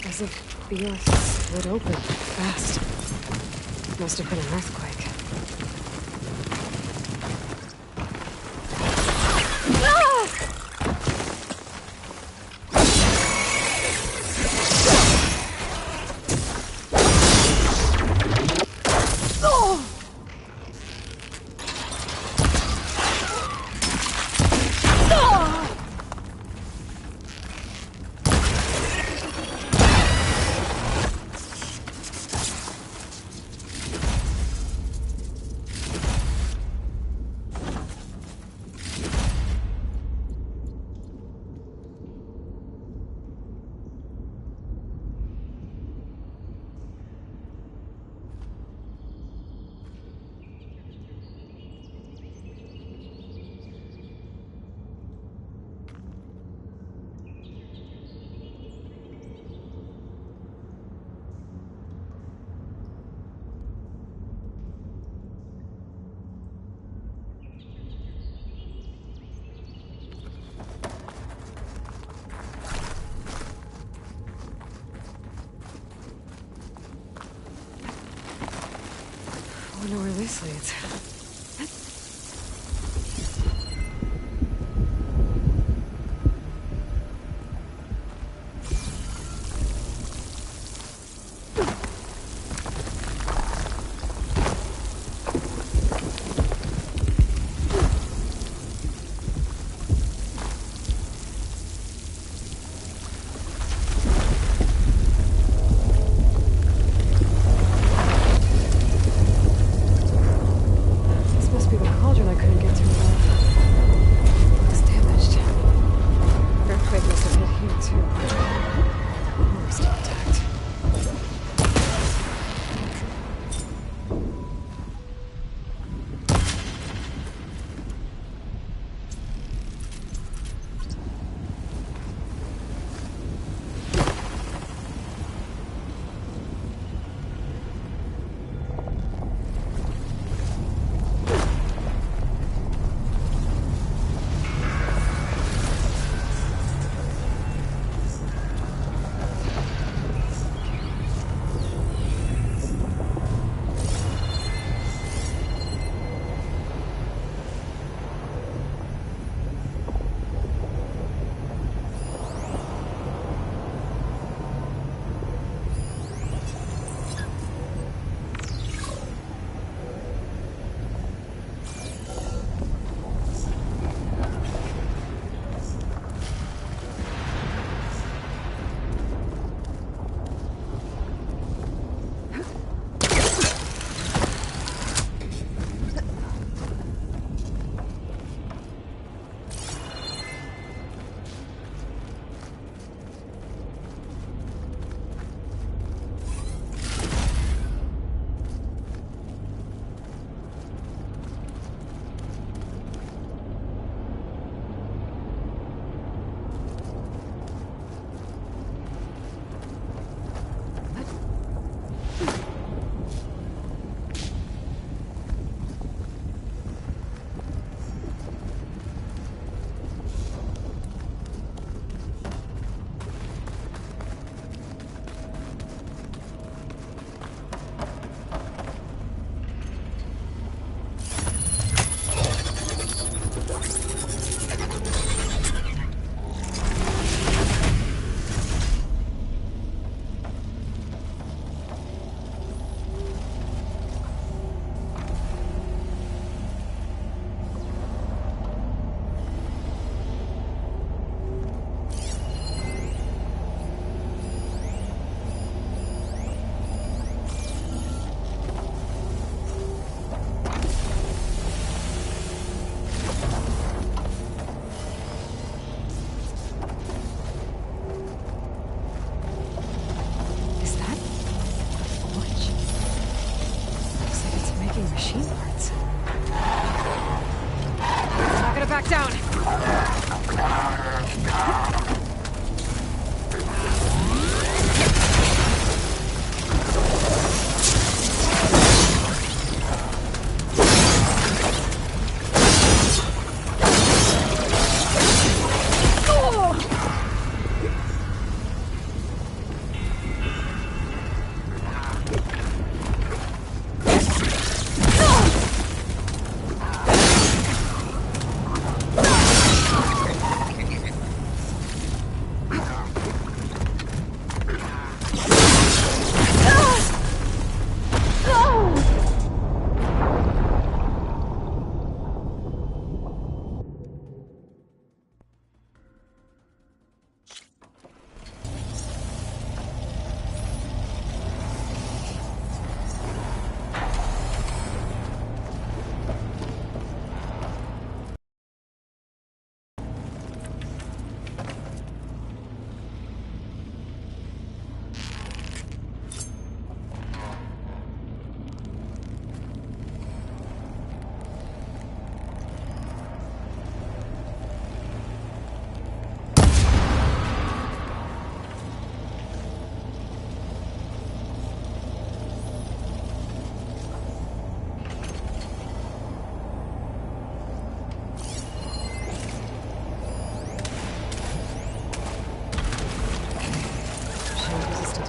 As if the earth split open fast. Must have been an earthquake. I wonder where this leads.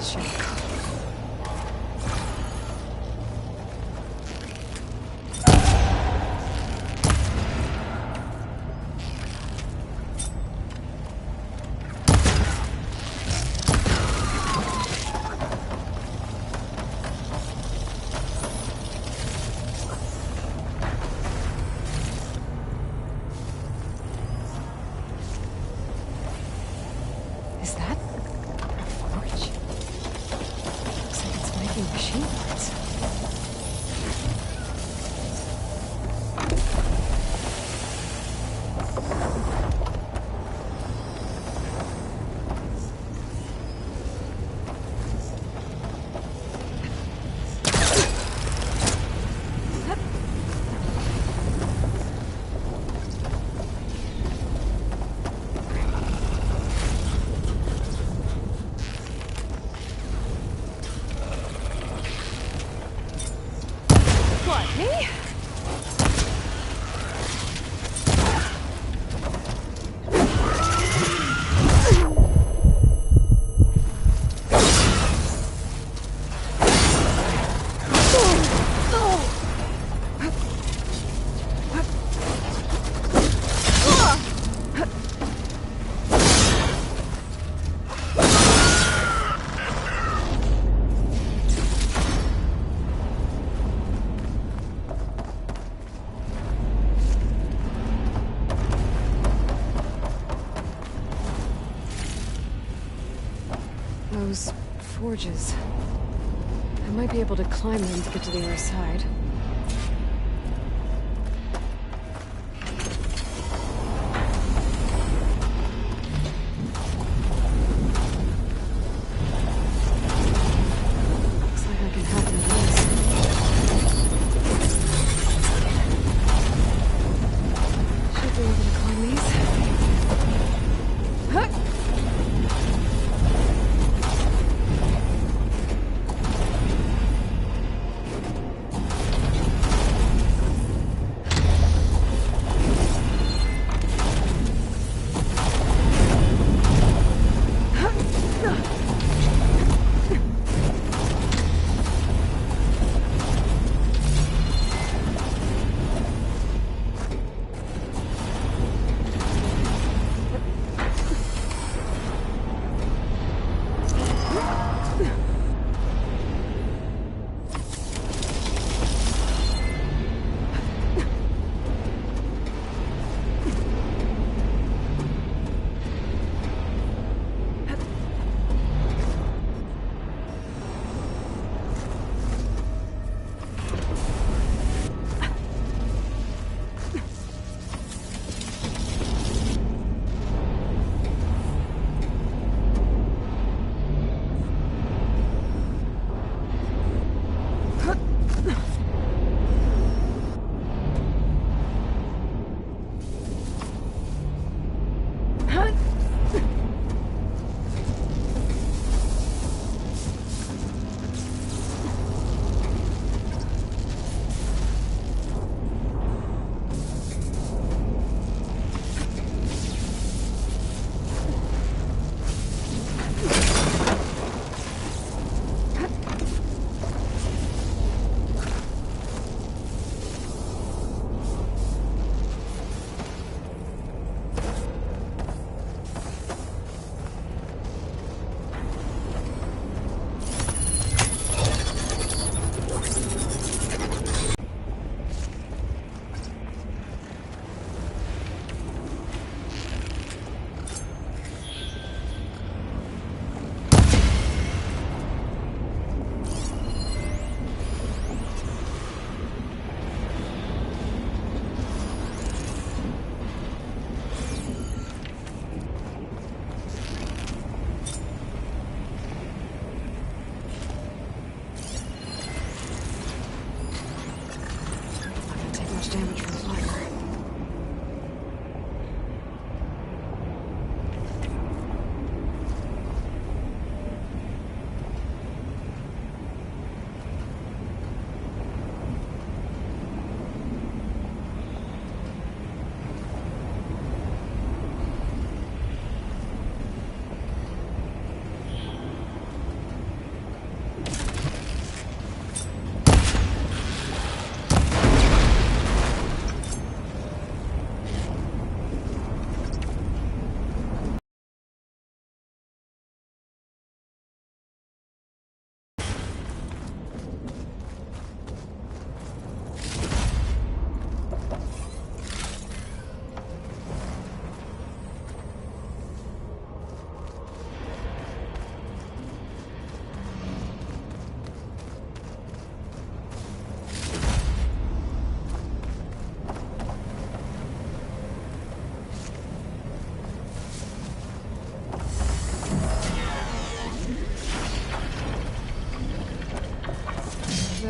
ship. Is that a forge? Looks like it's making machine parts. What, me? Those forges. I might be able to climb them to get to the other side. Looks like I can help in this. Should be able to climb these. Huh!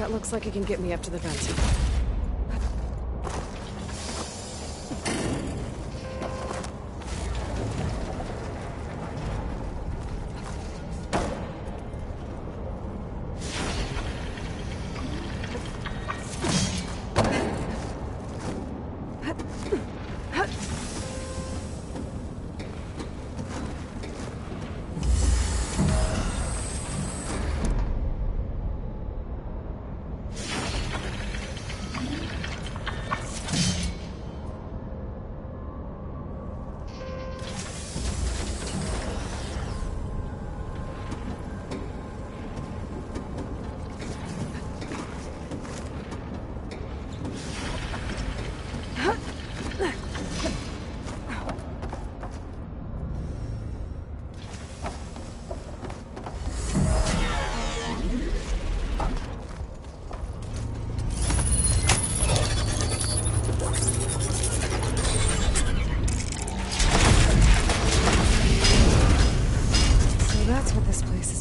That looks like it can get me up to the vent.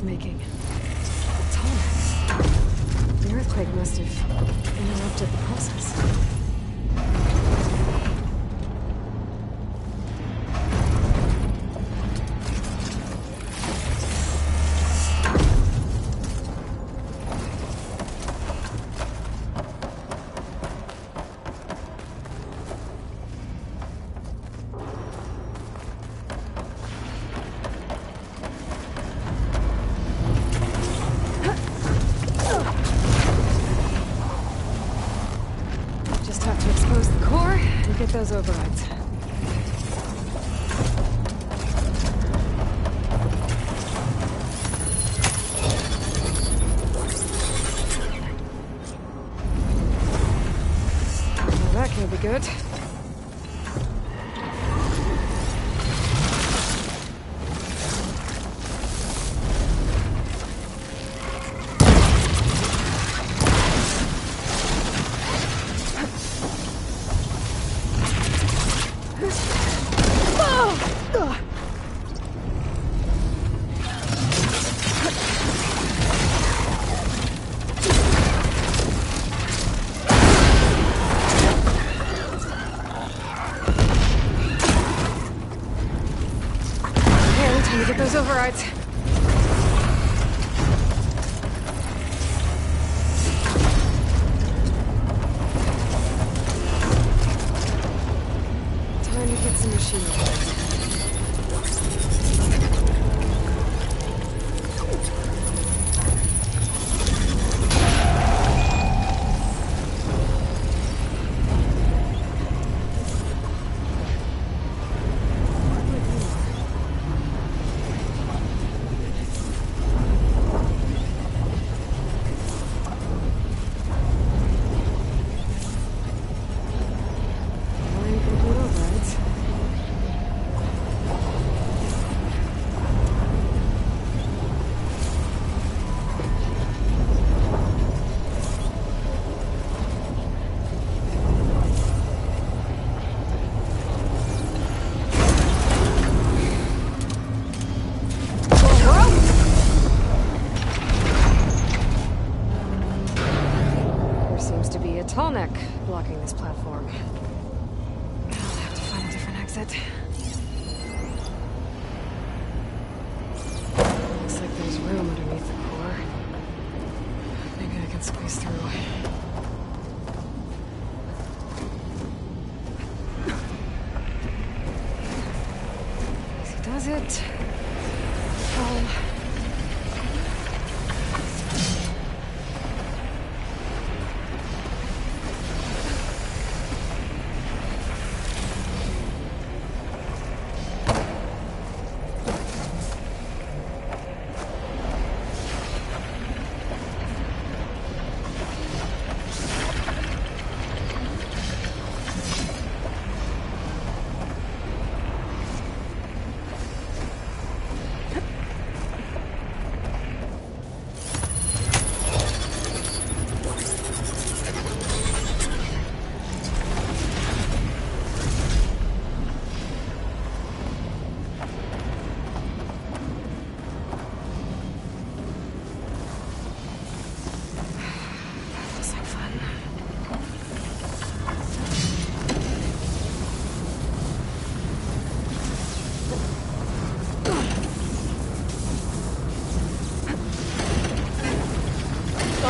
Making a tunnel. The earthquake must have interrupted the process. Get those overrides. Well, that can't be good. Get those overrides. Time to get some machinery. Tall neck blocking this platform. I'll have to find a different exit. Looks like there's room underneath the core. Maybe I can squeeze through. Easy does it. Oh.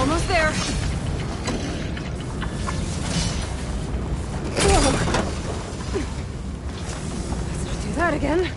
Almost there. Let's do that again.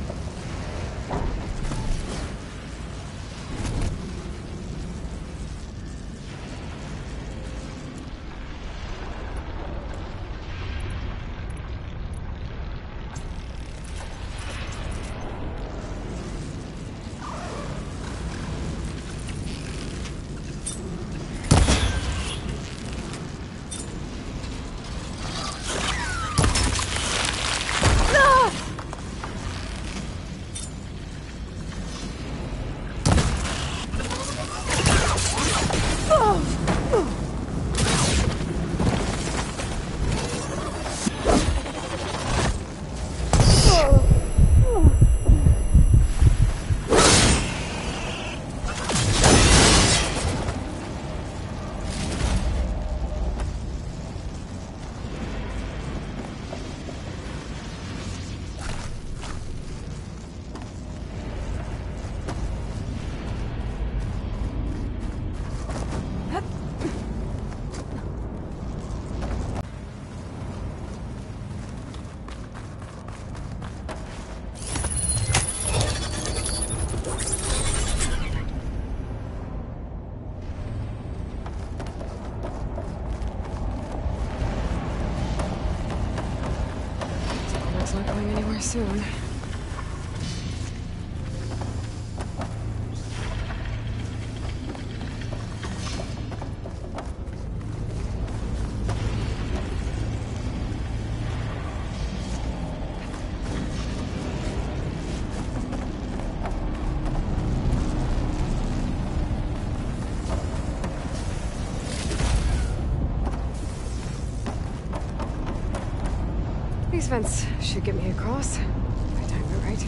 It's not going anywhere soon. These vents should get me across. If I time it right.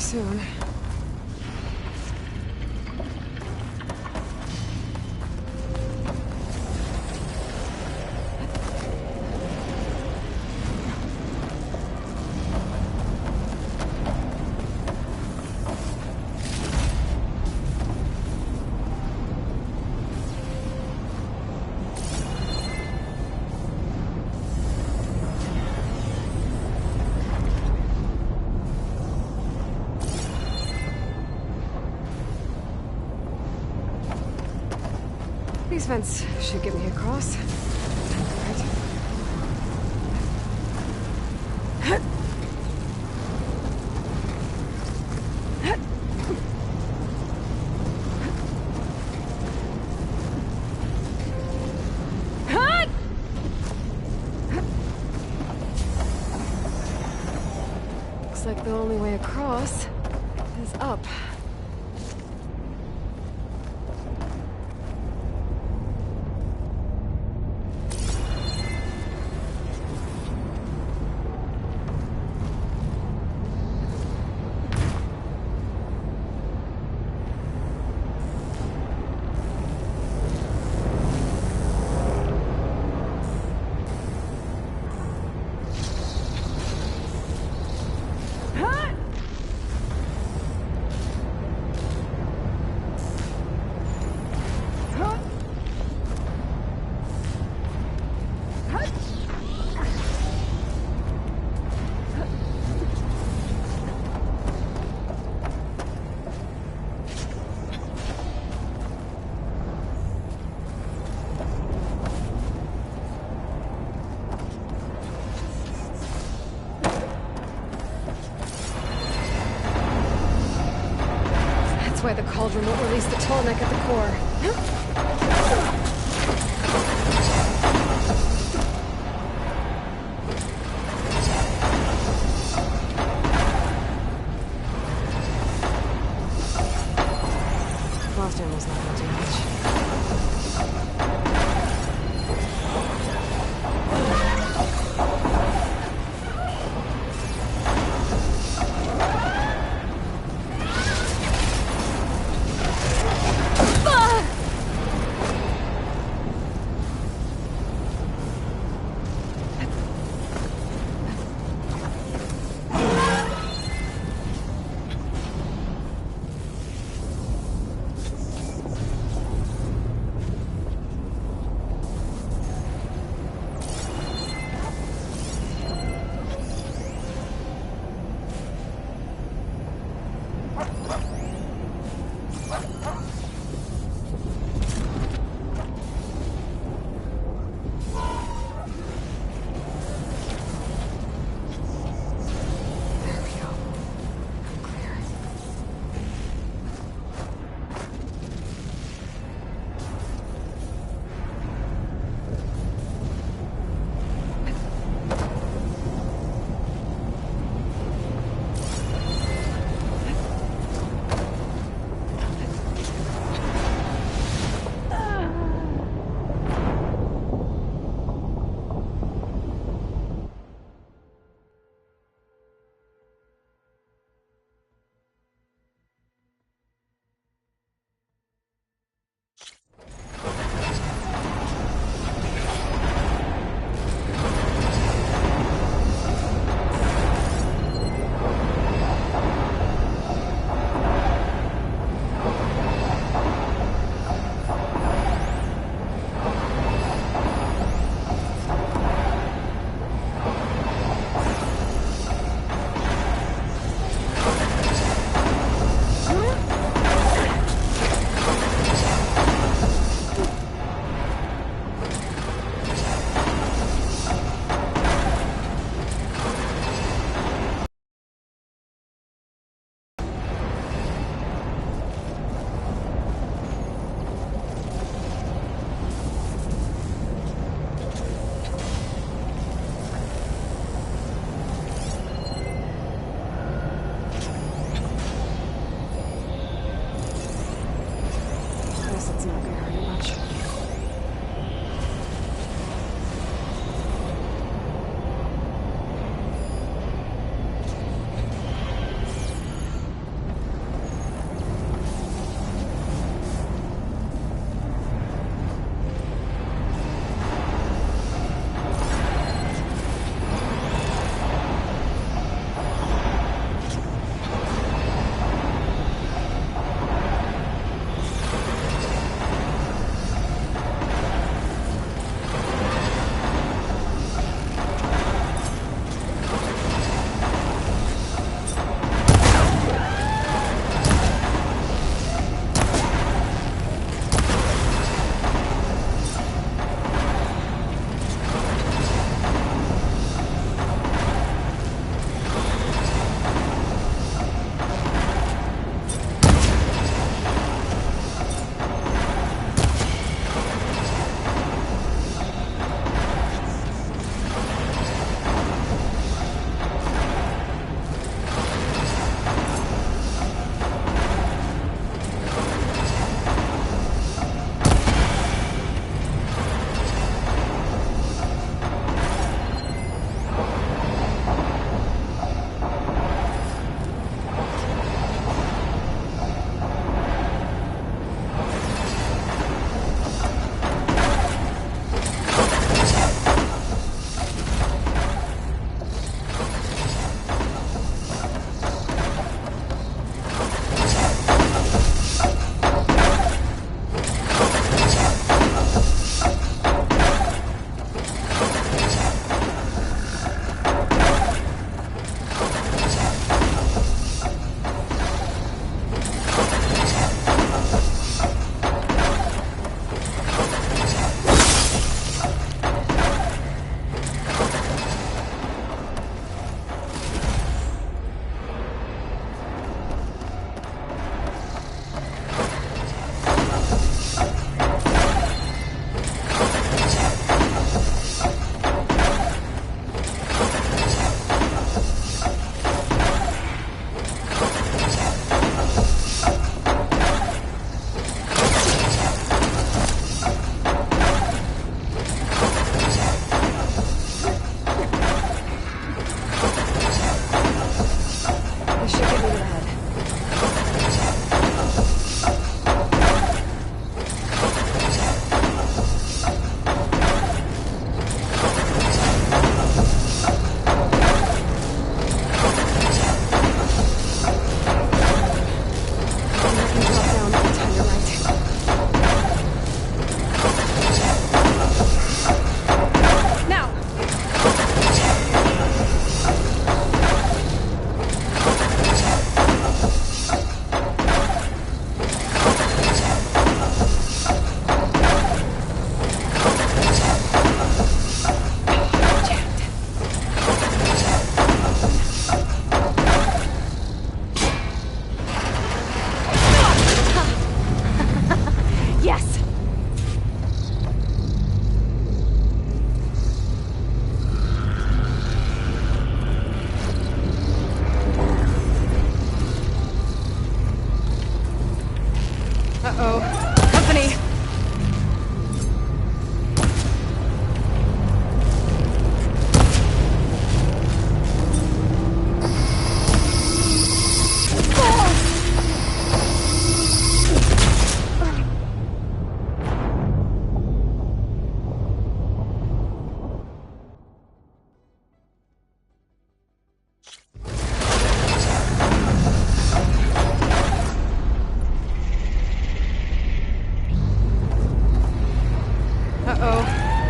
soon. These vents should get me across. Right. Looks like the only way across is up. That's why the cauldron won't release the Tallneck at the core. Frost ammo's not gonna do much.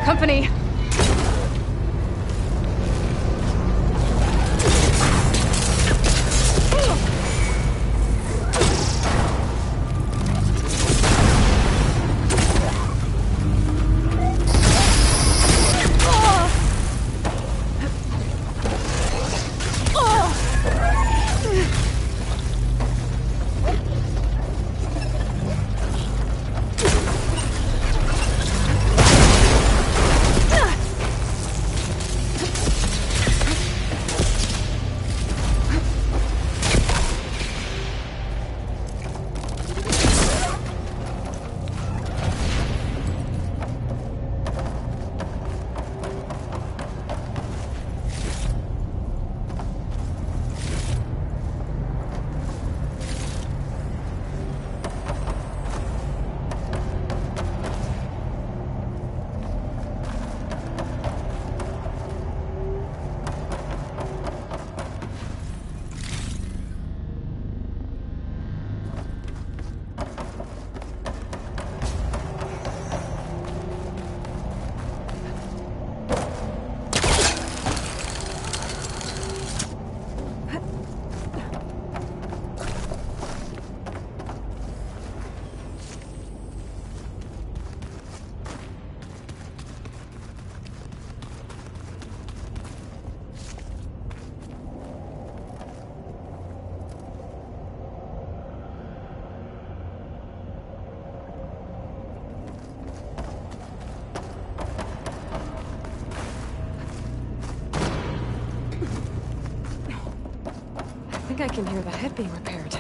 company. I think I can hear the head being repaired.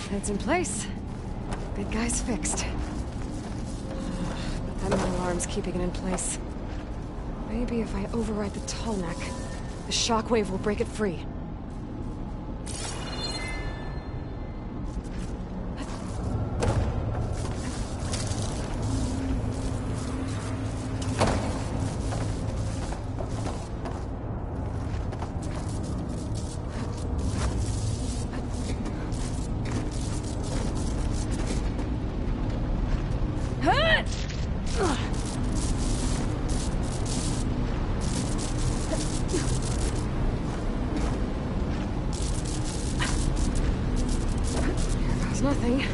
Head's in place. Big guy's fixed. But that metal arm's keeping it in place. Maybe if I override the tall neck, the shockwave will break it free. Nothing.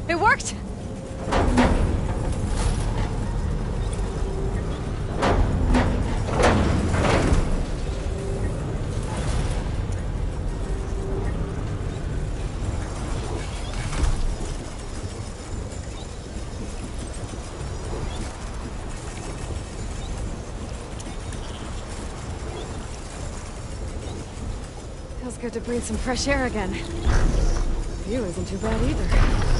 It worked! Feels good to breathe some fresh air again. View isn't too bad either.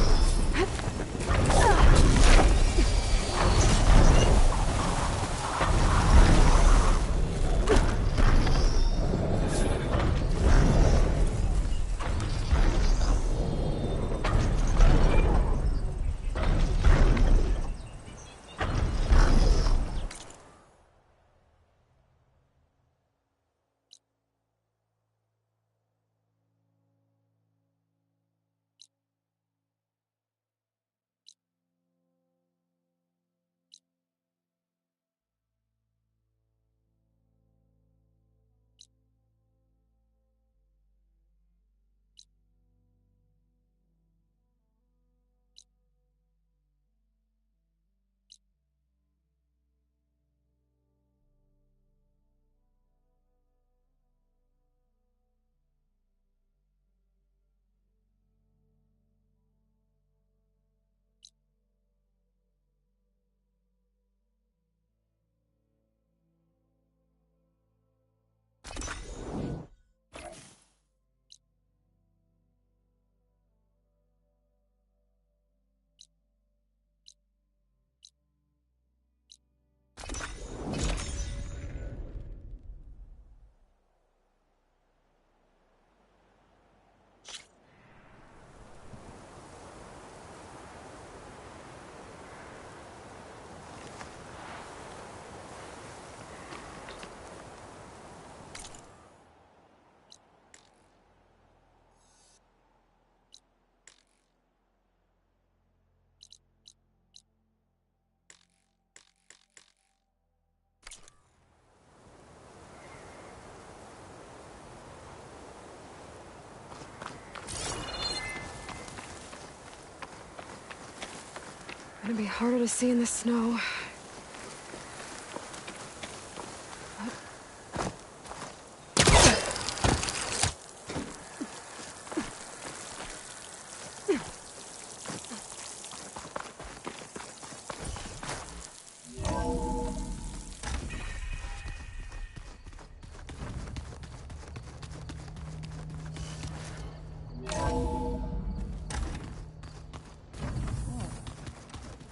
Gonna be harder to see in the snow.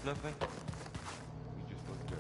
Nothing. You just look good.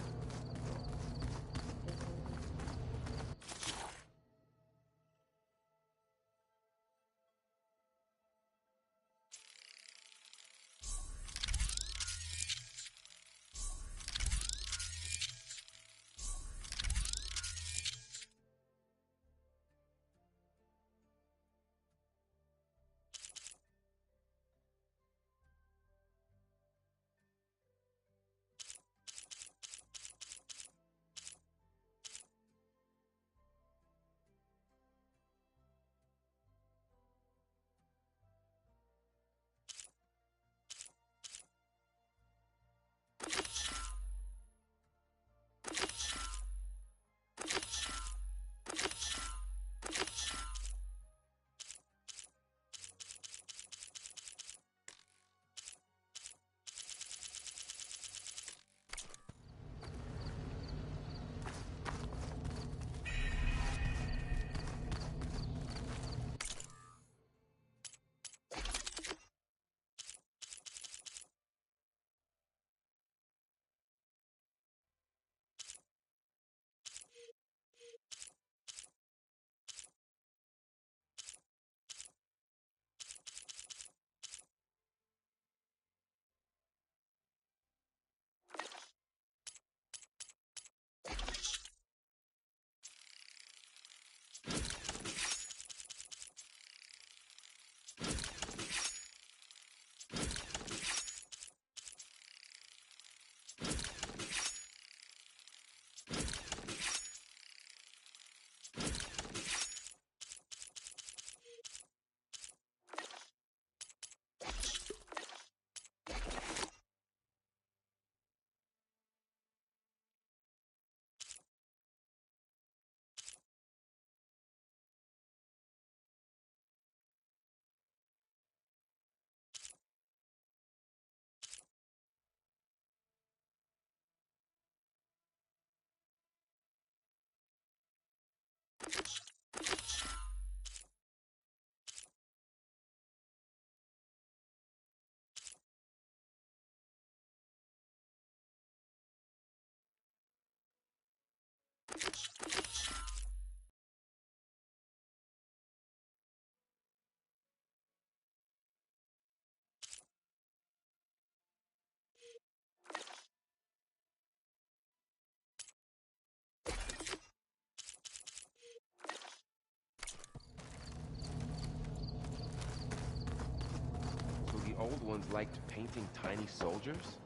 So the old ones liked painting tiny soldiers?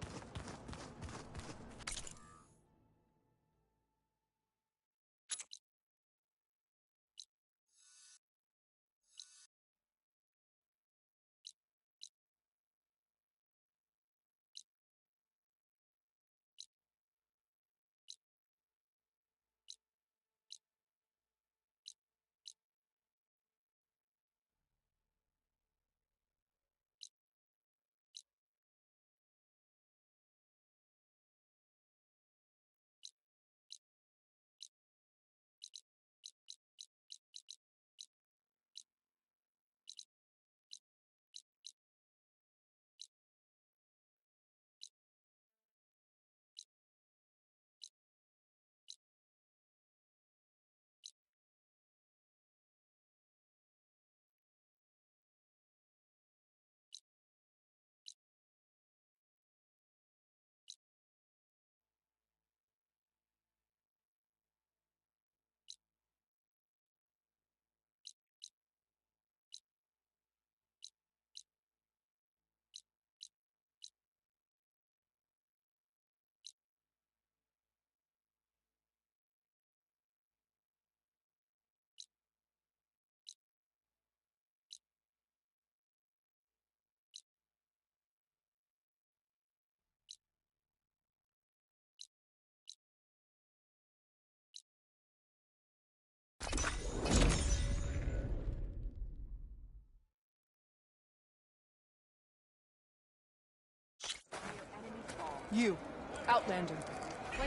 You, Outlander.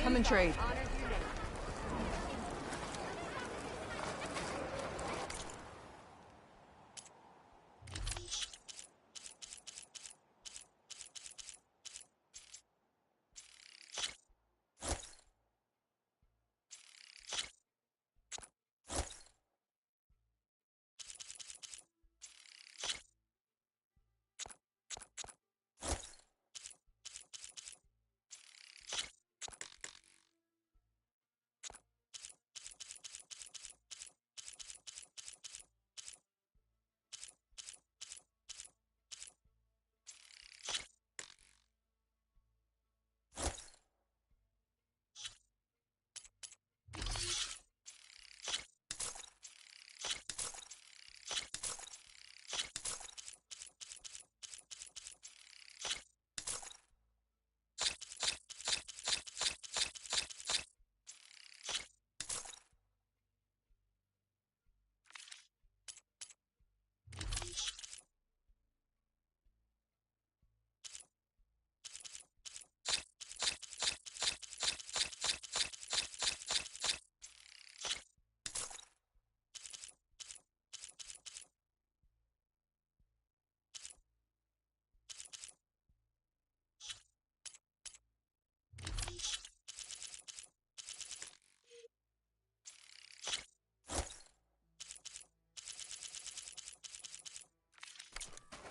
Come and trade.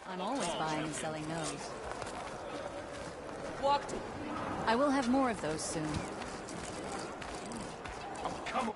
I'm always buying and selling those. Walked. I will have more of those soon. Come on.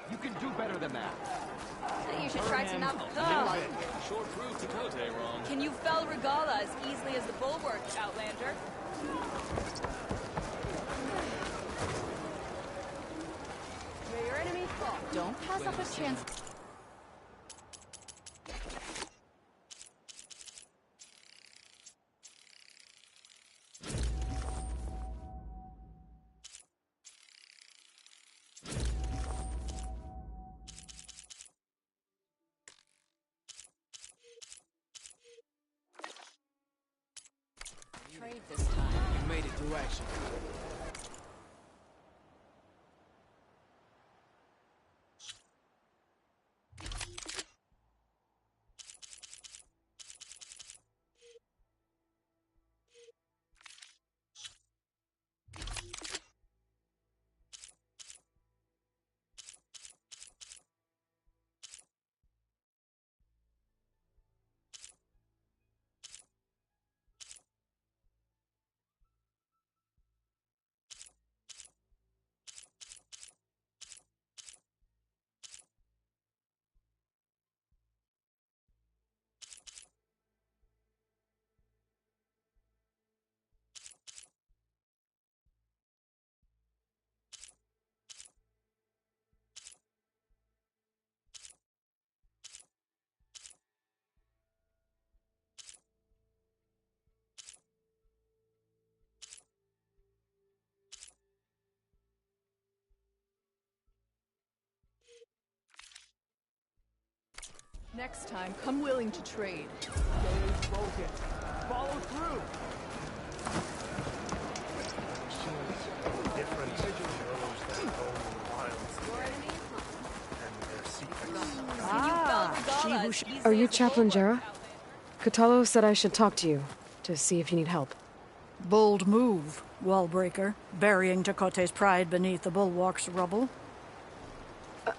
You can do better than that. You should try to knock. Sure proved Takote wrong. Can you fell Regala as easily as the bulwark, Outlander? Where your enemies fall. Don't pass up a chance. Trade this time. You made it through action. Next time, come willing to trade. Stay focused. Follow through. Different shows that roam in the wilds and their secrets. Are you Chaplain Jera? Kotallo said I should talk to you, to see if you need help. Bold move, Wallbreaker, burying Takote's pride beneath the bulwark's rubble.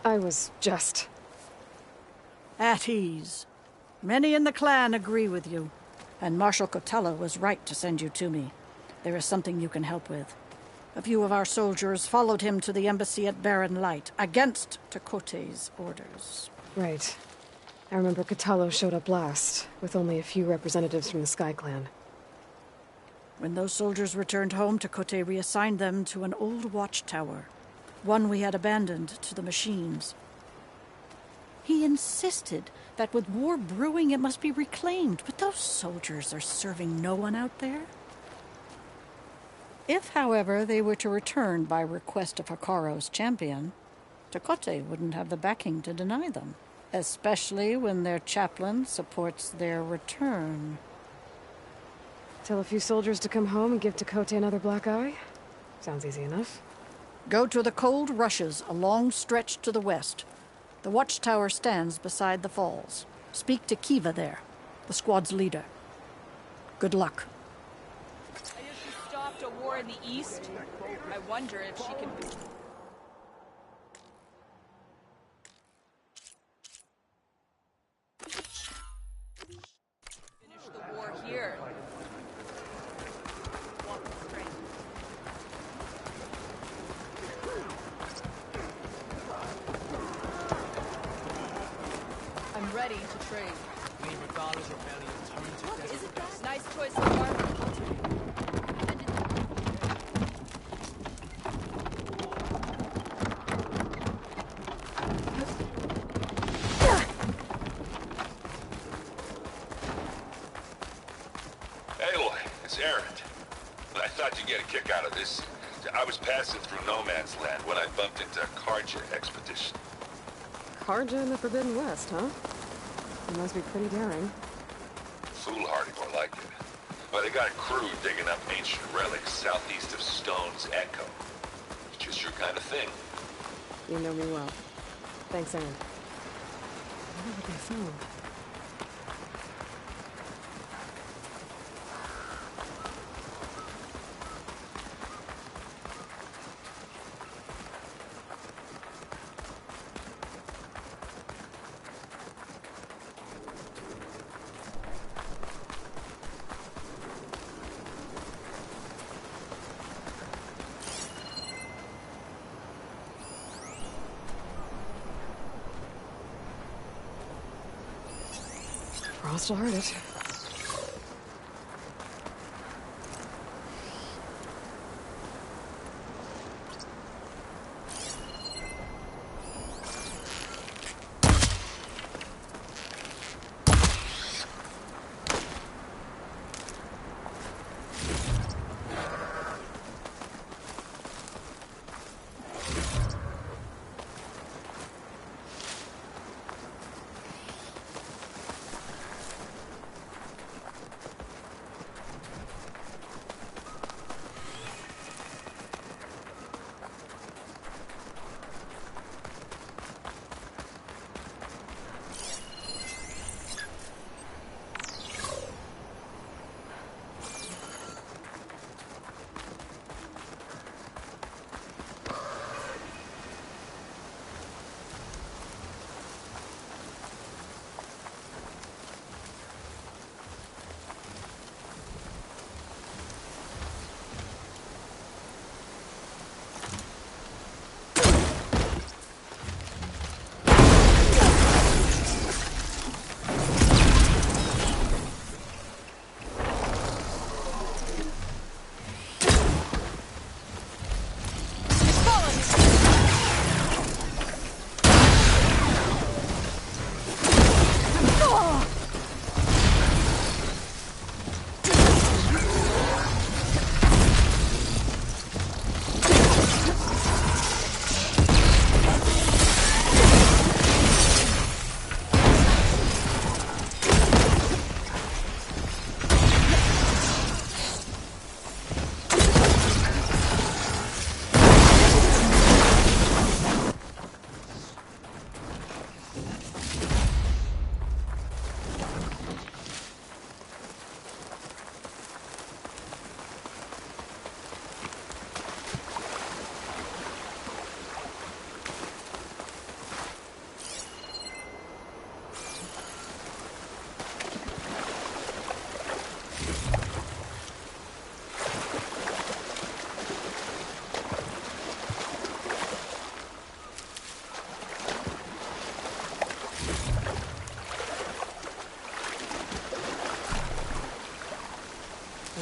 I was just... At ease. Many in the clan agree with you, and Marshal Kotallo was right to send you to me. There is something you can help with. A few of our soldiers followed him to the embassy at Barren Light, against Takote's orders. Right. I remember Catello showed up last, with only a few representatives from the Sky Clan. When those soldiers returned home, Tekote reassigned them to an old watchtower, one we had abandoned to the machines. He insisted that with war brewing it must be reclaimed, but those soldiers are serving no one out there. If, however, they were to return by request of Hakaro's champion, Tekote wouldn't have the backing to deny them, especially when their chaplain supports their return. Tell a few soldiers to come home and give Tekote another black eye? Sounds easy enough. Go to the Cold Rushes, a long stretch to the west. The watchtower stands beside the falls. Speak to Kiva there, the squad's leader. Good luck. I hear she stopped a war in the east. I wonder if she can... finish the war here. I'm ready to trade. May Regala's rebellion turn to Look, desert isn't dust. that nice choice of armor? Aloy, it's Erend. I thought you'd get a kick out of this. I was passing through No Man's Land when I bumped into a Karja expedition. Karja in the Forbidden West, huh? You must be pretty daring. Foolhardy, more like it. But they got a crew digging up ancient relics southeast of Stone's Echo. It's just your kind of thing. You know me well. Thanks, Aaron. I wonder what they found. Frost will hurt it.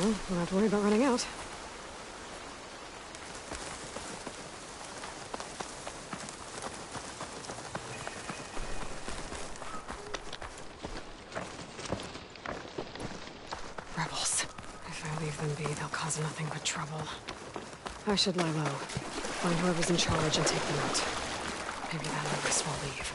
Well, we'll have to worry about running out. Rebels. If I leave them be, they'll cause nothing but trouble. I should lie low. Find whoever's in charge and take them out. Maybe that'll rest we'll leave.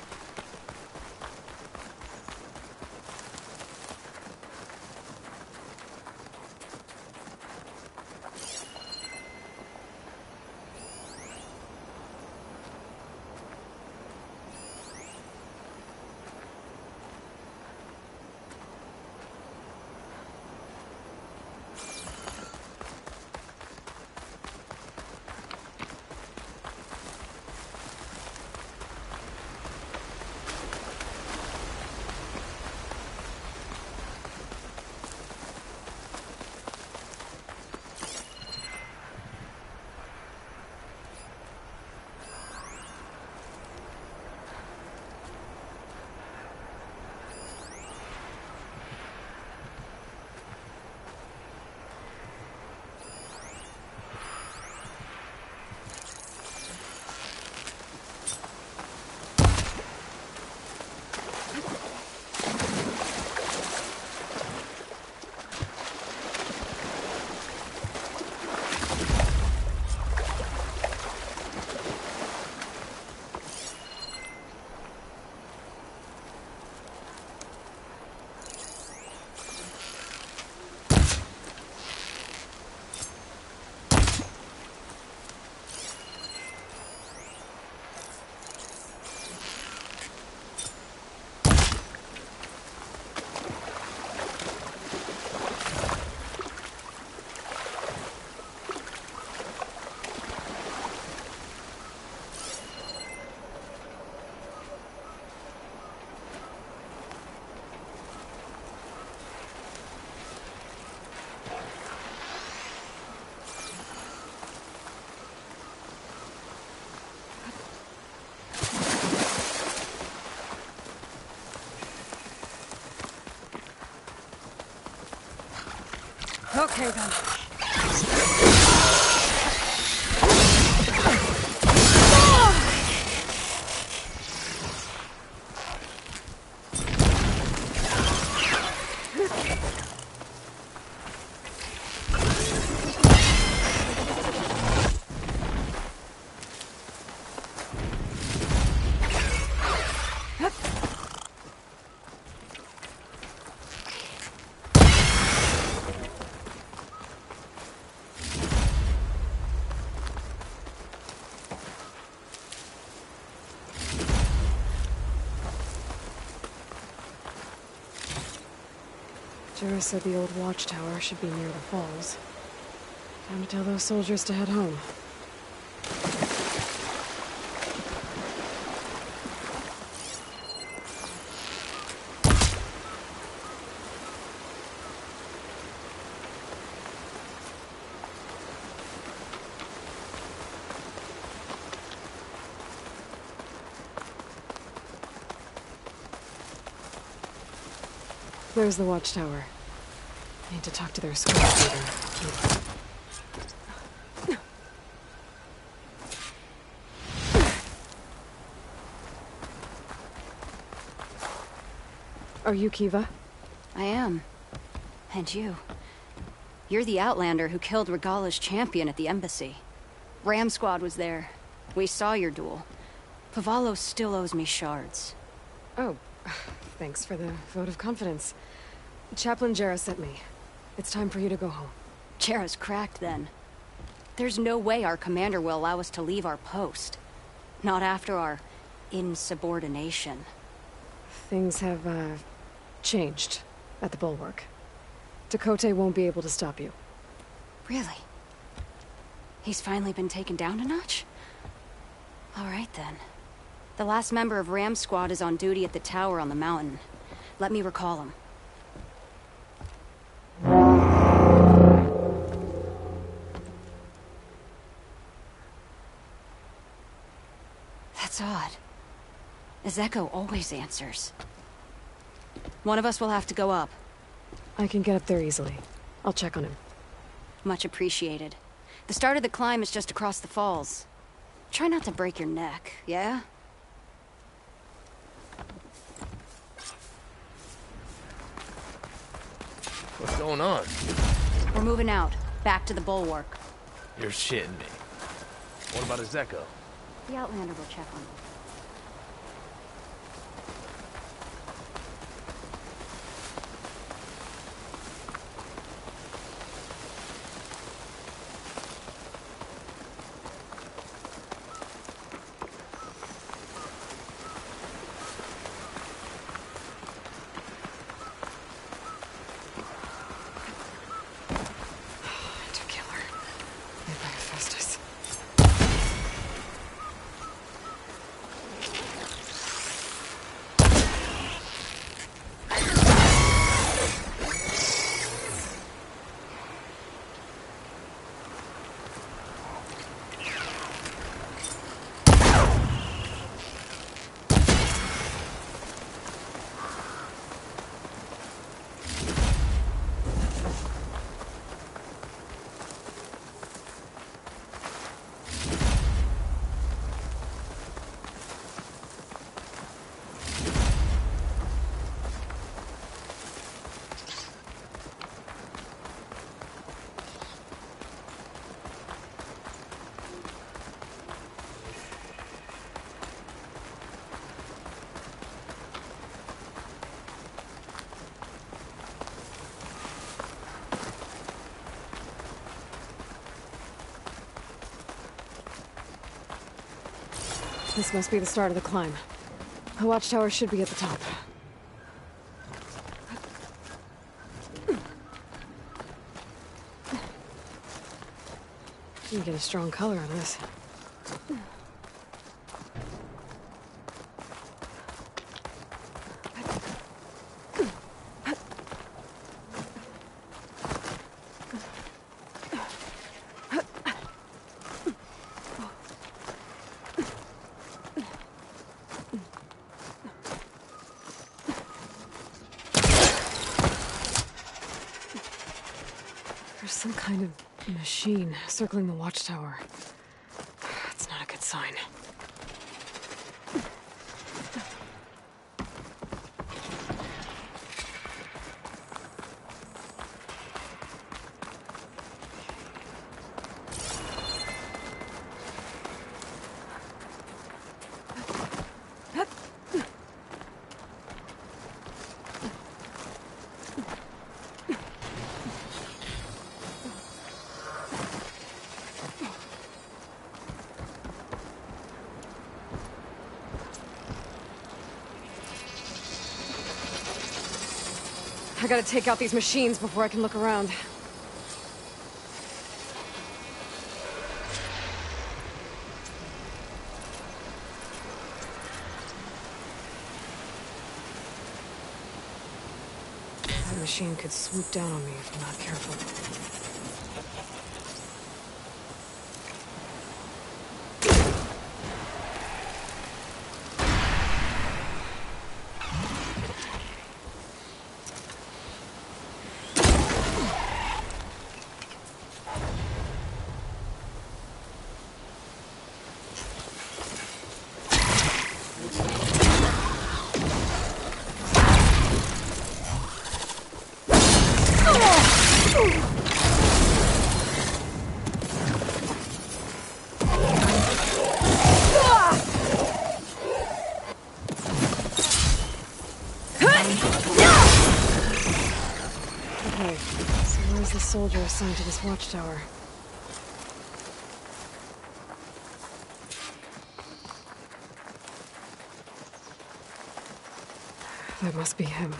Okay, then. Jura said the old watchtower should be near the falls. Time to tell those soldiers to head home. There's the watchtower. I need to talk to their squad leader, Kiva. Are you Kiva? I am. And you. You're the Outlander who killed Regala's champion at the embassy. Ram Squad was there. We saw your duel. Pavallo still owes me shards. Oh, thanks for the vote of confidence. Chaplain Jera sent me. It's time for you to go home. Jera's cracked then. There's no way our commander will allow us to leave our post. Not after our insubordination. Things have, changed at the Bulwark. Tekotteh won't be able to stop you. Really? He's finally been taken down a notch? All right then. The last member of Ram Squad is on duty at the tower on the mountain. Let me recall him. That's odd. Ezeko always answers. One of us will have to go up. I can get up there easily. I'll check on him. Much appreciated. The start of the climb is just across the falls. Try not to break your neck, yeah? What's going on? We're moving out. Back to the bulwark. You're shitting me. What about Ezeko? The Outlander will check on him. To kill her. Made by Hephaestus. This must be the start of the climb. The watchtower should be at the top. You can get a strong color on this. There's some kind of machine circling the watchtower. That's not a good sign. I gotta take out these machines before I can look around. That machine could swoop down on me if I'm not careful. Okay, so where's the soldier assigned to this watchtower? That must be him.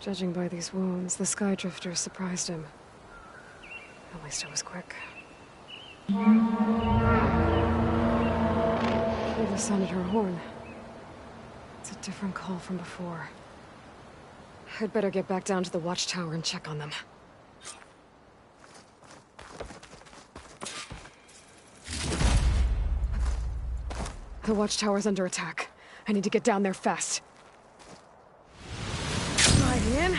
Judging by these wounds, the Skydrifter surprised him. At least it was quick. Eva sounded her horn. It's a different call from before. I'd better get back down to the watchtower and check on them. The watchtower's under attack. I need to get down there fast. Right in.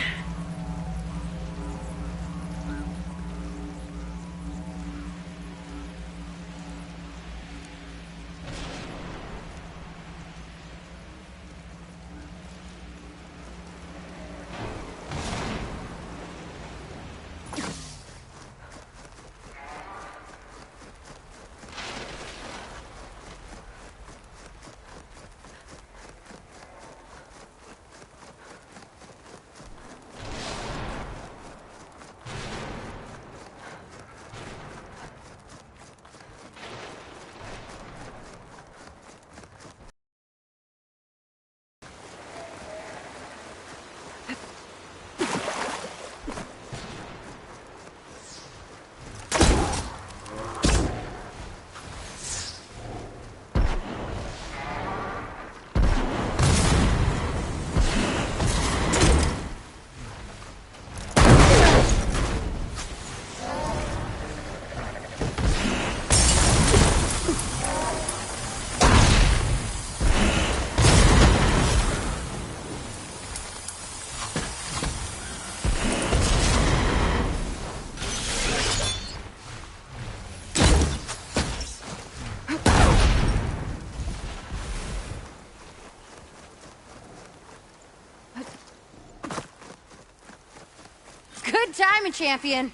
Good timing, champion.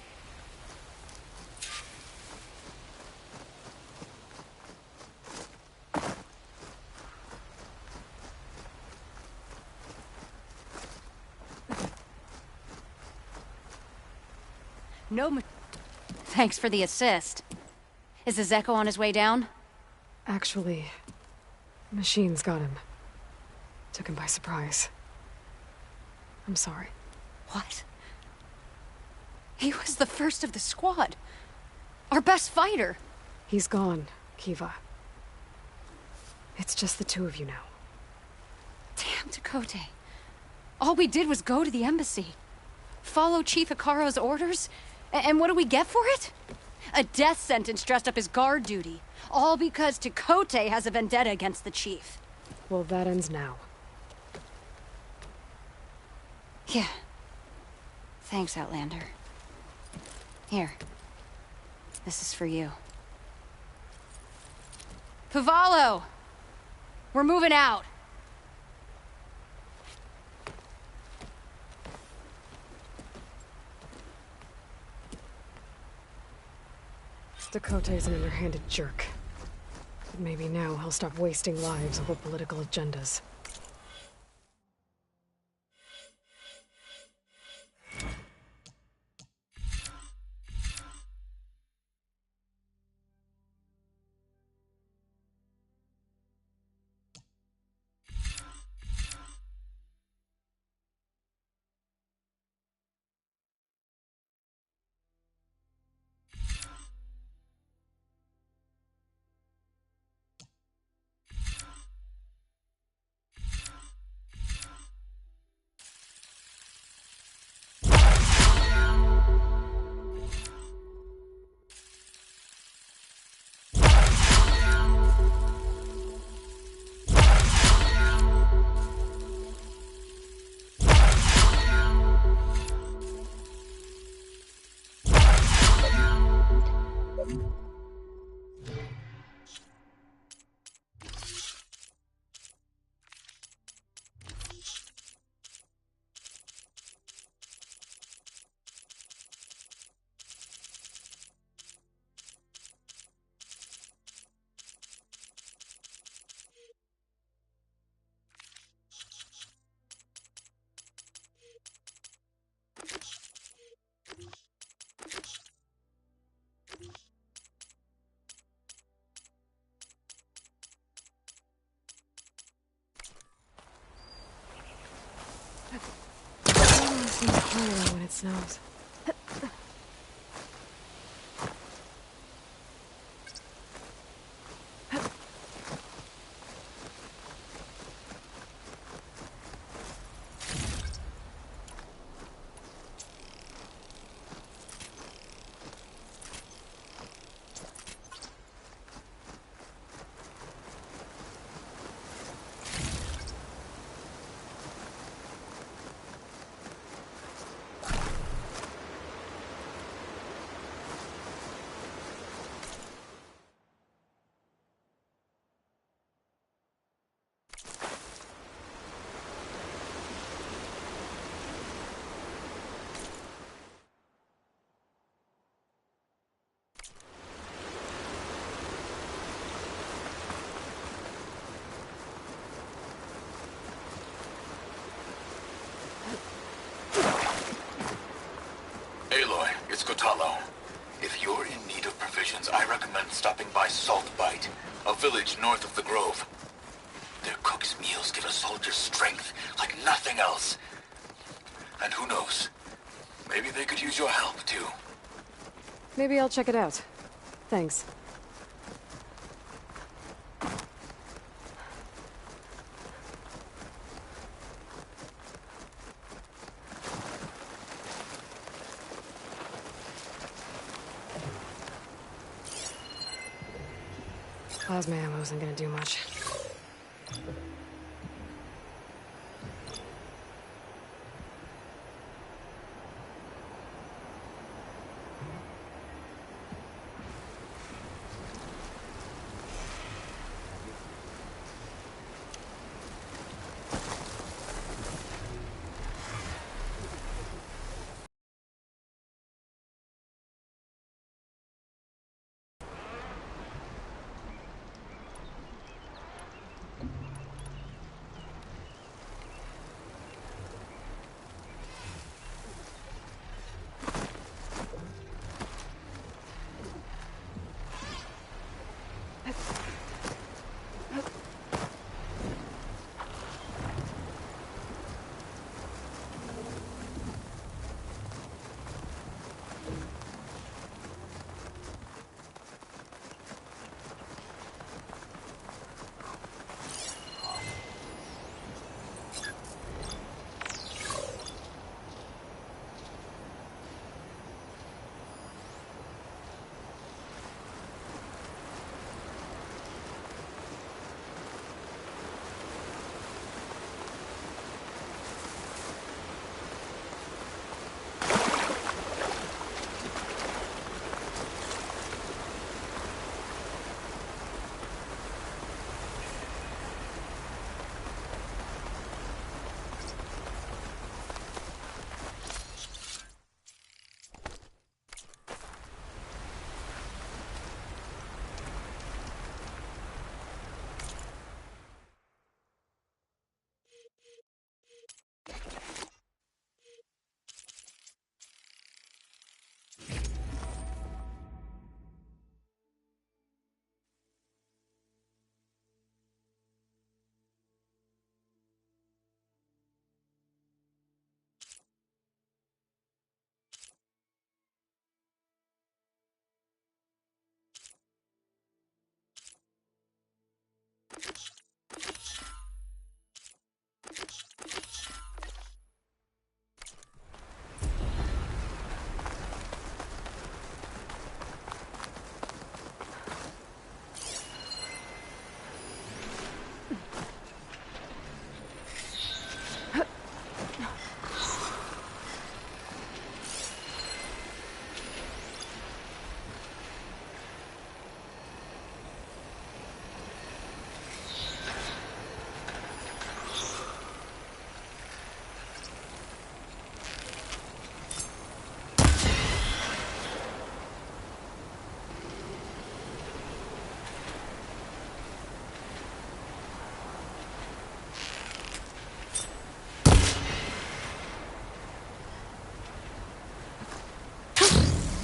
Thanks for the assist. Is the Zeko on his way down? Actually, machines got him. Took him by surprise. I'm sorry. What? He was the first of the squad. Our best fighter. He's gone, Kiva. It's just the two of you now. Damn Tekote. All we did was go to the embassy. Follow Chief Hikaro's orders? And what do we get for it? A death sentence dressed up as guard duty. All because Tekote has a vendetta against the chief. Well, that ends now. Yeah. Thanks, Outlander. Here. This is for you. Pavalo! We're moving out. Tekote's an underhanded jerk. But maybe now he'll stop wasting lives over political agendas. Everyone seems higher when it snows. I recommend stopping by Saltbite, a village north of the Grove. Their cook's meals give a soldier strength like nothing else. And who knows? Maybe they could use your help, too. Maybe I'll check it out. Thanks. Plasma ammo isn't gonna do much.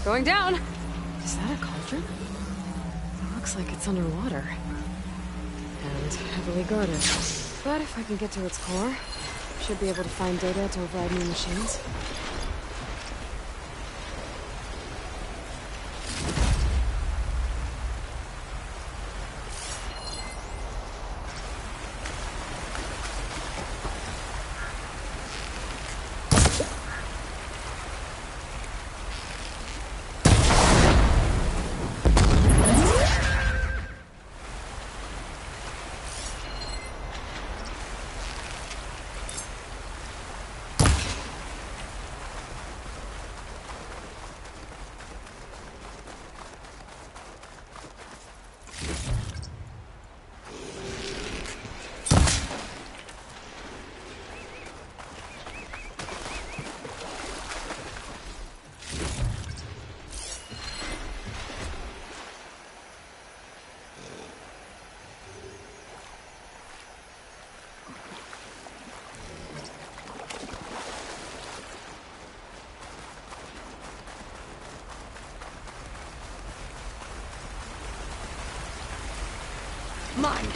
Going down! Is that a cauldron? It looks like it's underwater. And heavily guarded. But if I can get to its core, should be able to find data to override new machines. Mine!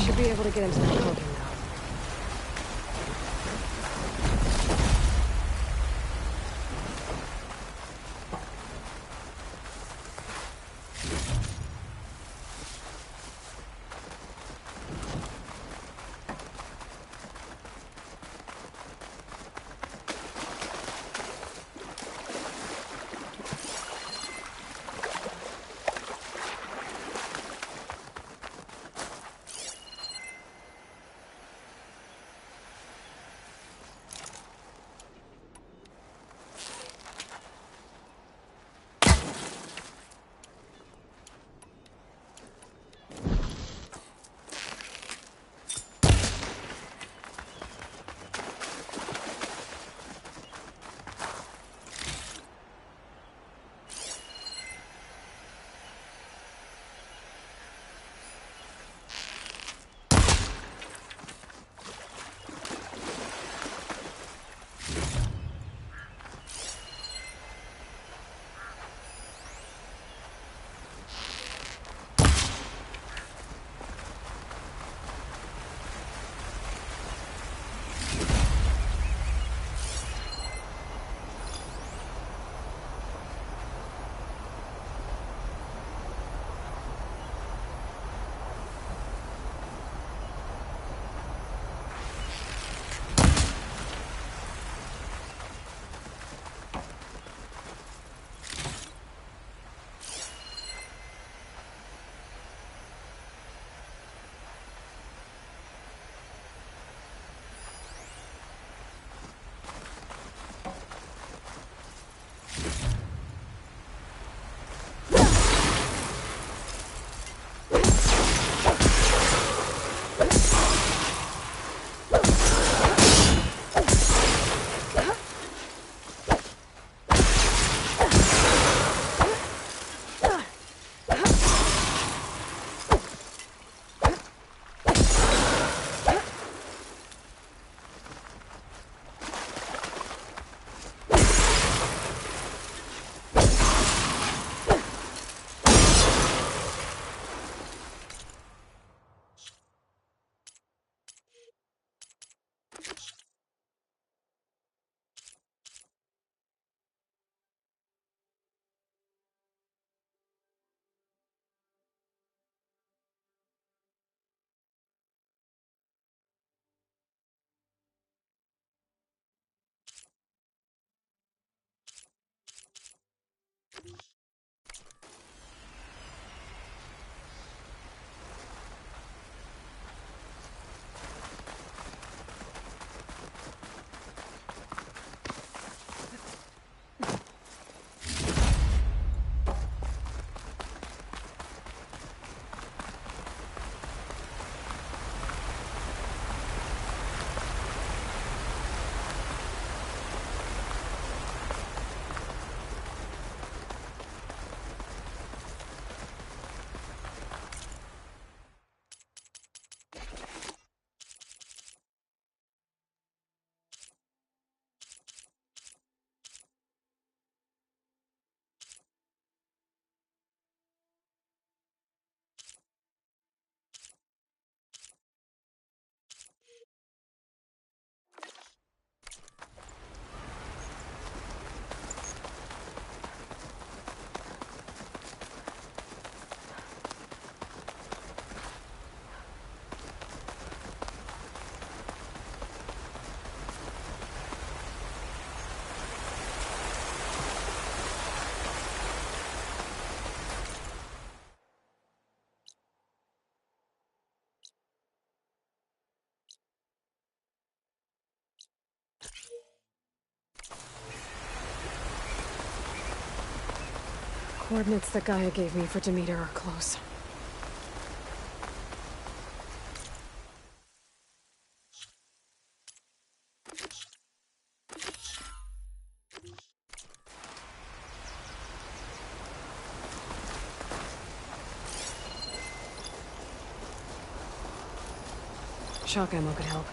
Should be able to get into that cauldron now. coordinates that Gaia gave me for Demeter are close. Shock ammo could help.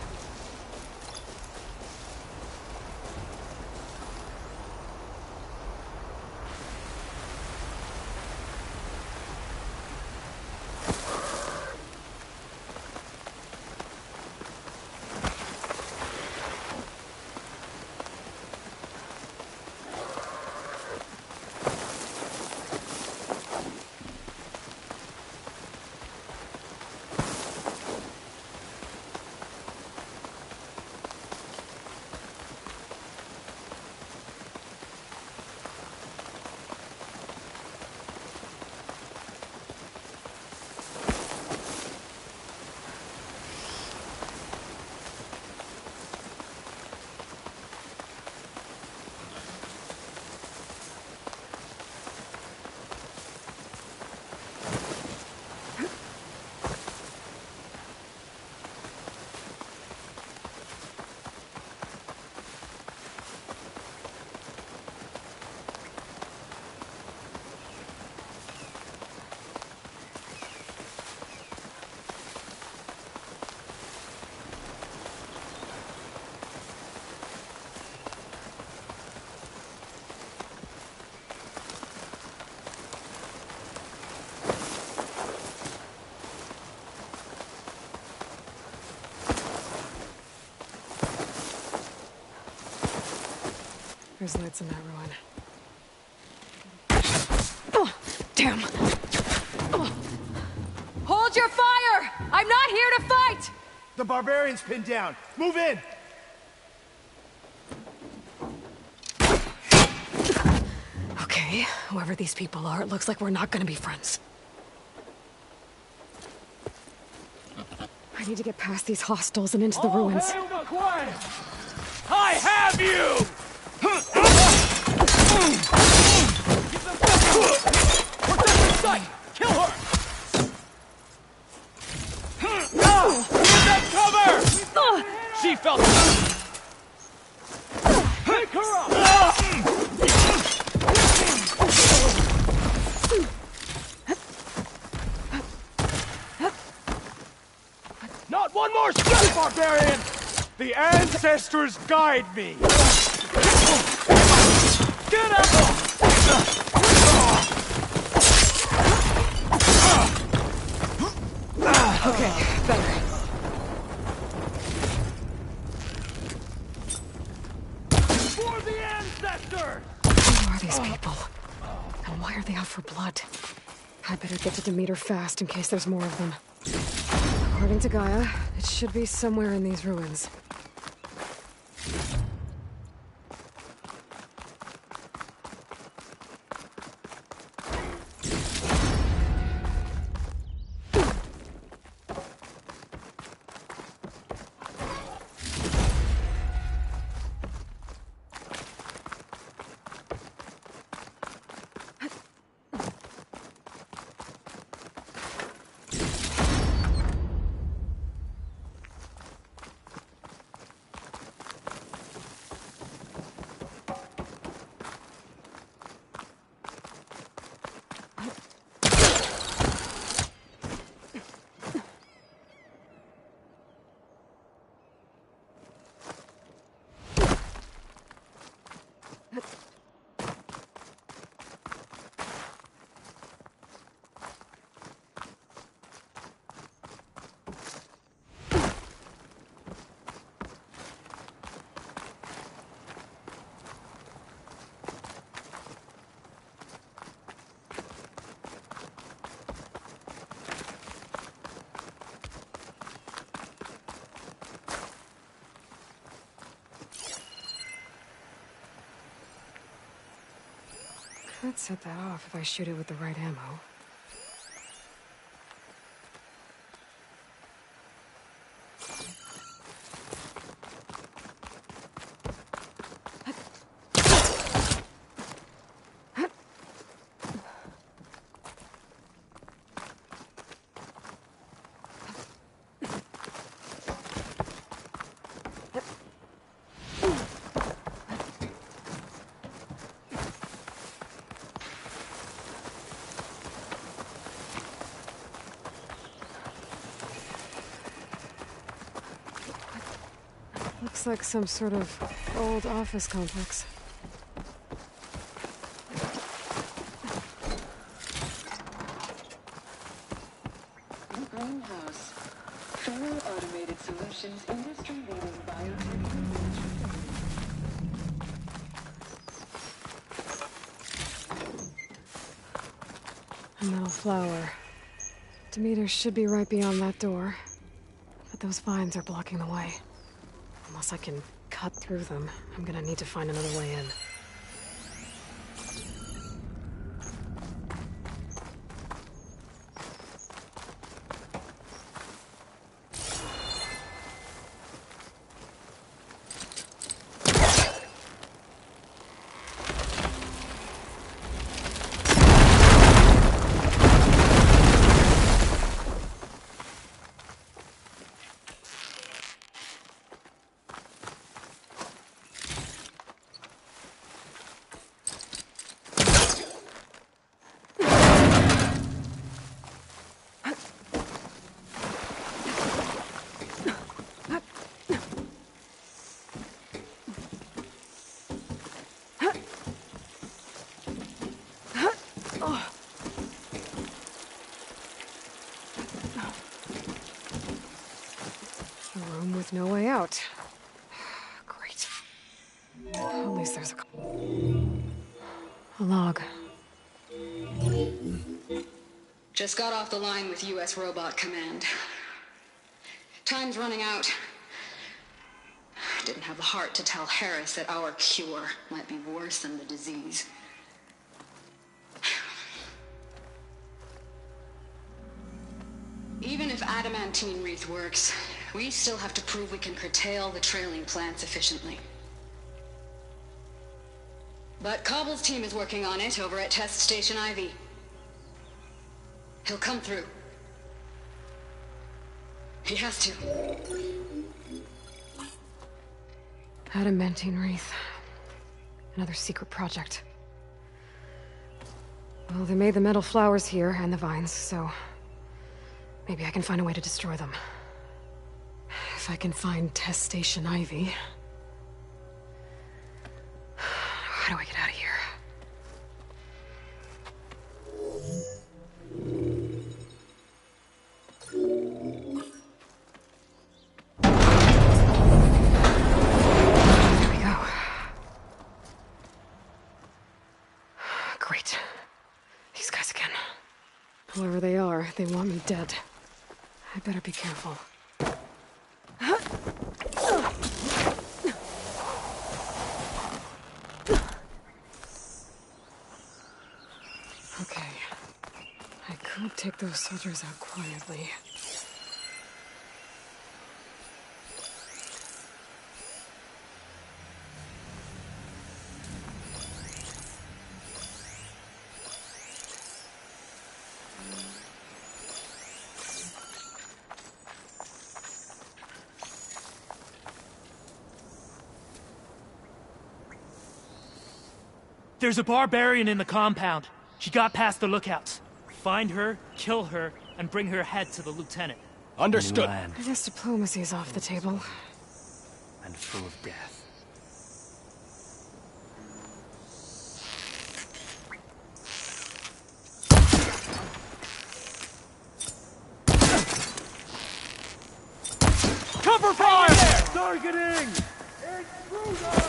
There's lights in that ruin. Oh, damn! Oh. Hold your fire! I'm not here to fight! The barbarian's pinned down. Move in! Okay, whoever these people are, it looks like we're not gonna be friends. I need to get past these hostels and into the ruins. Hail the quiet! I have you! Protect sight! Kill her! Get that cover! She felt it! Pick her up! Not one more step, barbarian! The ancestors guide me! Get up! Okay, better. For the ancestors! Who are these people? And why are they out for blood? I better get to Demeter fast in case there's more of them. According to Gaia, it should be somewhere in these ruins. Could set that off if I shoot it with the right ammo. Looks like some sort of old office complex. Greenhouse. Fellow Automated Solutions industry-leading biotechnology. A metal flower. Demeters should be right beyond that door. But those vines are blocking the way. Unless I can cut through them, I'm gonna need to find another way in. With no way out. Great. At least there's a log. Just got off the line with U.S. Robot Command. Time's running out. Didn't have the heart to tell Harris that our cure might be worse than the disease. Even if adamantine wreath works, we still have to prove we can curtail the trailing plants efficiently. But Cobble's team is working on it over at Test Station Ivy. He'll come through. He has to. Adamantine wreath. Another secret project. Well, they made the metal flowers here and the vines, so maybe I can find a way to destroy them. If I can find Test Station Ivy. How do I get out of here? There we go. Great. These guys again. Whoever they are, they want me dead. I better be careful. Okay. I could take those soldiers out quietly. There's a barbarian in the compound. She got past the lookouts. Find her, kill her, and bring her head to the lieutenant. Understood. I guess diplomacy's off the table. And full of death. Cover fire! Targeting! Intruder!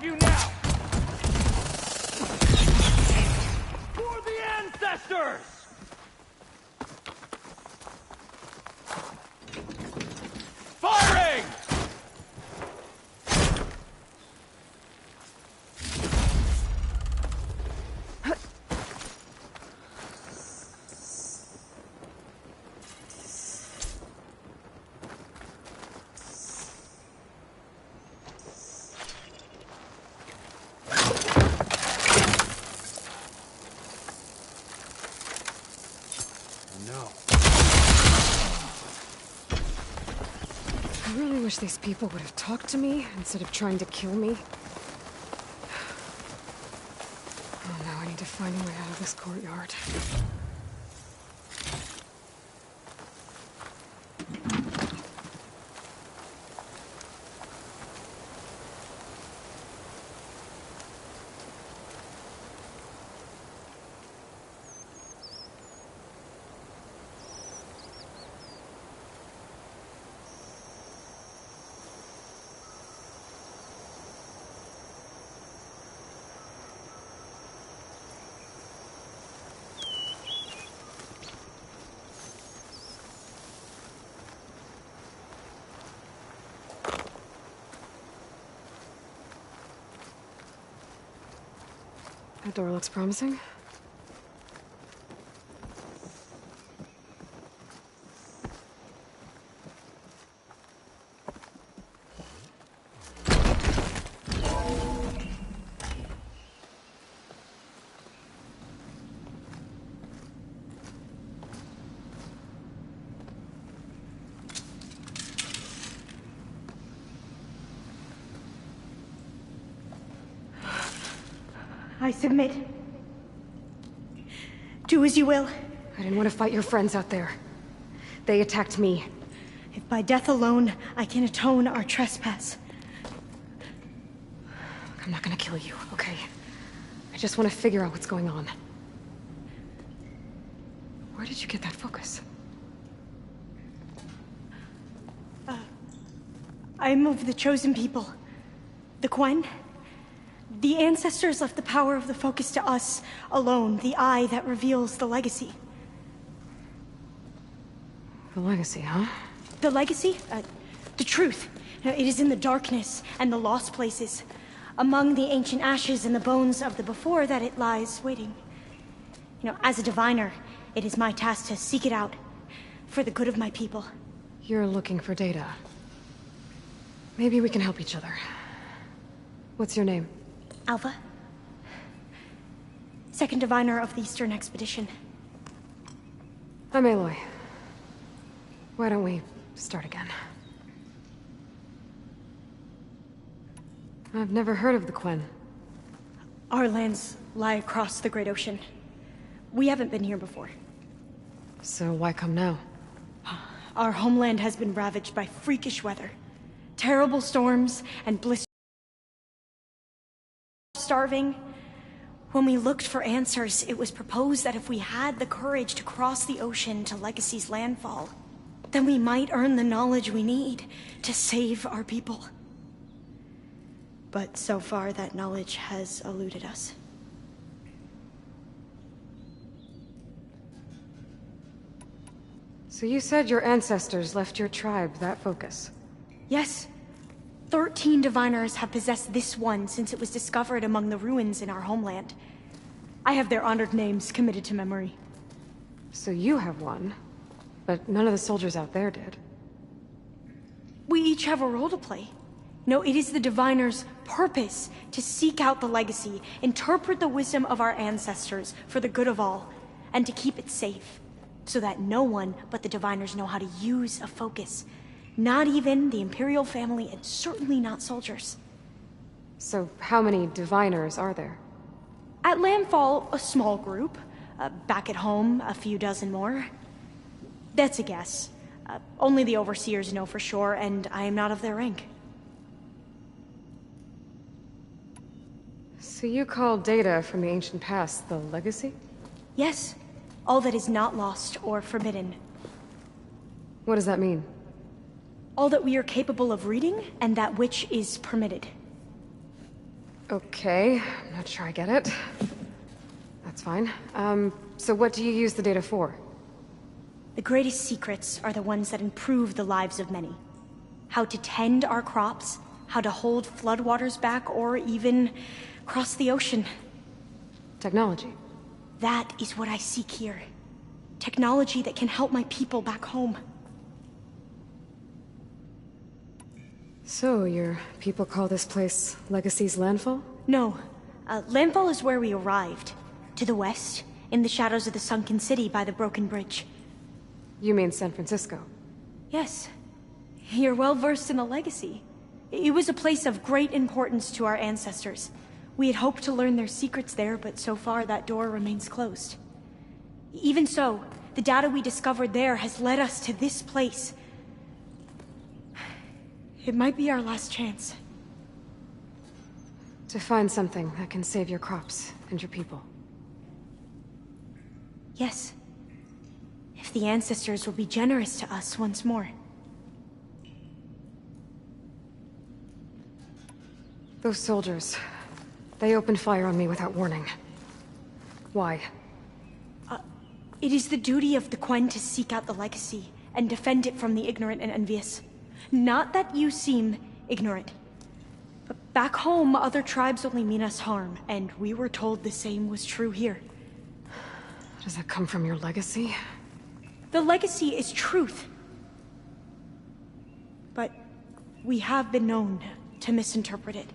you now! For the ancestors! Firing! I really wish these people would have talked to me instead of trying to kill me. Oh, now I need to find a way out of this courtyard. That door looks promising. I submit. Do as you will. I didn't want to fight your friends out there. They attacked me. If by death alone I can atone our trespass. I'm not gonna kill you, okay? I just want to figure out what's going on. Where did you get that focus? I moved the chosen people. The Quen. The ancestors left the power of the focus to us alone, the eye that reveals the legacy. The legacy, huh? The legacy? The truth. It is in the darkness and the lost places, among the ancient ashes and the bones of the before that it lies waiting. As a diviner, it is my task to seek it out, for the good of my people. You're looking for data. Maybe we can help each other. What's your name? Alva. Second diviner of the Eastern Expedition. I'm Aloy. Why don't we start again? I've never heard of the Quen. Our lands lie across the Great Ocean. We haven't been here before. So why come now? Our homeland has been ravaged by freakish weather. Terrible storms and blisters. Starving. When we looked for answers, it was proposed that if we had the courage to cross the ocean to Legacy's landfall, then we might earn the knowledge we need to save our people. But so far, that knowledge has eluded us. So you said your ancestors left your tribe that focus? Yes. 13 diviners have possessed this one since it was discovered among the ruins in our homeland. I have their honored names committed to memory. So you have one, but none of the soldiers out there did. We each have a role to play. No, it is the diviner's purpose to seek out the legacy, interpret the wisdom of our ancestors for the good of all, and to keep it safe, so that no one but the diviners know how to use a focus. Not even the Imperial family, and certainly not soldiers. So how many diviners are there? At landfall, a small group. Back at home, a few dozen more. That's a guess. Only the overseers know for sure, and I am not of their rank. So you call data from the ancient past the legacy? Yes. All that is not lost or forbidden. What does that mean? All that we are capable of reading, and that which is permitted. Okay, I'm not sure I get it. That's fine. So what do you use the data for? The greatest secrets are the ones that improve the lives of many. How to tend our crops, how to hold floodwaters back, or even cross the ocean. Technology. That is what I seek here. Technology that can help my people back home. So, your people call this place Legacy's Landfall? No. Landfall is where we arrived. To the west, in the shadows of the sunken city by the broken bridge. You mean San Francisco? Yes. You're well versed in the Legacy. It was a place of great importance to our ancestors. We had hoped to learn their secrets there, but so far that door remains closed. Even so, the data we discovered there has led us to this place. It might be our last chance. To find something that can save your crops and your people. Yes. If the ancestors will be generous to us once more. Those soldiers, they opened fire on me without warning. Why? It is the duty of the Quen to seek out the Legacy and defend it from the ignorant and envious. Not that you seem ignorant. But back home, other tribes only mean us harm, and we were told the same was true here. Does that come from your legacy? The Legacy is truth. But we have been known to misinterpret it.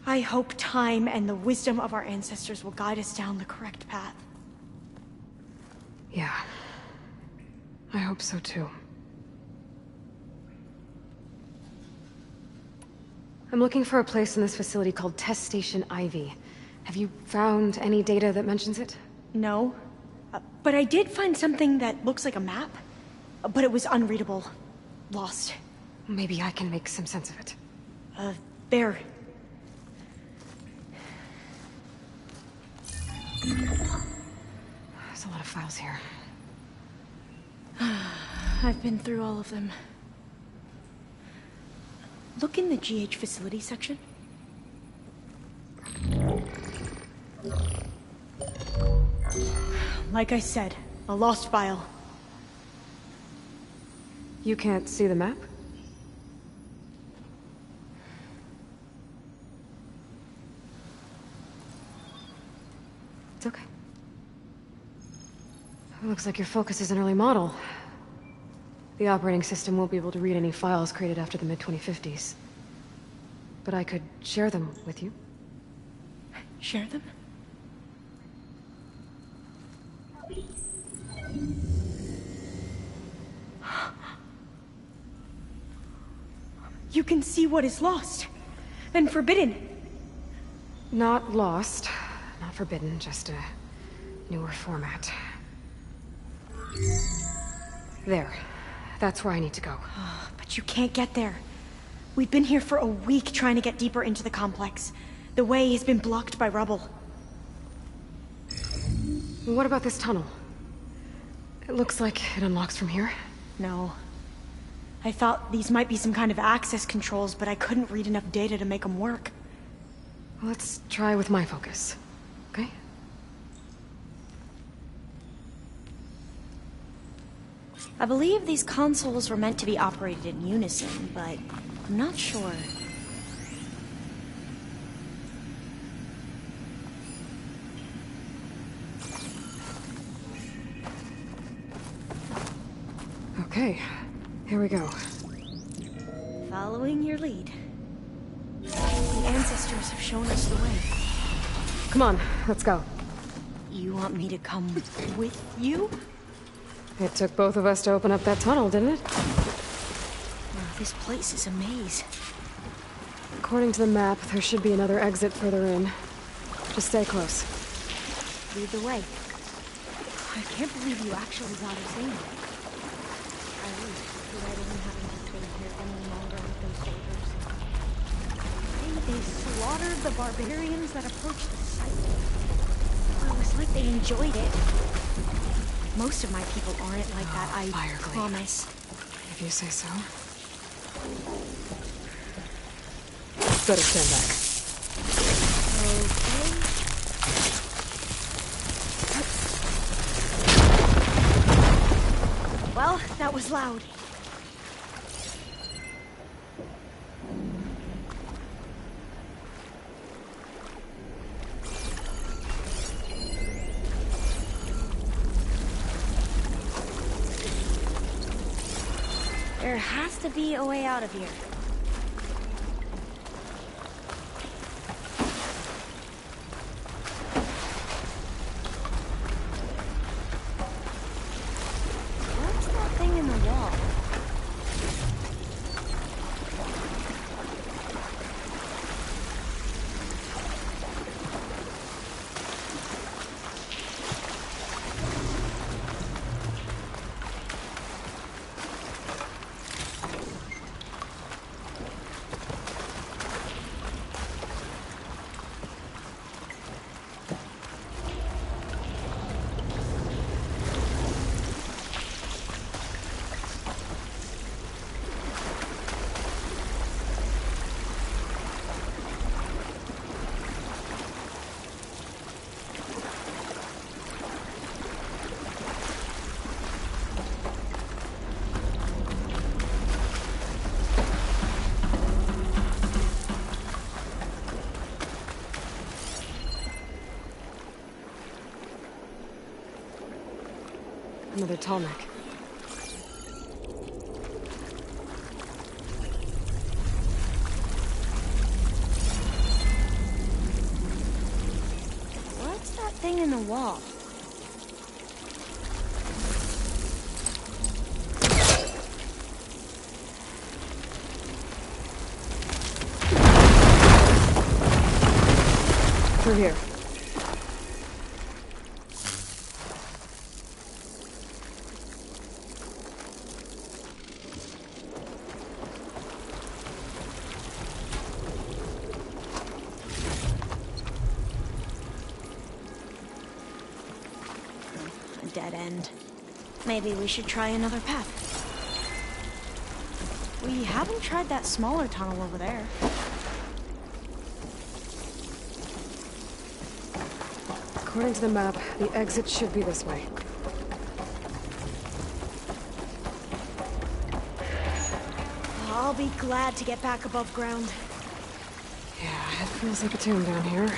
I hope time and the wisdom of our ancestors will guide us down the correct path. Yeah. I hope so too. I'm looking for a place in this facility called Test Station Ivy. Have you found any data that mentions it? No. But I did find something that looks like a map. But it was unreadable. Lost. Maybe I can make some sense of it. There. There's a lot of files here. I've been through all of them. Look in the GH facility section. Like I said, a lost file. You can't see the map? It's okay. It looks like your focus is an early model. The operating system won't be able to read any files created after the mid-2050s. But I could share them with you. Share them? You can see what is lost and forbidden. Not lost, not forbidden, just a newer format. There. That's where I need to go. But you can't get there. We've been here for a week trying to get deeper into the complex. The way has been blocked by rubble. What about this tunnel? It looks like it unlocks from here. No. I thought these might be some kind of access controls, but I couldn't read enough data to make them work. Let's try with my focus, okay? I believe these consoles were meant to be operated in unison, but I'm not sure. Okay, here we go. Following your lead. The ancestors have shown us the way. Come on, let's go. You want me to come with you? It took both of us to open up that tunnel, didn't it? Wow, this place is a maze. According to the map, there should be another exit further in. Just stay close. Lead the way. I can't believe you actually got us in. I wish that I didn't have to stay here any longer with those soldiers. They slaughtered the barbarians that approached the site. Well, it was like they enjoyed it. Most of my people aren't like that, I promise. If you say so. Better stand back. That was loud. There has to be a way out of here. What's that thing in the wall? Another Tallneck. What's that thing in the wall? Through here. Dead end. Maybe we should try another path. We haven't tried that smaller tunnel over there. According to the map, the exit should be this way. I'll be glad to get back above ground. Yeah, it feels like a tomb down here.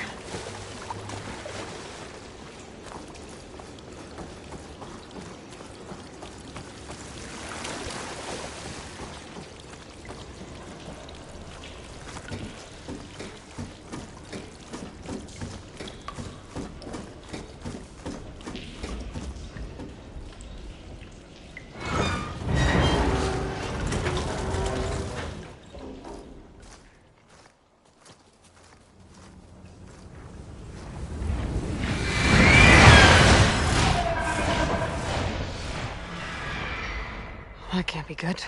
That can't be good.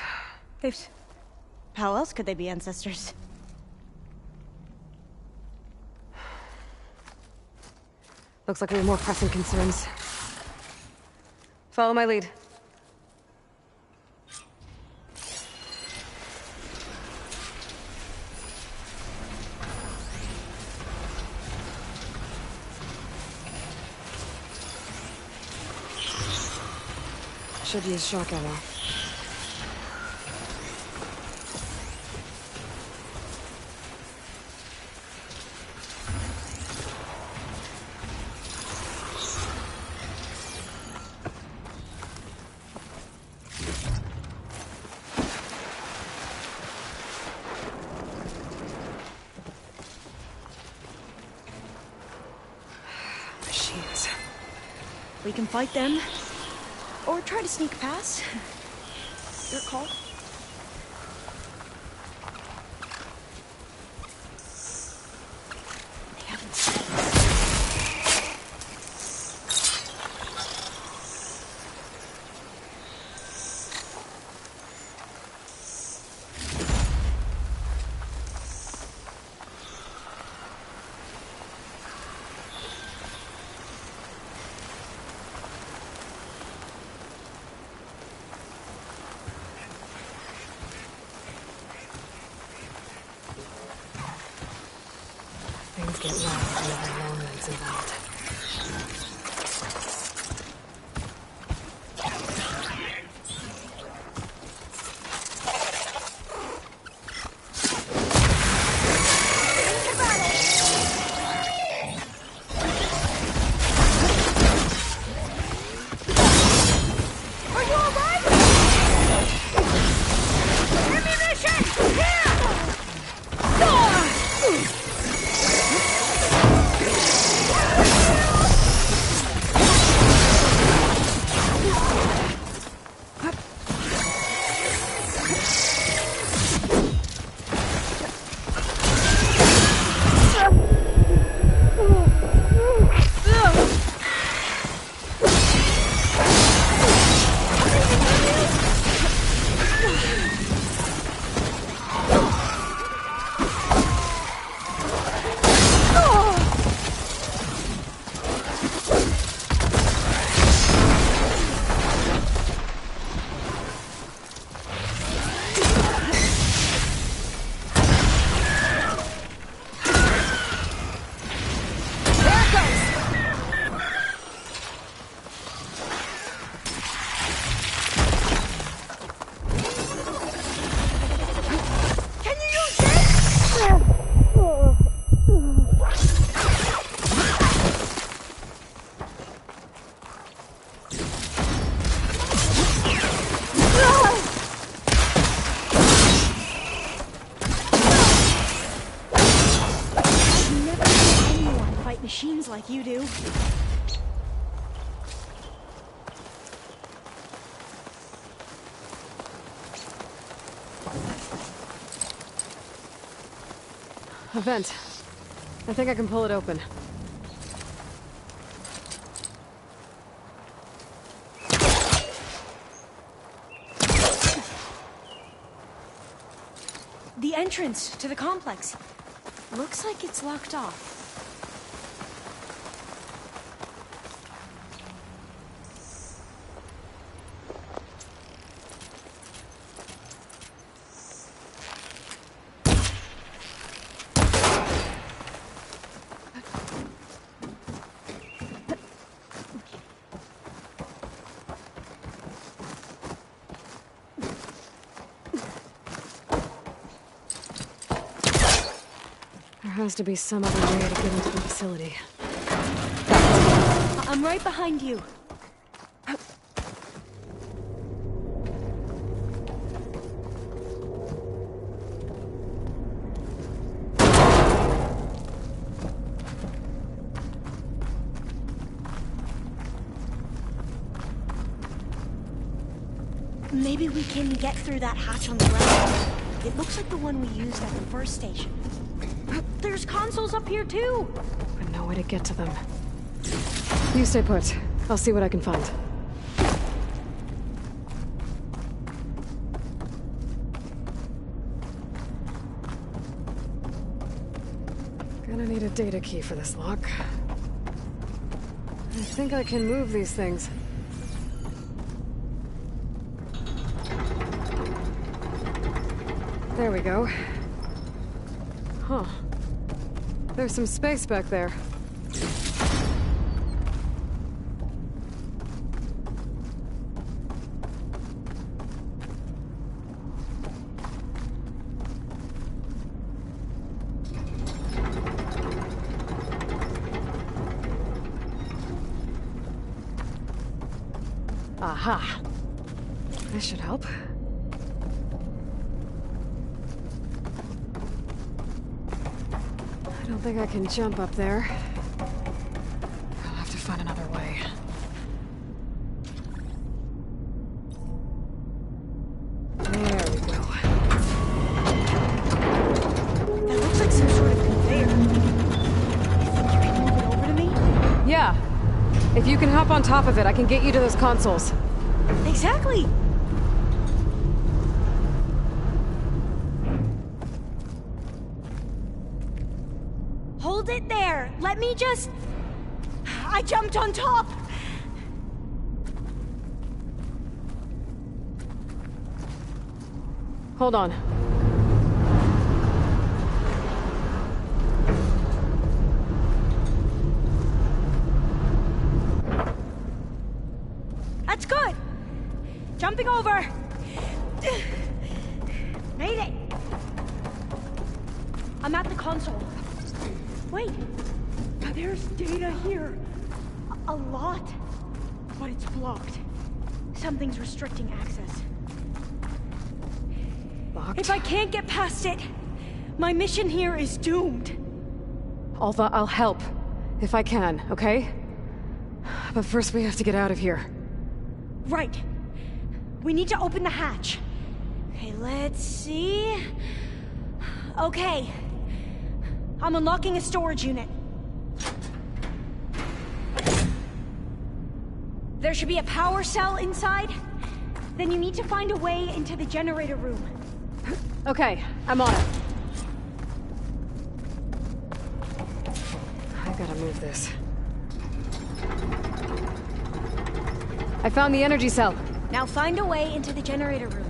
How else could they be ancestors? Looks like we have more pressing concerns. Follow my lead. Should use shock ammo. Machines. We can fight them, or try to sneak past. Your call. They haven't seen us. Things get loud whenever Loneland's involved. machines like you do. A vent. I think I can pull it open. The entrance to the complex. Looks like it's locked off. There has to be some other way to get into the facility. I'm right behind you. Maybe we can get through that hatch on the ground. It looks like the one we used at the first station. There's consoles up here too! But no way to get to them. You stay put. I'll see what I can find. Gonna need a data key for this lock. I think I can move these things. There we go. Huh. There's some space back there. Aha. This should help. I don't think I can jump up there. I'll have to find another way. There we go. That looks like some sort of conveyor. You think you can move it over to me? Yeah. If you can hop on top of it, I can get you to those consoles. Exactly! Hold it there! Let me just... I jumped on top! Hold on. That's good! Jumping over! Made it! I'm at the console. Wait! There's data here. A lot. But it's blocked. Something's restricting access. Locked? If I can't get past it, my mission here is doomed. Alva, I'll help. If I can, okay? But first we have to get out of here. Right. We need to open the hatch. Okay, let's see... Okay. I'm unlocking a storage unit. There should be a power cell inside. Then you need to find a way into the generator room. Okay, I'm on it. I gotta move this. I found the energy cell. Now find a way into the generator room.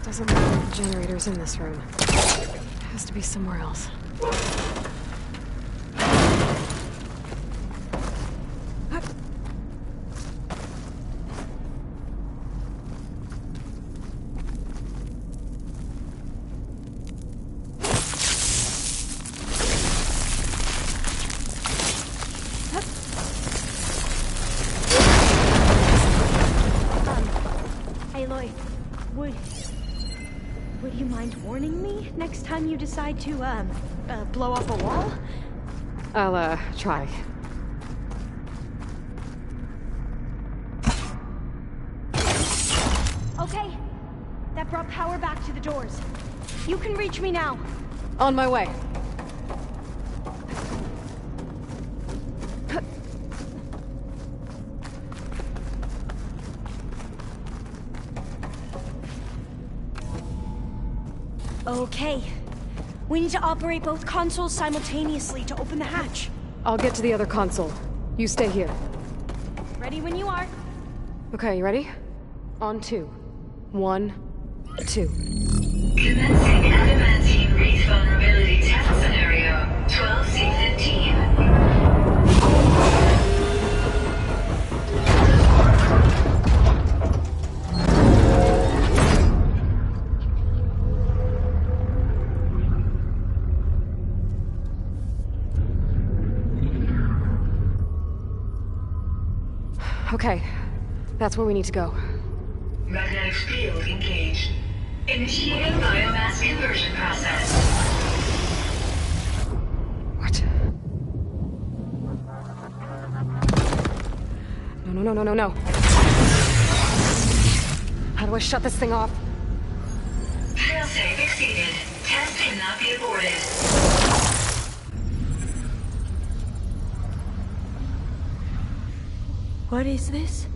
Doesn't look like the generator's in this room. It has to be somewhere else. you mind warning me next time you decide to, blow up a wall? I'll, try. Okay. That brought power back to the doors. You can reach me now. On my way. Okay. We need to operate both consoles simultaneously to open the hatch. I'll get to the other console. You stay here. Ready when you are. Okay, you ready? On 2. 1, 2. Commencing adamantine wreath vulnerability test scenario 12C15. Okay, that's where we need to go. Magnetic field engaged. Initiating biomass conversion process. What? No. How do I shut this thing off? Failsafe exceeded. Test cannot be aborted. What is this?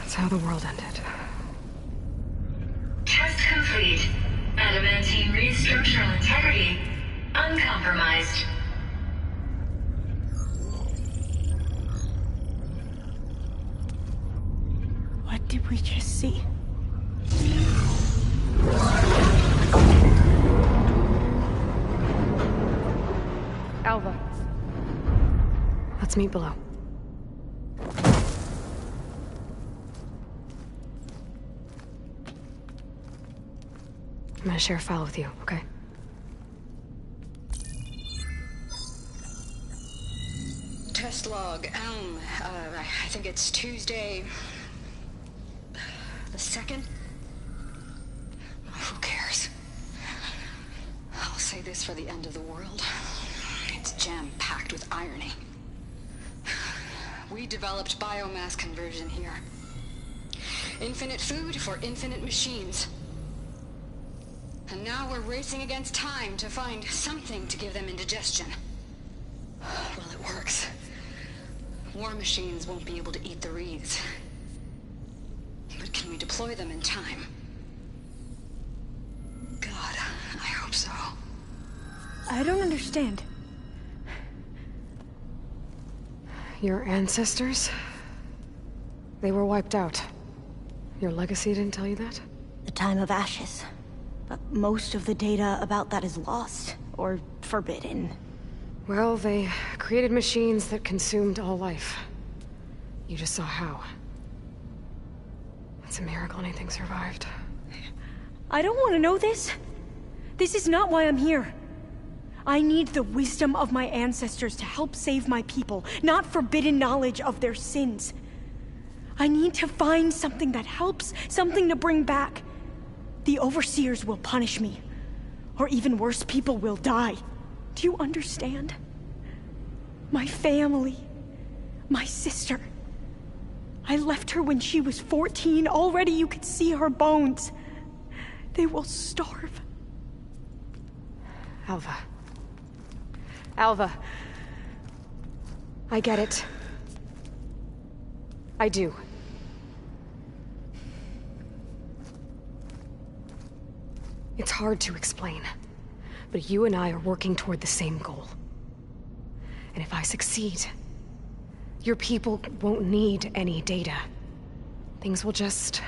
That's how the world ended. Test complete. Adamantine wreath structural integrity uncompromised. What did we just see? Alva. Let's meet below. I'm gonna share a file with you, okay? Test log, Elm. I think it's Tuesday... the 2nd? Who cares? I'll say this for the end of the world. It's jam-packed with irony. We developed biomass conversion here. Infinite food for infinite machines. And now we're racing against time to find something to give them indigestion. Well, it works. War machines won't be able to eat the wreaths. But can we deploy them in time? God, I hope so. I don't understand. Your ancestors? They were wiped out. Your legacy didn't tell you that? The time of ashes. But most of the data about that is lost, or forbidden. Well, they created machines that consumed all life. You just saw how. It's a miracle anything survived. I don't want to know this. This is not why I'm here. I need the wisdom of my ancestors to help save my people, not forbidden knowledge of their sins. I need to find something that helps, something to bring back. The Overseers will punish me. Or even worse, people will die. Do you understand? My family. My sister. I left her when she was 14. Already you could see her bones. They will starve. Alva. Alva. I get it. I do. It's hard to explain, but you and I are working toward the same goal. And if I succeed, your people won't need any data. Things will just...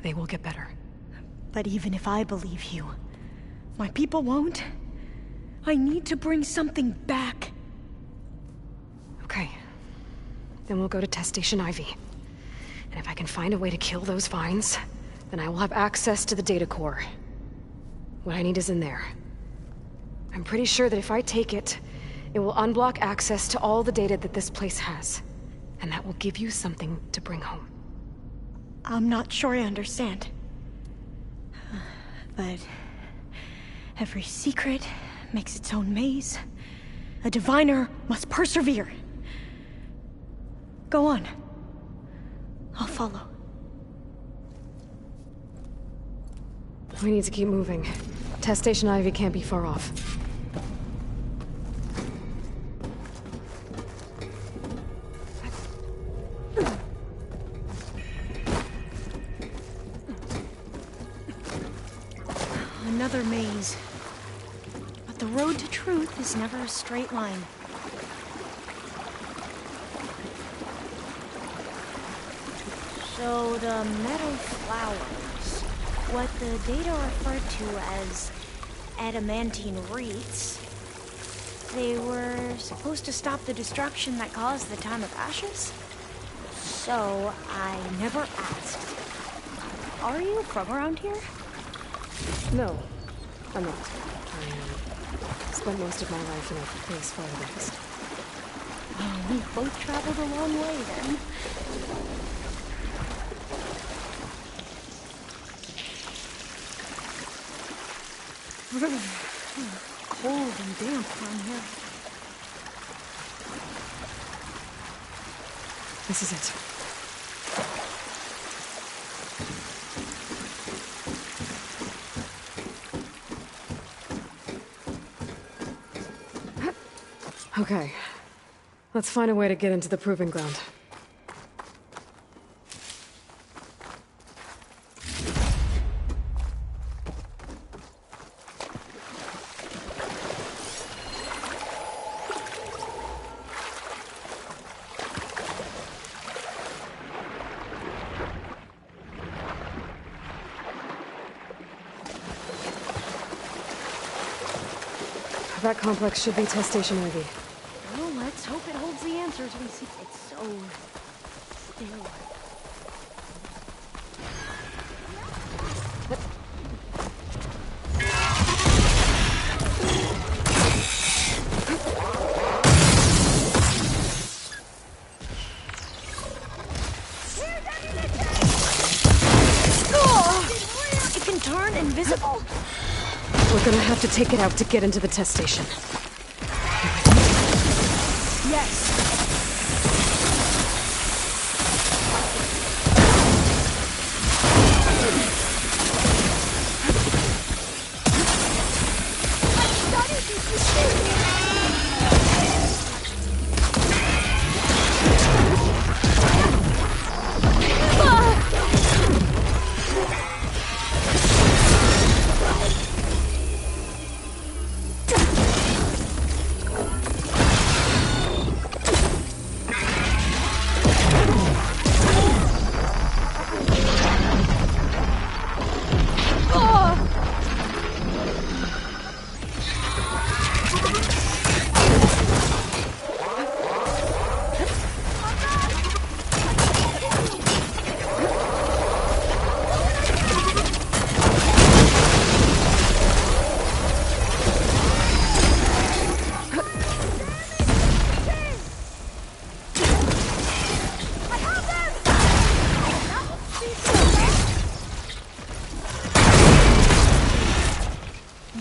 they will get better. But even if I believe you, my people won't. I need to bring something back. Okay. Then we'll go to Test Station Ivy. And if I can find a way to kill those vines, then I will have access to the data core. What I need is in there. I I'm pretty sure that if I take it, it will unblock access to all the data that this place has. And that will give you something to bring home. I'm not sure I understand. But every secret makes its own maze. A diviner must persevere. Go on. I'll follow. We need to keep moving. Test Station Ivy can't be far off. Another maze. But the road to truth is never a straight line. So the metal flowers, what the data referred to as adamantine wreaths, they were supposed to stop the destruction that caused the Time of Ashes? So I never asked. Are you from around here? No, I'm not. I spent most of my life in a place far west. Oh, we both traveled a long way then. Cold and damp around here. This is it. Okay. Let's find a way to get into the proving ground. That complex should be Test Station Ivy. Well, let's hope it holds the answers we seek. It's so still. It can turn invisible? We're gonna have to take it out to get into the test station. Yes.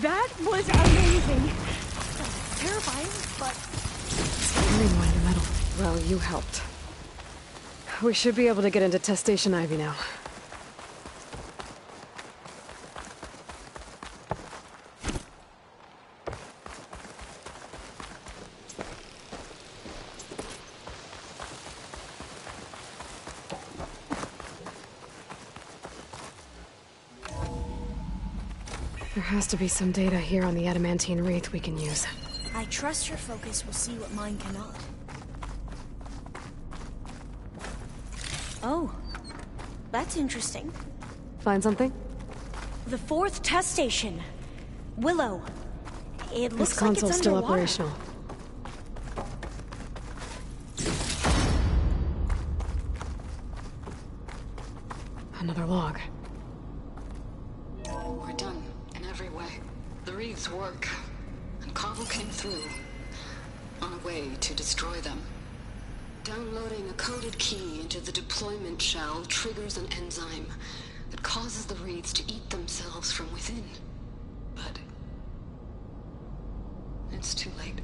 That was amazing. Terrifying, but... Scary one, metal. Well, you helped. We should be able to get into Test Station Ivy now. There has to be some data here on the adamantine wreath we can use. I trust your focus will see what mine cannot. Oh, that's interesting. Find something? The 4th test station. Willow. It looks This like it's console's still underwater. operational. Another log. We're done, in every way. The wreaths work. Cobble came through on a way to destroy them. Downloading a coded key into the deployment shell triggers an enzyme that causes the Wraiths to eat themselves from within. But it's too late.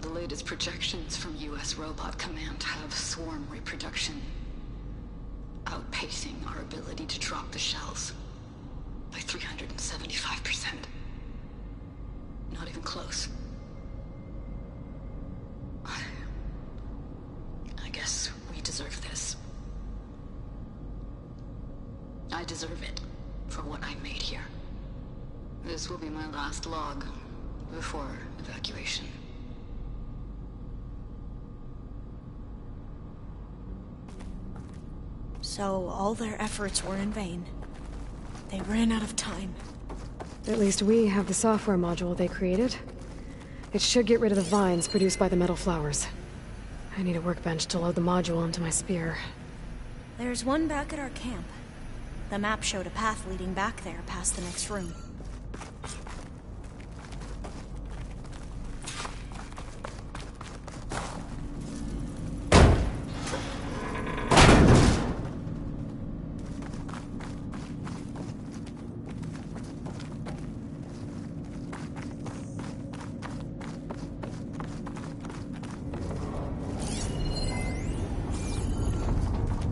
The latest projections from US Robot Command have swarm reproduction outpacing our ability to drop the shells by 375%. Not even close. I guess we deserve this. I deserve it for what I made here. This will be my last log before evacuation. So all their efforts were in vain. They ran out of time. At least we have the software module they created. It should get rid of the vines produced by the metal flowers. I need a workbench to load the module onto my spear. There's one back at our camp. The map showed a path leading back there past the next room.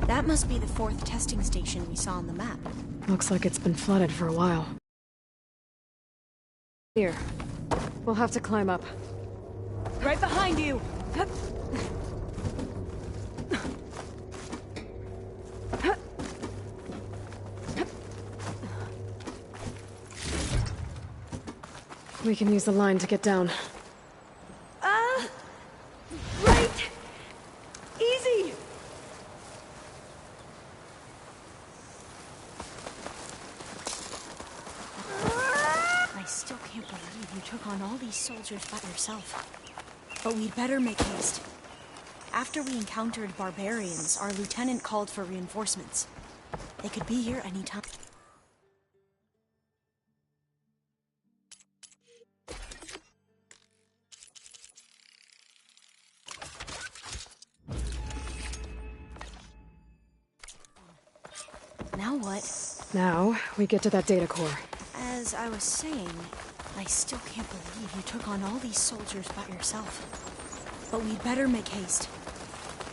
That must be the 4th testing station we saw on the map. Looks like it's been flooded for a while. Here. We'll have to climb up. Right behind you! We can use the line to get down. Right! Easy! I still can't believe you took on all these soldiers by yourself. But we'd better make haste. After we encountered barbarians, our lieutenant called for reinforcements. They could be here any time. Now what? Now, we get to that data core. As I was saying, I still can't believe you took on all these soldiers by yourself. But we'd better make haste.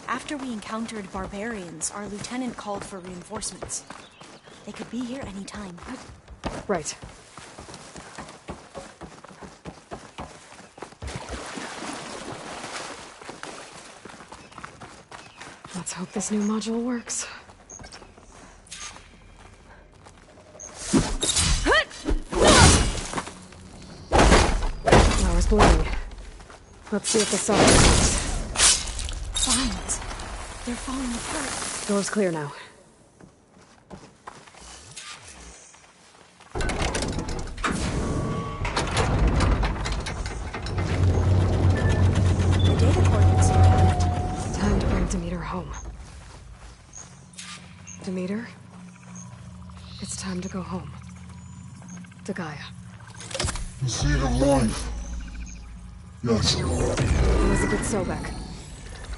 After we encountered barbarians, our lieutenant called for reinforcements. They could be here any time. Right. Let's hope this new module works. Flower's blooming. Let's see if the software works. Vines. They're falling apart. Door's clear now. The data coordinates are Time to bring Demeter home. Demeter? It's time to go home. To Gaia. The seed of life. Yes. Elizabeth Sobek.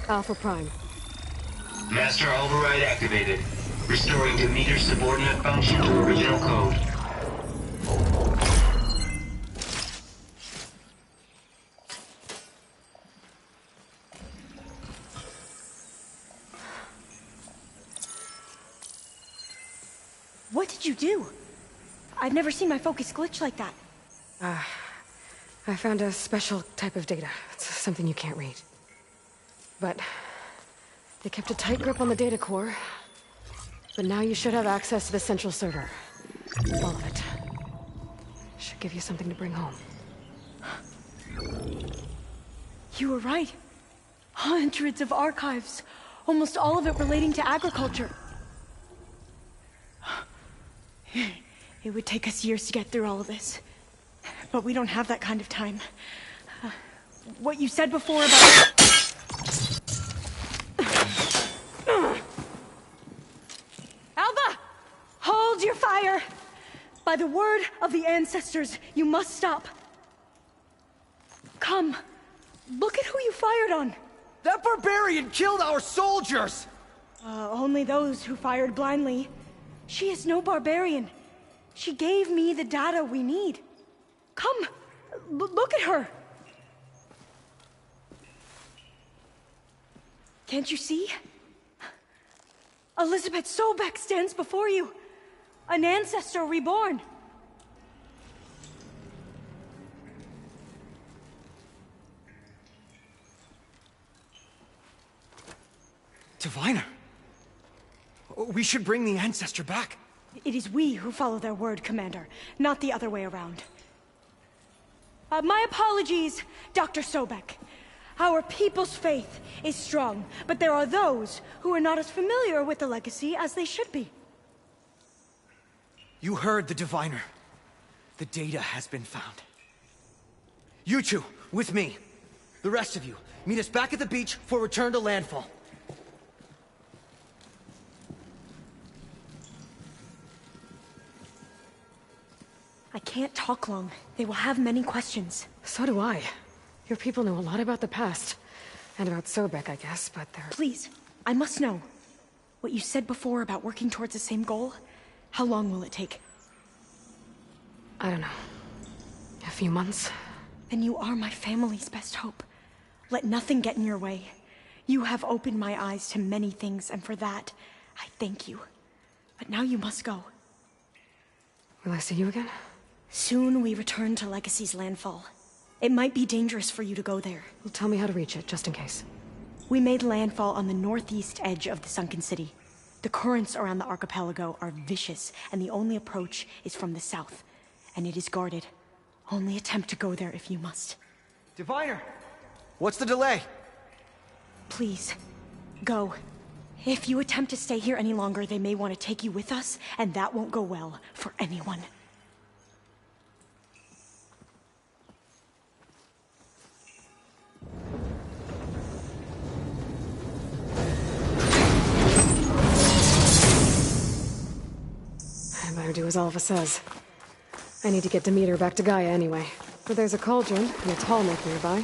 Alpha Prime. Master override activated. Restoring Demeter's subordinate function to original code. What did you do? I've never seen my focus glitch like that. I found a special type of data. It's something you can't read. But they kept a tight grip on the data core. But now you should have access to the central server. All of it. Should give you something to bring home. You were right. Hundreds of archives. Almost all of it relating to agriculture. It would take us years to get through all of this. But we don't have that kind of time. What you said before about... Alva! Hold your fire! By the word of the ancestors, you must stop. Come. Look at who you fired on. That barbarian killed our soldiers! Only those who fired blindly. She is no barbarian. She gave me the data we need. Come, look at her. Can't you see? Elizabeth Sobek stands before you. An ancestor reborn. Diviner. We should bring the ancestor back. It is we who follow their word, Commander, not the other way around. My apologies, Dr. Sobek. Our people's faith is strong, but there are those who are not as familiar with the legacy as they should be. You heard the diviner. The data has been found. You two, with me. The rest of you, meet us back at the beach for return to landfall. I can't talk long. They will have many questions. So do I. Your people know a lot about the past. And about Sobek, I guess, but they're... Please, I must know. What you said before about working towards the same goal, how long will it take? I don't know. A few months? Then you are my family's best hope. Let nothing get in your way. You have opened my eyes to many things, and for that, I thank you. But now you must go. Will I see you again? Soon we return to Legacy's landfall. It might be dangerous for you to go there. Well, tell me how to reach it, just in case. We made landfall on the northeast edge of the sunken city. The currents around the archipelago are vicious, and the only approach is from the south. And it is guarded. Only attempt to go there if you must. Diviner! What's the delay? Please, go. If you attempt to stay here any longer, they may want to take you with us, and that won't go well for anyone. I better do as Alva says. I need to get Demeter back to Gaia anyway. But there's a cauldron and a tall neck nearby.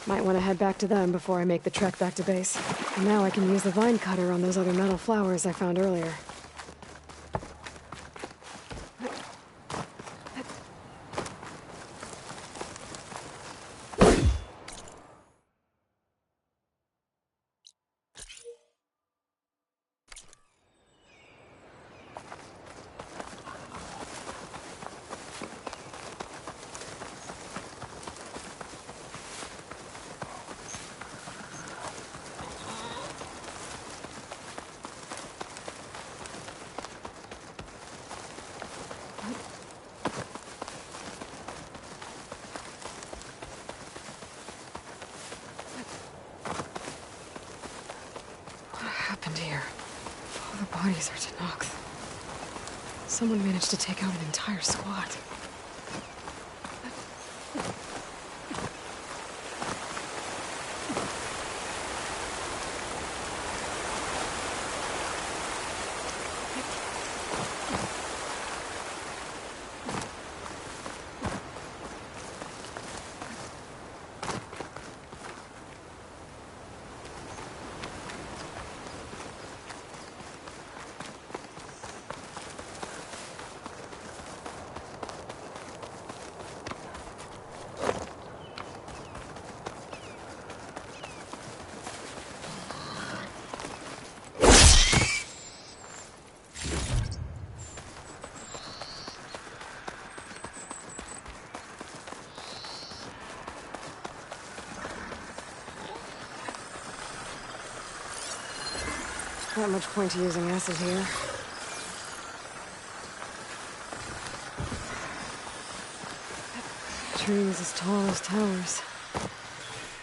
Might want to head back to them before I make the trek back to base. And now I can use the vine cutter on those other metal flowers I found earlier. Bodies are Tenakth. Someone managed to take out an entire squad. Not much point to using acid here. Trees as tall as towers.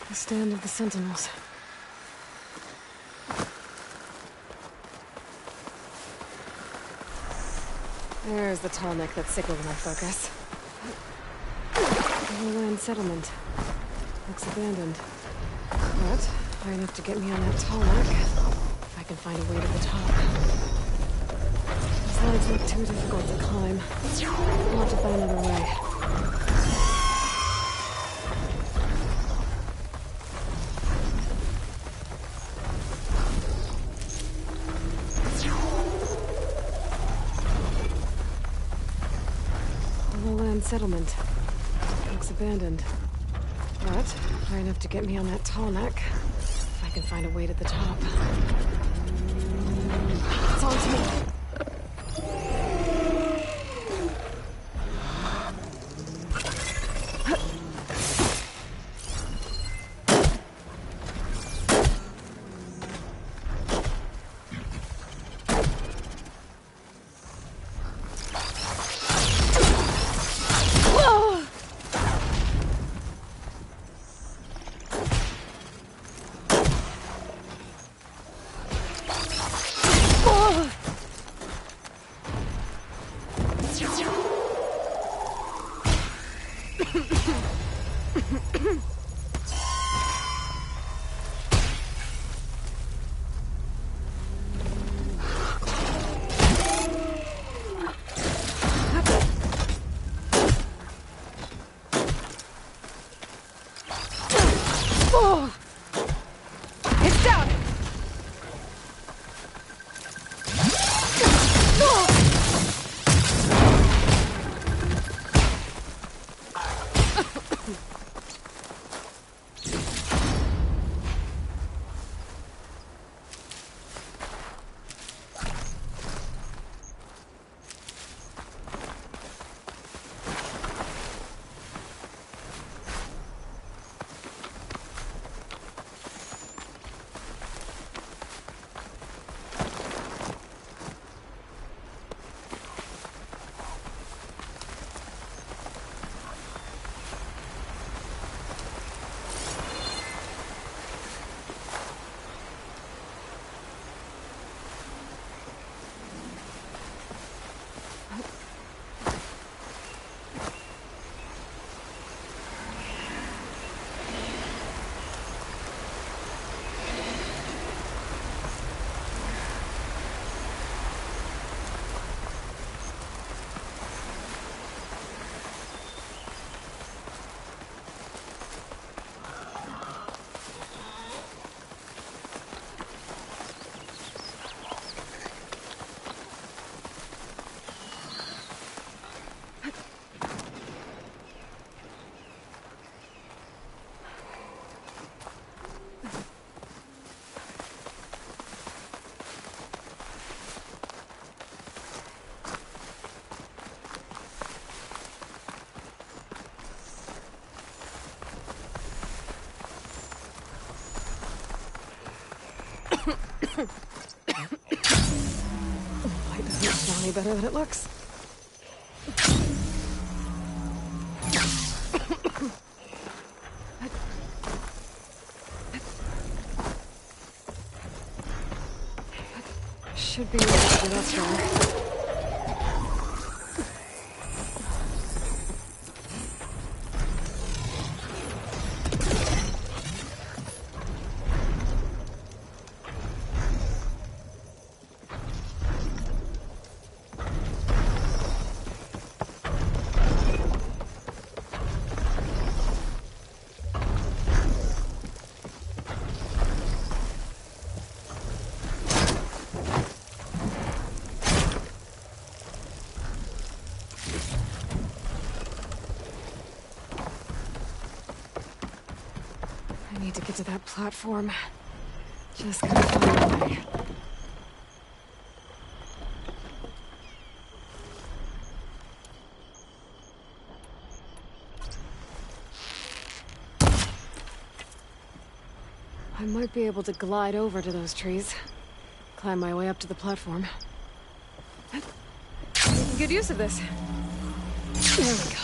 The stand of the sentinels. There's the tall neck that signaled my focus. The lowland settlement. Looks abandoned. But high enough to get me on that tall neck. I can find a way to the top. These legs look too difficult to climb. I'll have to find another way. Human settlement. Looks abandoned. But high enough to get me on that tall neck. If I can find a way to the top. It's on to me. It's down! Light doesn't smell any better than it looks. Should be able to get up there. I need to get to that platform. Just gotta find a way. I might be able to glide over to those trees. Climb my way up to the platform. Making good use of this. There we go.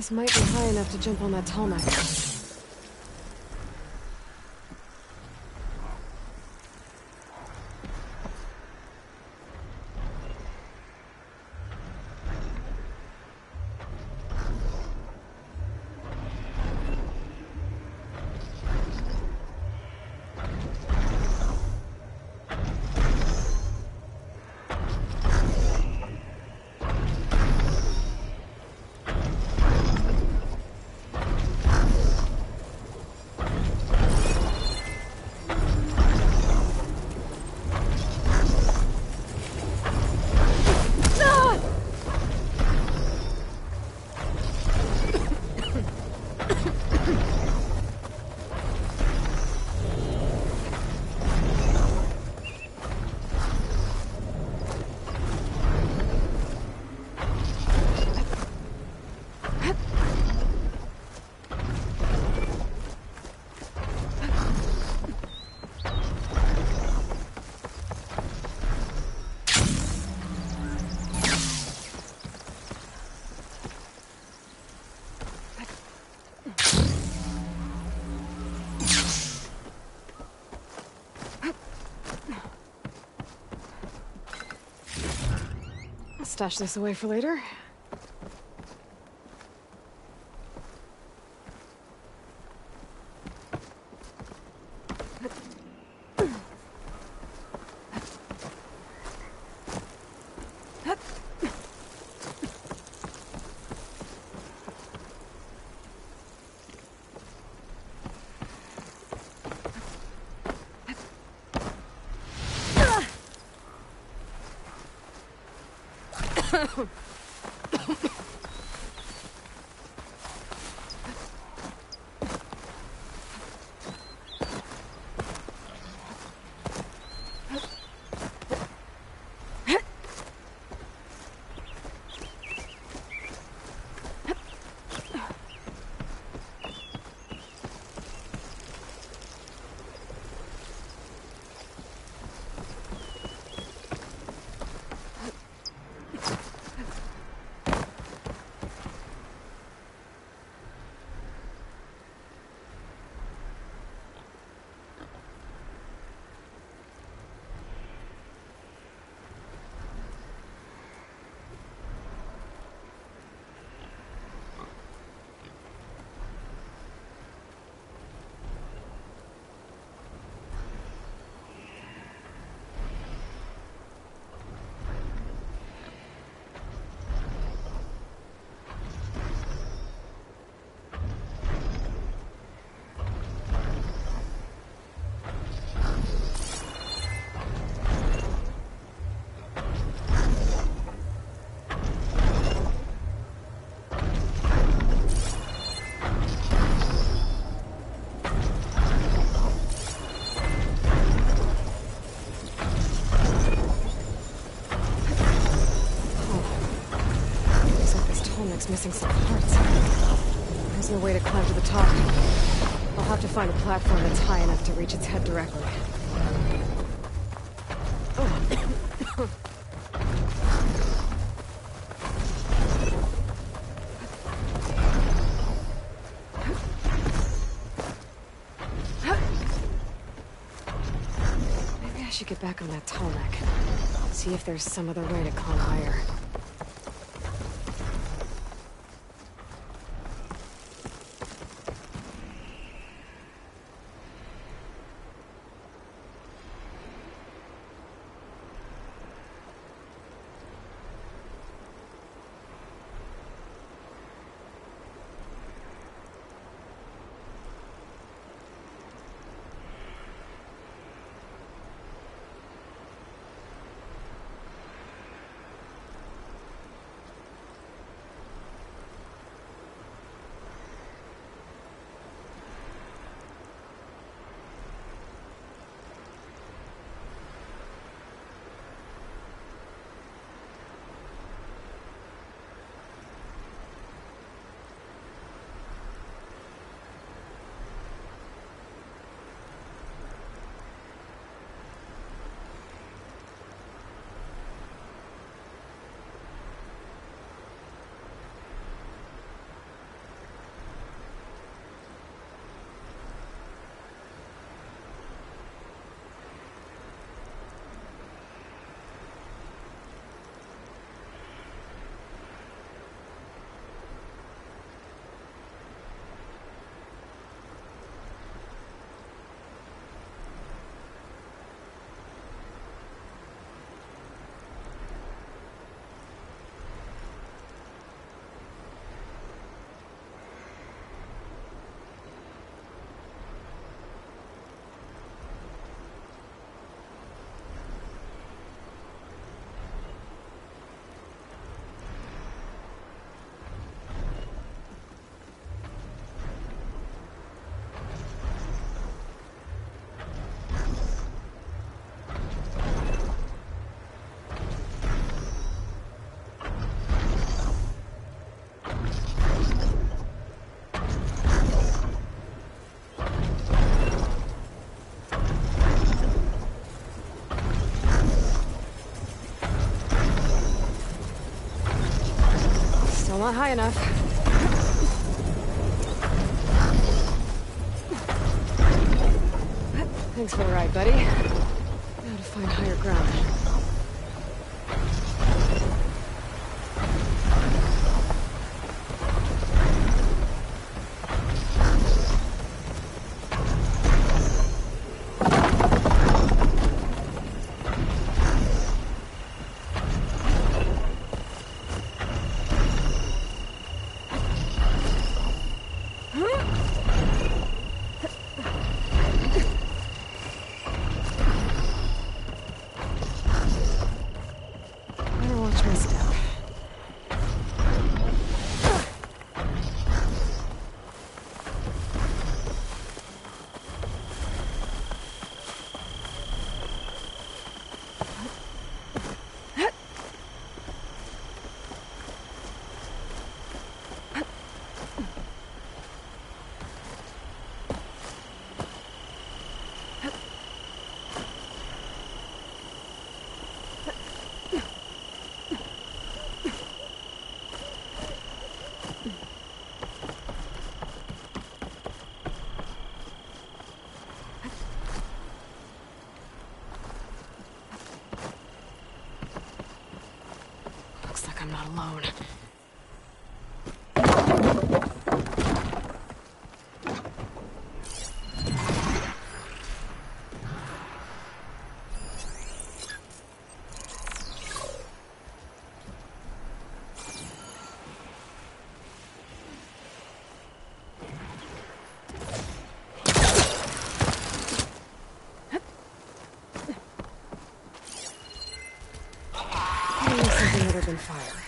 This might be high enough to jump on that tall neck. I'll stash this away for later. Missing some parts. There's no way to climb to the top. I'll have to find a platform that's high enough to reach its head directly. Maybe I should get back on that tall neck. See if there's some other way to climb higher. Still not high enough. Thanks for the ride, buddy. Now to find higher ground. I'm not alone. Something other than fire.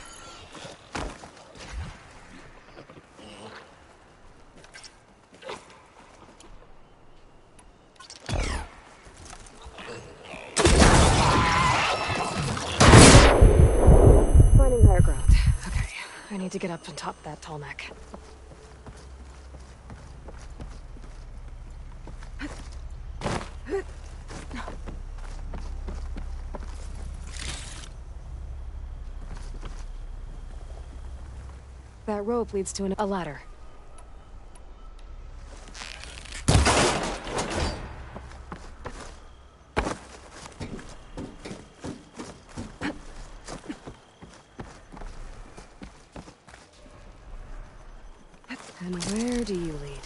Finding higher ground. Okay, I need to get up on top of that tall neck. That rope leads to a ladder. And where do you lead?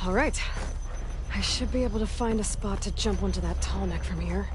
All right. I should be able to find a spot to jump onto that tall neck from here.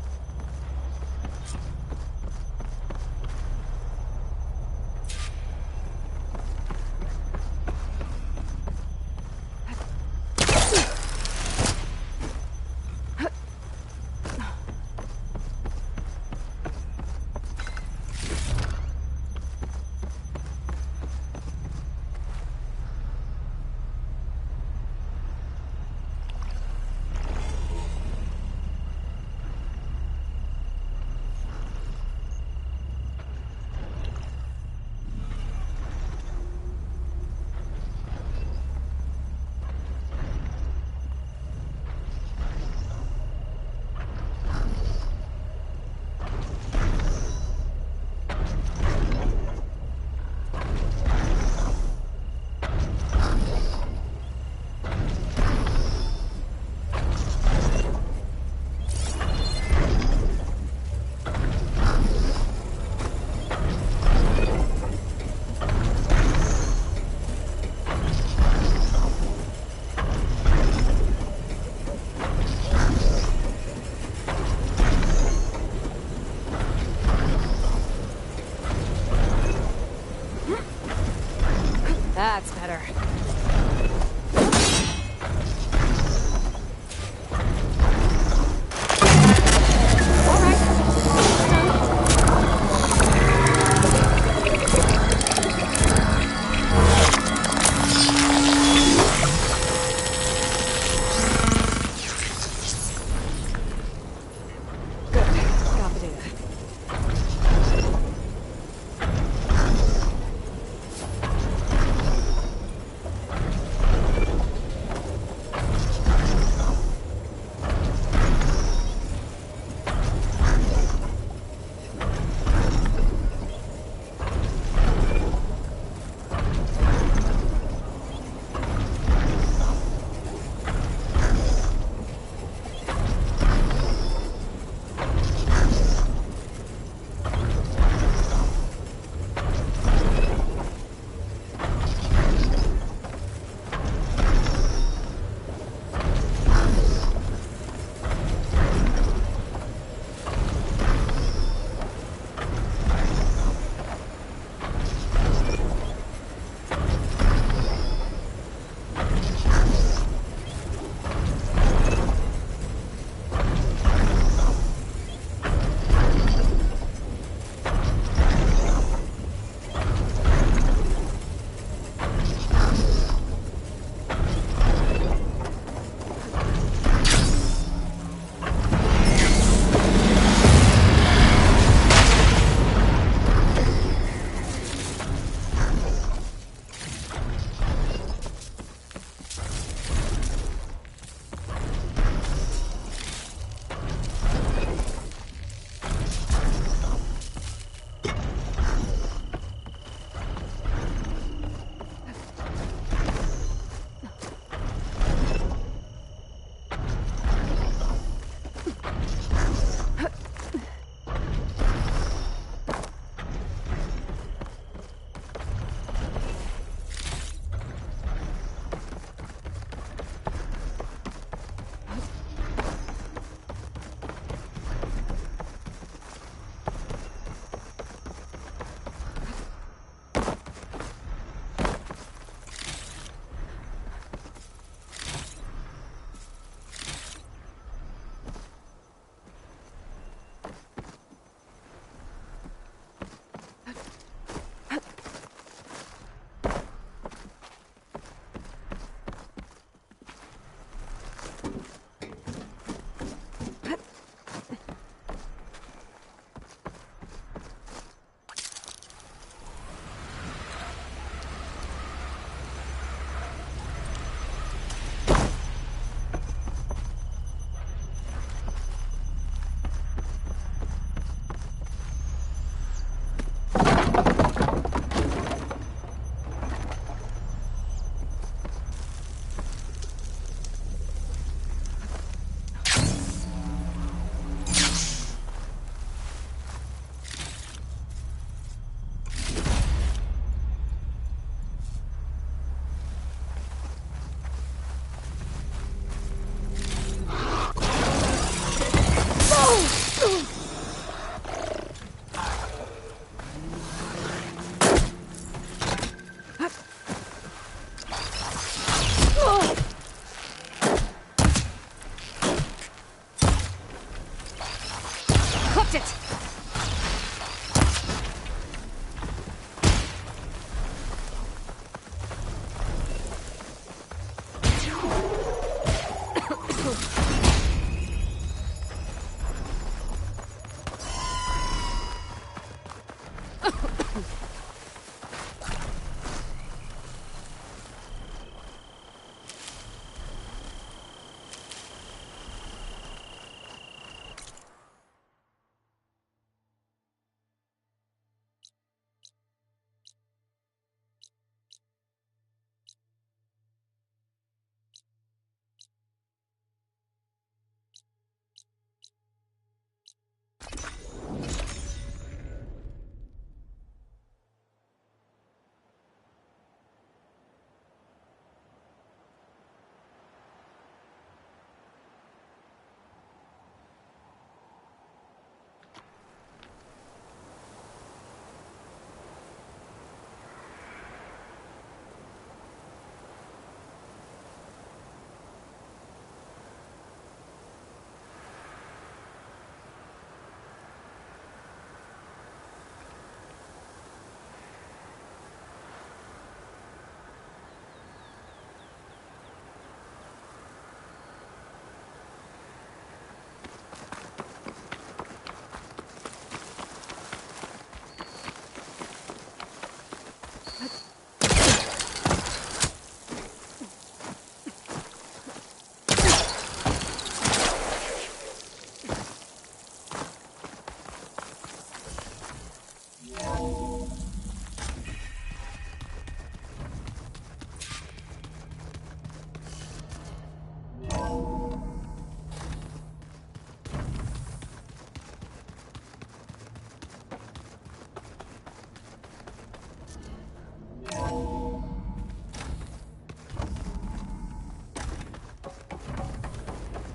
Hooked it!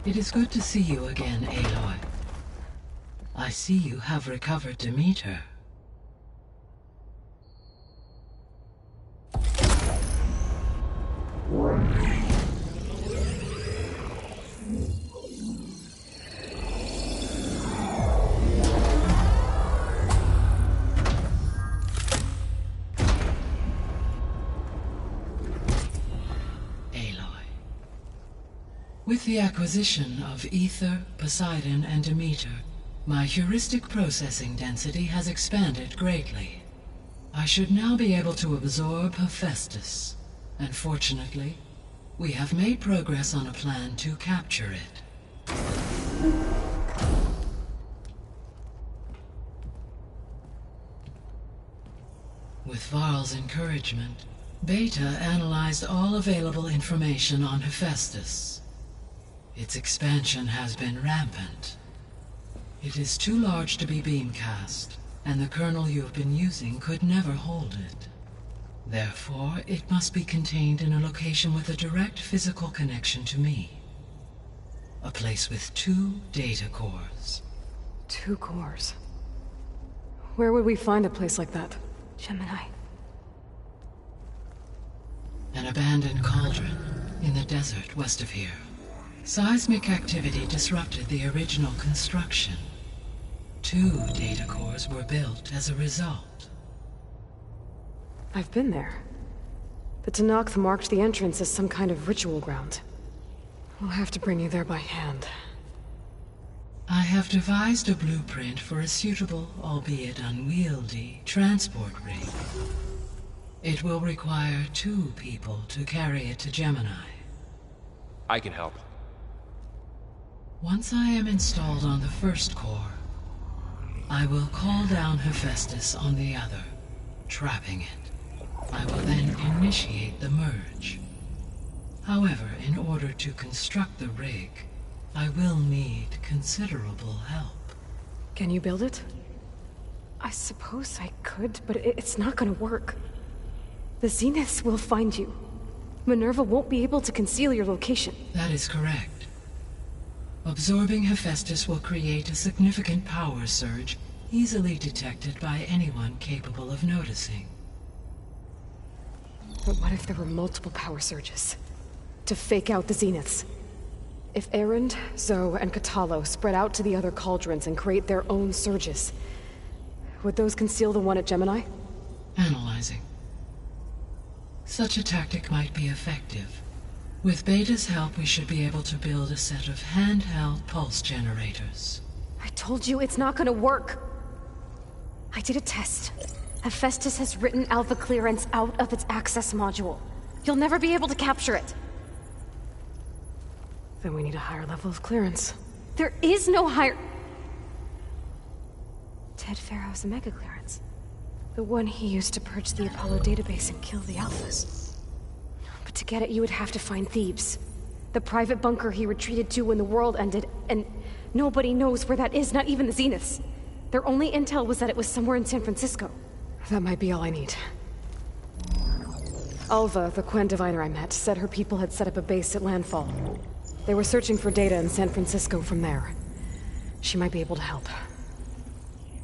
It is good to see you again, Aloy. I see you have recovered Demeter. With the acquisition of Ether, Poseidon, and Demeter, my heuristic processing density has expanded greatly. I should now be able to absorb Hephaestus, and fortunately, we have made progress on a plan to capture it. With Varl's encouragement, Beta analyzed all available information on Hephaestus. Its expansion has been rampant. It is too large to be beamcast, and the kernel you have been using could never hold it. Therefore, it must be contained in a location with a direct physical connection to me. A place with 2 data cores. 2 cores? Where would we find a place like that? Gemini. An abandoned cauldron in the desert west of here. Seismic activity disrupted the original construction. 2 data cores were built as a result. I've been there. The Tenakth marked the entrance as some kind of ritual ground. We'll have to bring you there by hand. I have devised a blueprint for a suitable, albeit unwieldy, transport rig. It will require 2 people to carry it to Gemini. I can help. Once I am installed on the first core, I will call down Hephaestus on the other, trapping it. I will then initiate the merge. However, in order to construct the rig, I will need considerable help. Can you build it? I suppose I could, but it's not gonna work. The Zeniths will find you. Minerva won't be able to conceal your location. That is correct. Absorbing Hephaestus will create a significant power surge, easily detected by anyone capable of noticing. But what if there were multiple power surges? To fake out the Zeniths? If Erend, Zoe, and Kotallo spread out to the other cauldrons and create their own surges, would those conceal the one at Gemini? Analyzing. Such a tactic might be effective. With Beta's help, we should be able to build a set of handheld pulse generators. I told you it's not gonna work. I did a test. Hephaestus has written Alpha clearance out of its access module. You'll never be able to capture it. Then we need a higher level of clearance. There is no higher... Ted Farrow's Omega clearance. The one he used to purge the Apollo database and kill the Alphas. But to get it, you would have to find Thebes. The private bunker he retreated to when the world ended, and nobody knows where that is, not even the Zeniths. Their only intel was that it was somewhere in San Francisco. That might be all I need. Alva, the Quen diviner I met, said her people had set up a base at Landfall. They were searching for data in San Francisco from there. She might be able to help.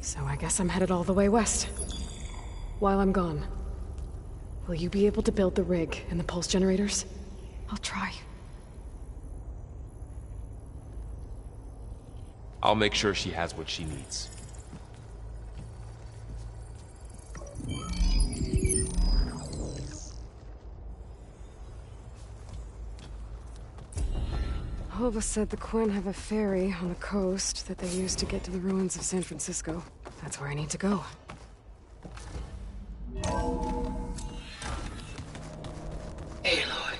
So I guess I'm headed all the way west. While I'm gone, will you be able to build the rig and the pulse generators? I'll try. I'll make sure she has what she needs. Alva said the Quen have a ferry on the coast that they use to get to the ruins of San Francisco. That's where I need to go. Aloy,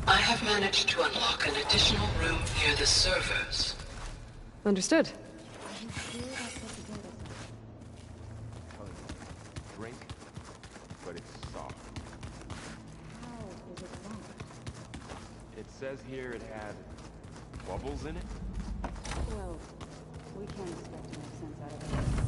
I have managed to unlock an additional room near the servers. Understood. Drink, but it's soft. It says here it had bubbles in it? Well, we can't expect to make sense out of it.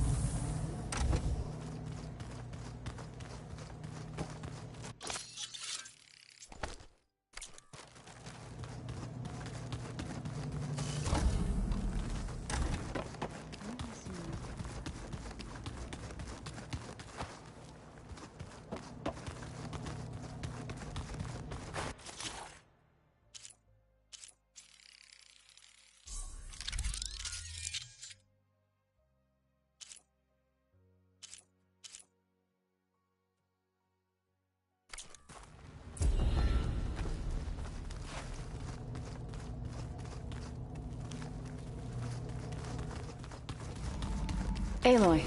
Aloy,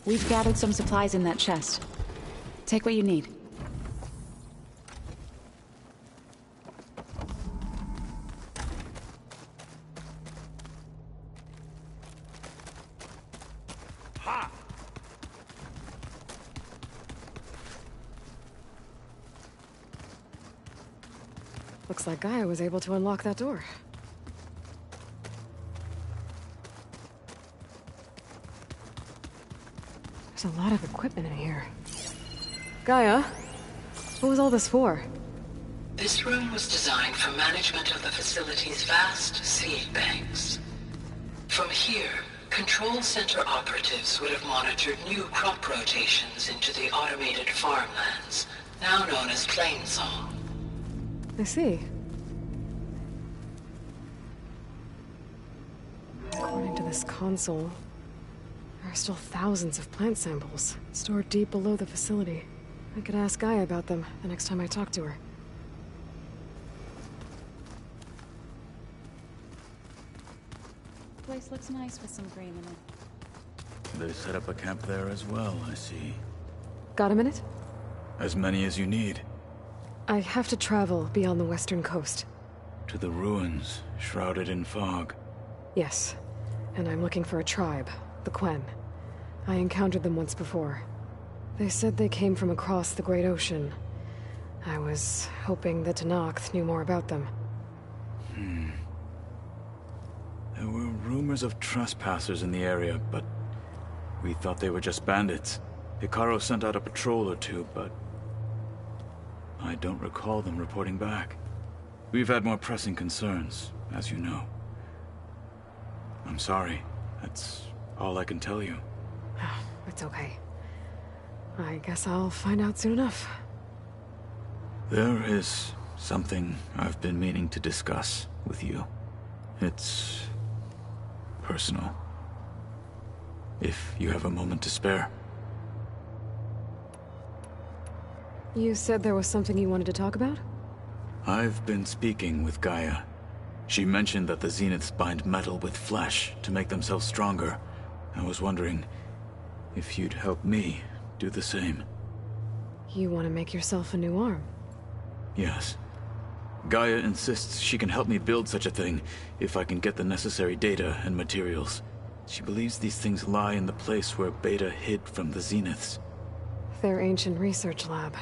we've gathered some supplies in that chest. Take what you need. Ha! Looks like Gaia was able to unlock that door. There's a lot of equipment in here. Gaia, what was all this for? This room was designed for management of the facility's vast seed banks. From here, Control Center operatives would have monitored new crop rotations into the automated farmlands, now known as Plainsong. I see. According to this console, there are still thousands of plant samples stored deep below the facility. I could ask Gaia about them the next time I talk to her. Place looks nice with some green in it. They set up a camp there as well, I see. Got a minute? As many as you need. I have to travel beyond the western coast. To the ruins, shrouded in fog. Yes, and I'm looking for a tribe, the Quen. I encountered them once before. They said they came from across the Great Ocean. I was hoping that Tenakth knew more about them. There were rumors of trespassers in the area, but we thought they were just bandits. Hekarro sent out a patrol or two, but I don't recall them reporting back. We've had more pressing concerns, as you know. I'm sorry. That's all I can tell you. It's okay. I guess I'll find out soon enough. There is something I've been meaning to discuss with you. It's personal. If you have a moment to spare. You said there was something you wanted to talk about? I've been speaking with Gaia. She mentioned that the Zeniths bind metal with flesh to make themselves stronger. I was wondering if you'd help me do the same. You want to make yourself a new arm? Yes. Gaia insists she can help me build such a thing if I can get the necessary data and materials. She believes these things lie in the place where Beta hid from the Zeniths. Their ancient research lab.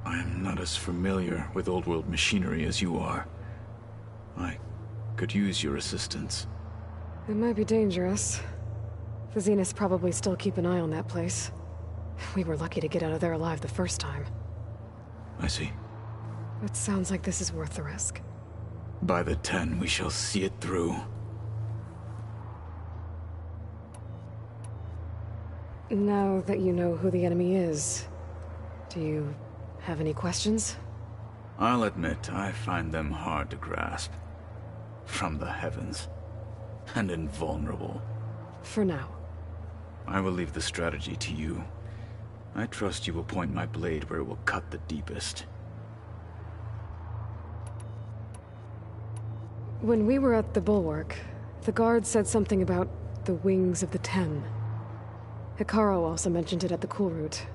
I'm not as familiar with old-world machinery as you are. I could use your assistance. It might be dangerous. The Zeniths probably still keep an eye on that place. We were lucky to get out of there alive the first time. I see. It sounds like this is worth the risk. By the 10, we shall see it through. Now that you know who the enemy is, do you have any questions? I'll admit, I find them hard to grasp. From the heavens. And invulnerable. For now. I will leave the strategy to you. I trust you will point my blade where it will cut the deepest. When we were at the Bulwark, the guard said something about the Wings of the Ten. Hekarro also mentioned it at the Cool Route.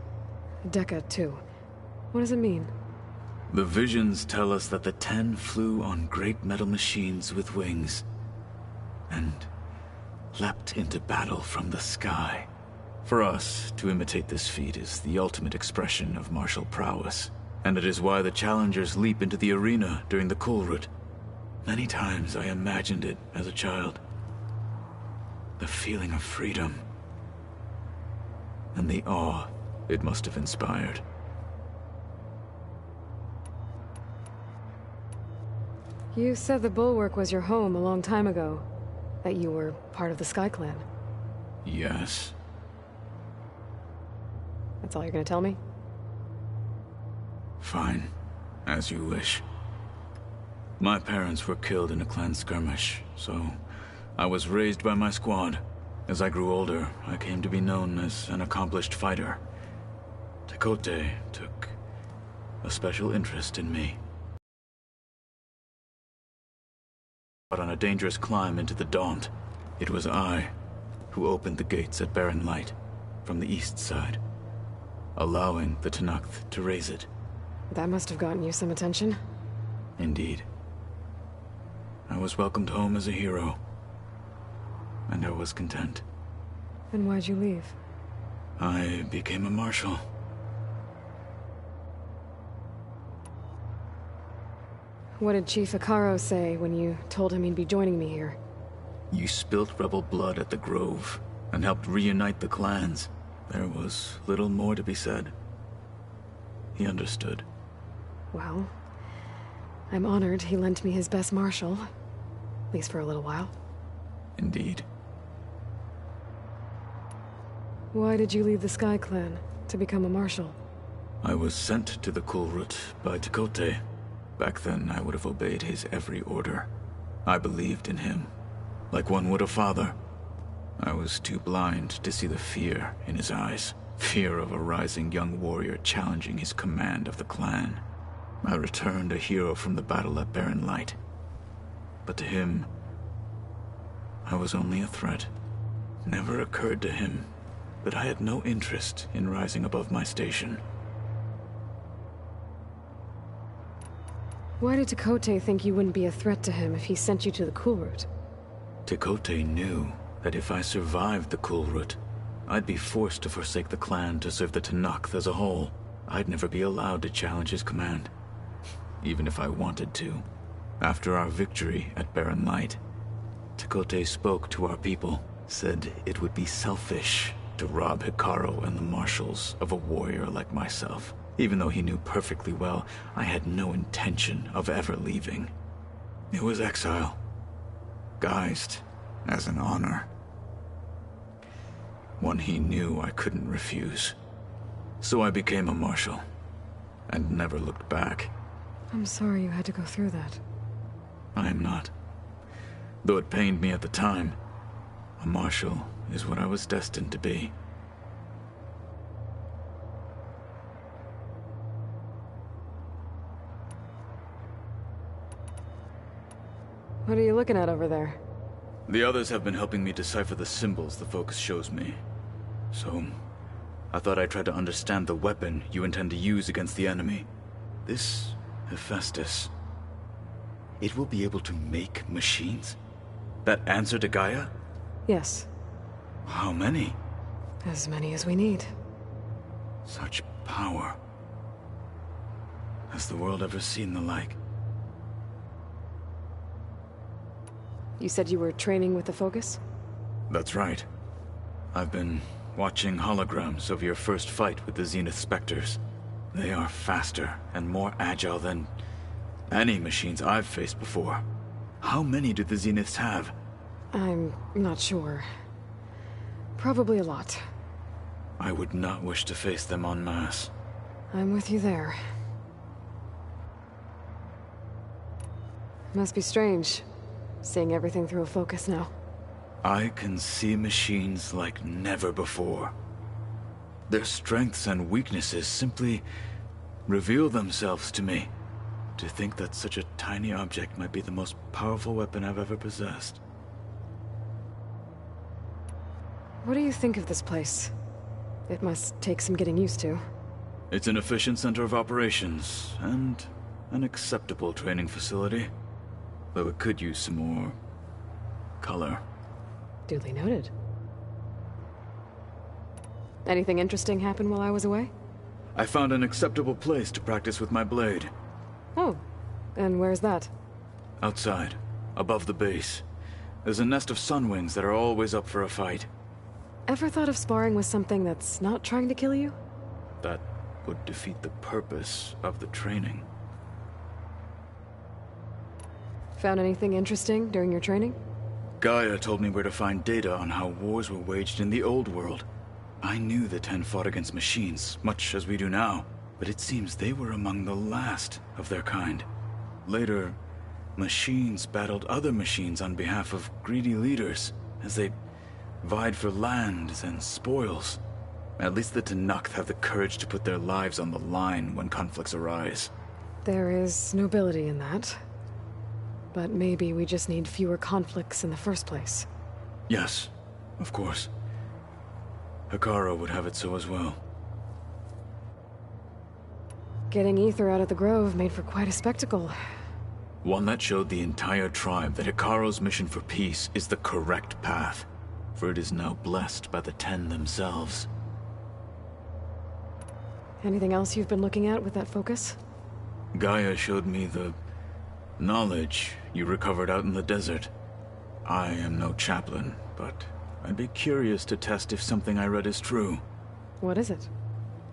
Dekka, too. What does it mean? The visions tell us that the 10 flew on great metal machines with wings, and leapt into battle from the sky. For us, to imitate this feat is the ultimate expression of martial prowess, and it is why the challengers leap into the arena during the Cool Route. Many times I imagined it as a child. The feeling of freedom, and the awe it must have inspired. You said the Bulwark was your home a long time ago. That you were part of the Sky Clan. Yes. That's all you're gonna tell me? Fine. As you wish. My parents were killed in a clan skirmish, so I was raised by my squad. As I grew older, I came to be known as an accomplished fighter. Tekotteh took a special interest in me. But on a dangerous climb into the Daunt, it was I who opened the gates at Barren Light from the east side, allowing the Tenakth to raise it. That must have gotten you some attention. Indeed. I was welcomed home as a hero, and I was content. Then why'd you leave? I became a marshal. What did Chief Hekarro say when you told him he'd be joining me here? You spilt rebel blood at the Grove, and helped reunite the clans. There was little more to be said. He understood. Well, I'm honored he lent me his best marshal. At least for a little while. Indeed. Why did you leave the Sky Clan to become a marshal? I was sent to the Cool Route by Tekotteh. Back then, I would have obeyed his every order. I believed in him, like one would a father. I was too blind to see the fear in his eyes. Fear of a rising young warrior challenging his command of the clan. I returned a hero from the battle at Barren Light. But to him, I was only a threat. Never occurred to him that I had no interest in rising above my station. Why did Tekotteh think you wouldn't be a threat to him if he sent you to the Cool Route? Tekotteh knew that if I survived the Cool Route, I'd be forced to forsake the clan to serve the Tenakth as a whole. I'd never be allowed to challenge his command, even if I wanted to. After our victory at Barren Light, Tekotteh spoke to our people, said it would be selfish to rob Hekarro and the marshals of a warrior like myself. Even though he knew perfectly well I had no intention of ever leaving. It was exile, guised as an honor. One he knew I couldn't refuse. So I became a marshal, and never looked back. I'm sorry you had to go through that. I am not. Though it pained me at the time, a marshal is what I was destined to be. What are you looking at over there? The others have been helping me decipher the symbols the Focus shows me. So, I thought I'd try to understand the weapon you intend to use against the enemy. This Hephaestus. It will be able to make machines? That answer to Gaia? Yes. How many? As many as we need. Such power. Has the world ever seen the like? You said you were training with the Focus? That's right. I've been watching holograms of your first fight with the Zenith Spectres. They are faster and more agile than any machines I've faced before. How many do the Zeniths have? I'm not sure. Probably a lot. I would not wish to face them en masse. I'm with you there. Must be strange, seeing everything through a Focus now. I can see machines like never before. Their strengths and weaknesses simply reveal themselves to me. To think that such a tiny object might be the most powerful weapon I've ever possessed. What do you think of this place? It must take some getting used to. It's an efficient center of operations, and an acceptable training facility. Though it could use some more color. Duly noted. Anything interesting happen while I was away? I found an acceptable place to practice with my blade. Oh, and where's that? Outside, above the base. There's a nest of sunwings that are always up for a fight. Ever thought of sparring with something that's not trying to kill you? That would defeat the purpose of the training. Found anything interesting during your training? Gaia told me where to find data on how wars were waged in the old world. I knew the Ten fought against machines, much as we do now, but it seems they were among the last of their kind. Later, machines battled other machines on behalf of greedy leaders, as they vied for lands and spoils. At least the Tenakth have the courage to put their lives on the line when conflicts arise. There is nobility in that. But maybe we just need fewer conflicts in the first place. Yes, of course. Hekarro would have it so as well. Getting Ether out of the Grove made for quite a spectacle. One that showed the entire tribe that Hekarro's mission for peace is the correct path, for it is now blessed by the Ten themselves. Anything else you've been looking at with that Focus? Gaia showed me the knowledge you recovered out in the desert. I am no chaplain, but I'd be curious to test if something I read is true. What is it?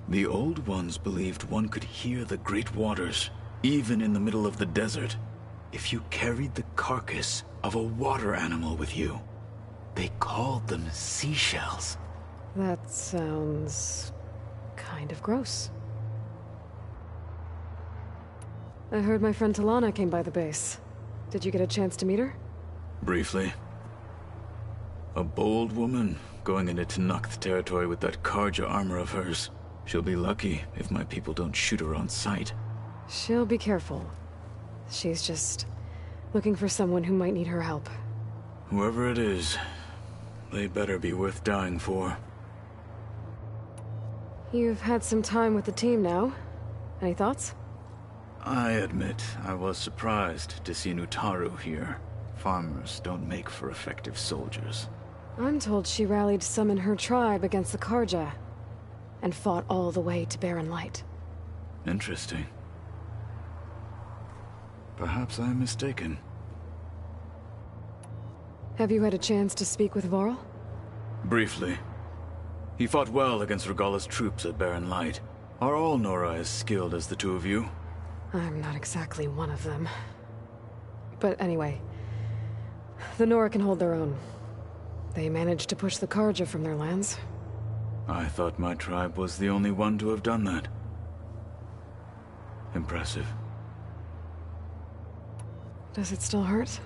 The Old Ones believed one could hear the great waters, even in the middle of the desert, if you carried the carcass of a water animal with you. They called them seashells. That sounds kind of gross. I heard my friend Talana came by the base. Did you get a chance to meet her? Briefly. A bold woman going into Tenakth territory with that Karja armor of hers. She'll be lucky if my people don't shoot her on sight. She'll be careful. She's just looking for someone who might need her help. Whoever it is, they better be worth dying for. You've had some time with the team now. Any thoughts? I admit I was surprised to see Nutaru here. Farmers don't make for effective soldiers. I'm told she rallied some in her tribe against the Karja, and fought all the way to Barren Light. Interesting. Perhaps I'm mistaken. Have you had a chance to speak with Varl? Briefly. He fought well against Regalla's troops at Barren Light. Are all Nora as skilled as the two of you? I'm not exactly one of them. But anyway, the Nora can hold their own. They managed to push the Karja from their lands. I thought my tribe was the only one to have done that. Impressive. Does it still hurt?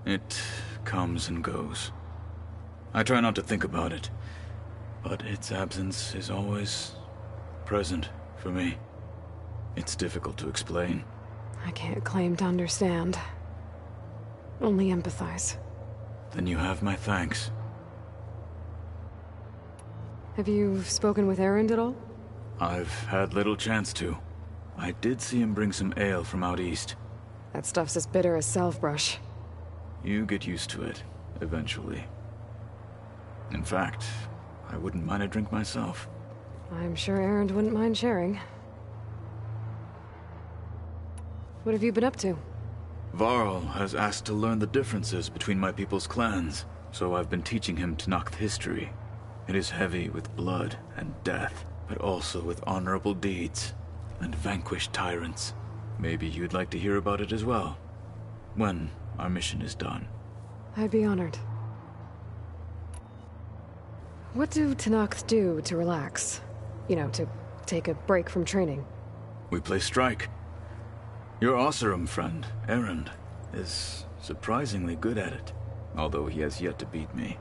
It comes and goes. I try not to think about it, but its absence is always present for me. It's difficult to explain. I can't claim to understand. Only empathize. Then you have my thanks. Have you spoken with Erend at all? I've had little chance to. I did see him bring some ale from out east. That stuff's as bitter as self-brush. You get used to it, eventually. In fact, I wouldn't mind a drink myself. I'm sure Erend wouldn't mind sharing. What have you been up to? Varl has asked to learn the differences between my people's clans, so I've been teaching him Tenakth history. It is heavy with blood and death, but also with honorable deeds and vanquished tyrants. Maybe you'd like to hear about it as well, when our mission is done. I'd be honored. What do Tenakth do to relax? You know, to take a break from training? We play strike. Your Oseram friend, Erend, is surprisingly good at it, although he has yet to beat me.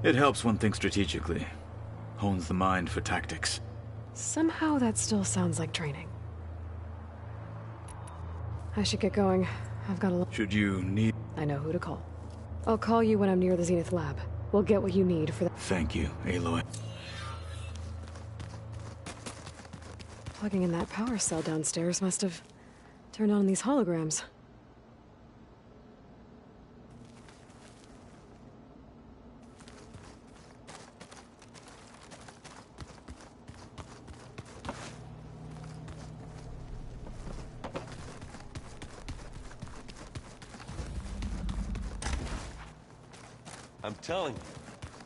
It helps one think strategically, hones the mind for tactics. Somehow that still sounds like training. I should get going. I've got a... Should you need... I know who to call. I'll call you when I'm near the Zenith lab. We'll get what you need for that. Thank you, Aloy. Plugging in that power cell downstairs must have turned on these holograms. I'm telling you,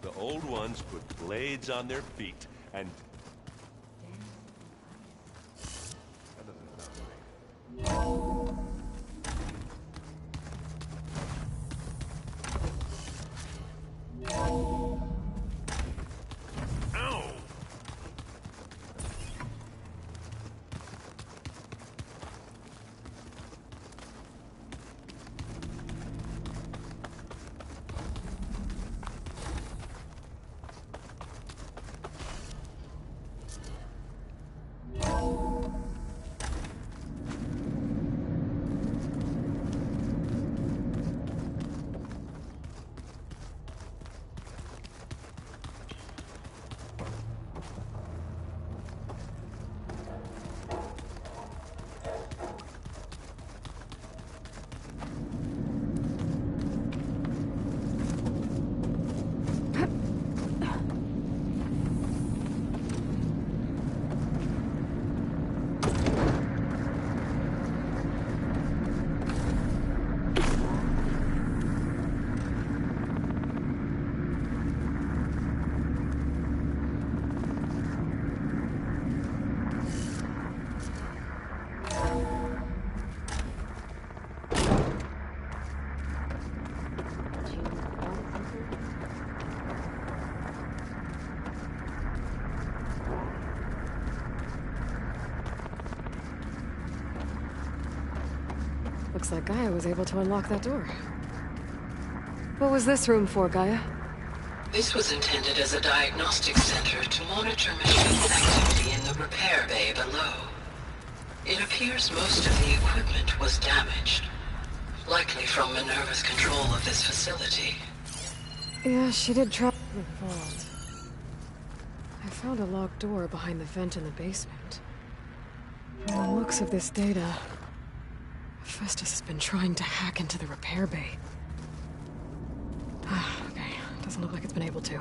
the old ones put blades on their feet, and... Looks like Gaia was able to unlock that door. What was this room for, Gaia? This was intended as a diagnostic center to monitor machine activity in the repair bay below. It appears most of the equipment was damaged, likely from Minerva's control of this facility. Yeah, she did try the vault. I found a locked door behind the vent in the basement. From the looks of this data, Hephaestus has been trying to hack into the repair bay. Okay, doesn't look like it's been able to.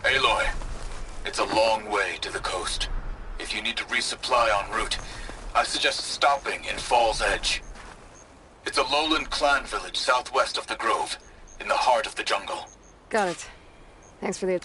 Aloy, it's a long way to the coast. If you need to resupply en route, I suggest stopping in Fall's Edge. It's a lowland clan village southwest of the Grove, in the heart of the jungle. Got it. Thanks for the...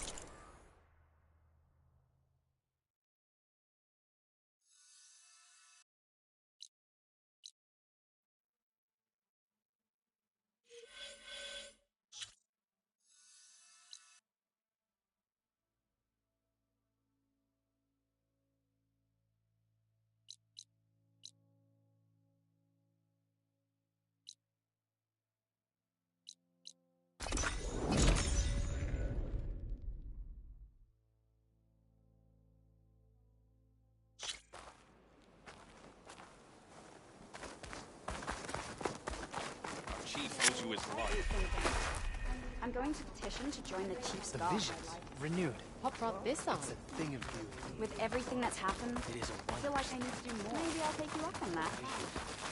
I'm going to petition to join the Chief's The Guard. visions renewed. What brought this on? It's a thing of beauty. With everything that's happened, It is a I feel like I need to do more. Maybe I'll take you up on that.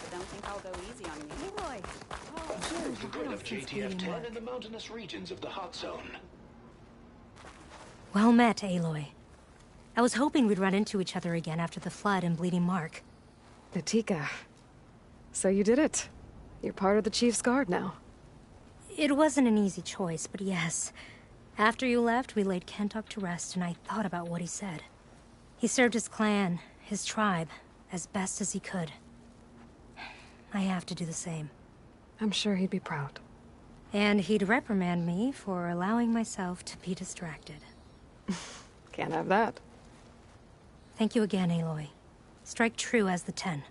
But don't think I'll go easy on you. Aloy! Observe the grid of JTF-10 in the mountainous regions of the hot zone. Well met, Aloy. I was hoping we'd run into each other again after the flood and Bleeding Mark. Natika. So you did it. You're part of the Chief's Guard now. It wasn't an easy choice, but yes. After you left, we laid Kentok to rest, and I thought about what he said. He served his clan, his tribe, as best as he could. I have to do the same. I'm sure he'd be proud. And he'd reprimand me for allowing myself to be distracted. Can't have that. Thank you again, Aloy. Strike true as the 10.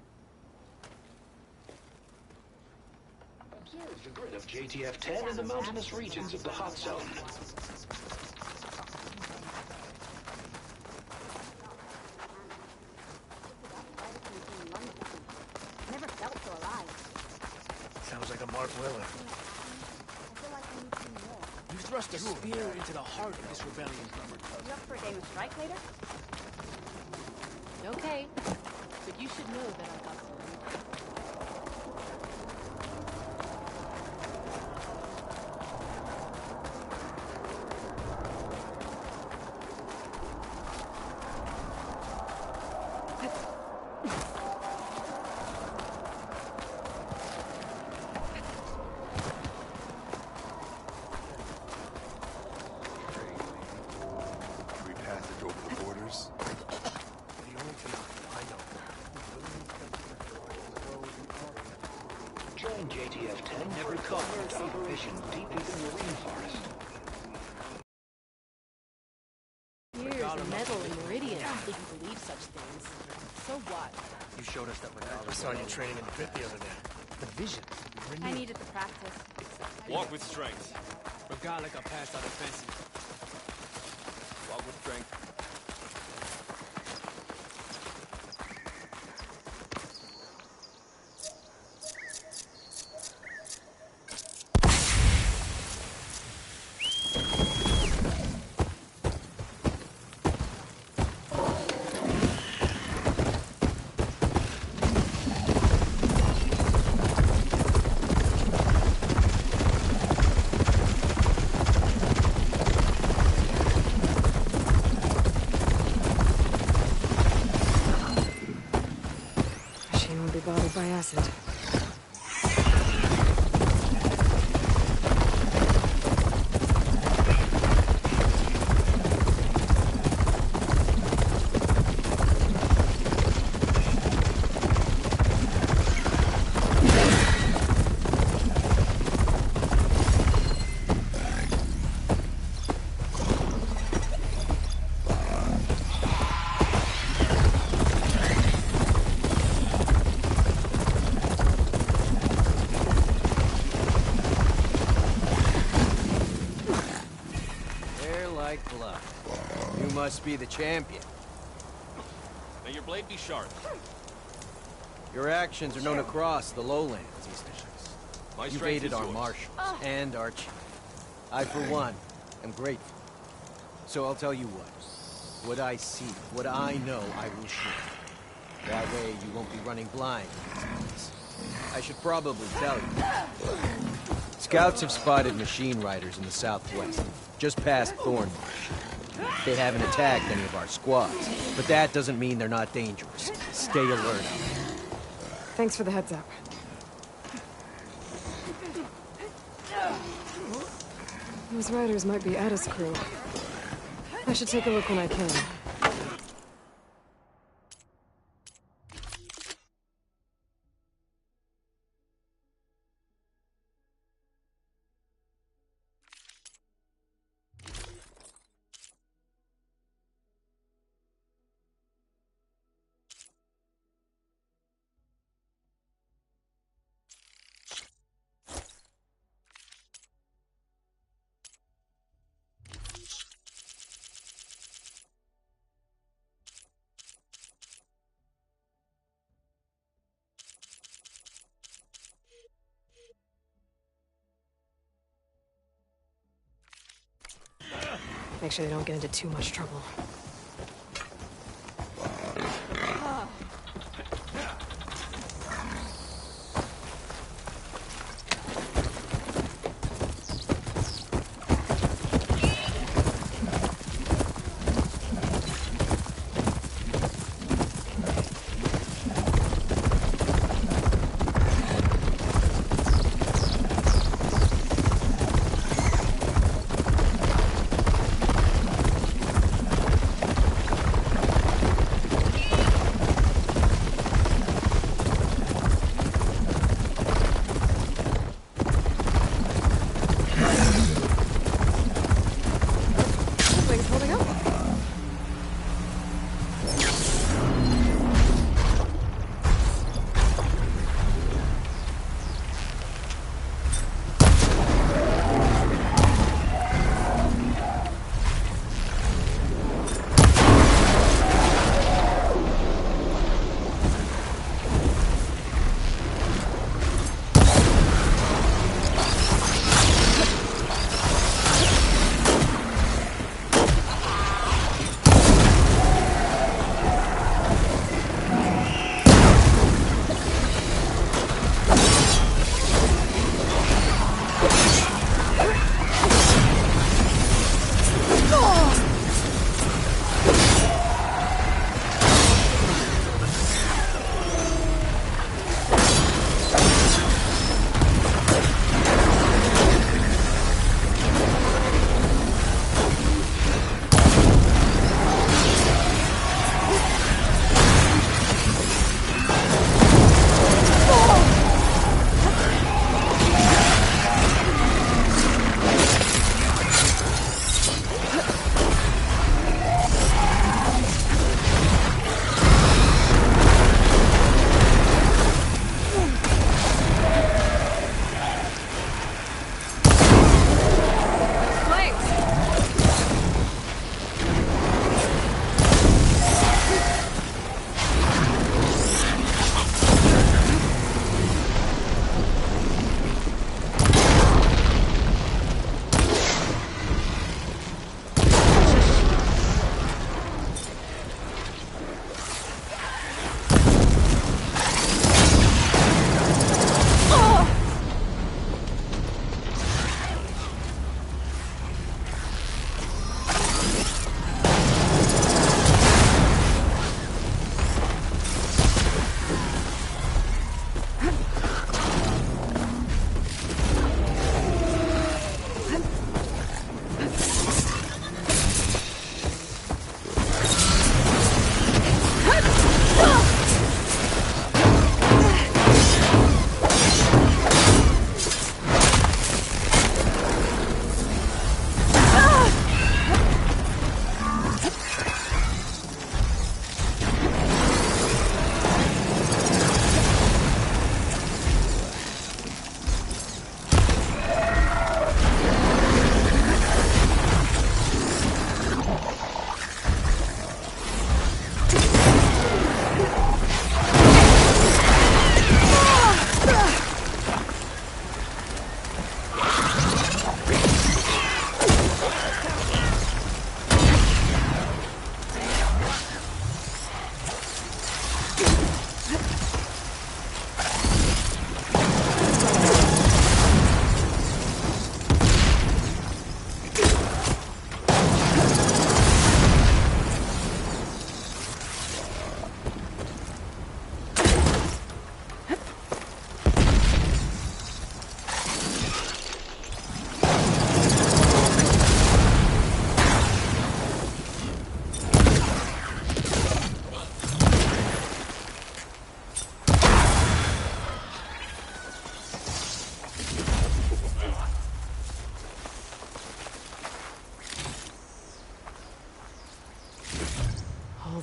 Observe the grid of JTF-10 in the mountainous regions of the hot zone. Never felt so alive. Sounds like a Mark Weller. You thrust a spear into the heart of this rebellion. You up for a game of strike later? Okay, but you should know that I've got some. Free passage over the borders. The only thing I know. Join JTF-10 for a covert operation deep within the rainforest. Here's a medal in Meridian, if you believe such things. So what? You showed us that I saw you training in the pit the other day. The vision renewed. I needed the practice. Walk with strength. Forgot like I passed out offensive. Walk with strength. Machine will be bothered by acid. They're like blood. You must be the champion. May your blade be sharp. Your actions are known across the lowlands, Eastishus. My You've strength aided is our yours. marshals and our chief. I, for one, am grateful. So I'll tell you what. What I see, what I know, I will share. That way you won't be running blind. I should probably tell you. Scouts have spotted machine riders in the southwest, just past Thornmarsh. They haven't attacked any of our squads, but that doesn't mean they're not dangerous. Stay alert out there. Thanks for the heads up. Those riders might be Ada's crew. I should take a look when I can. Make sure they don't get into too much trouble.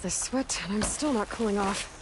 this sweat, and I'm still not cooling off.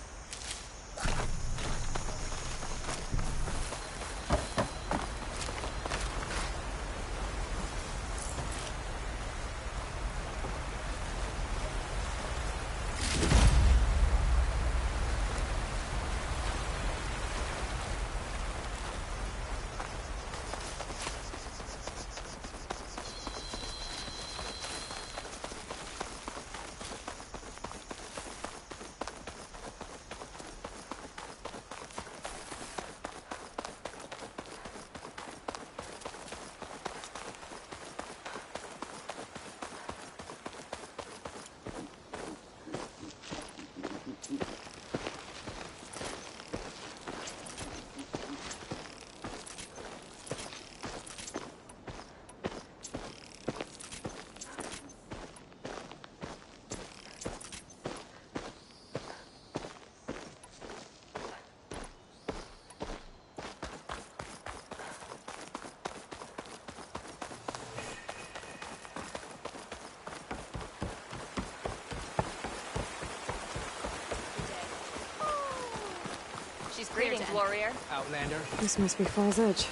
Greetings, warrior. Outlander. This must be Fall's Edge.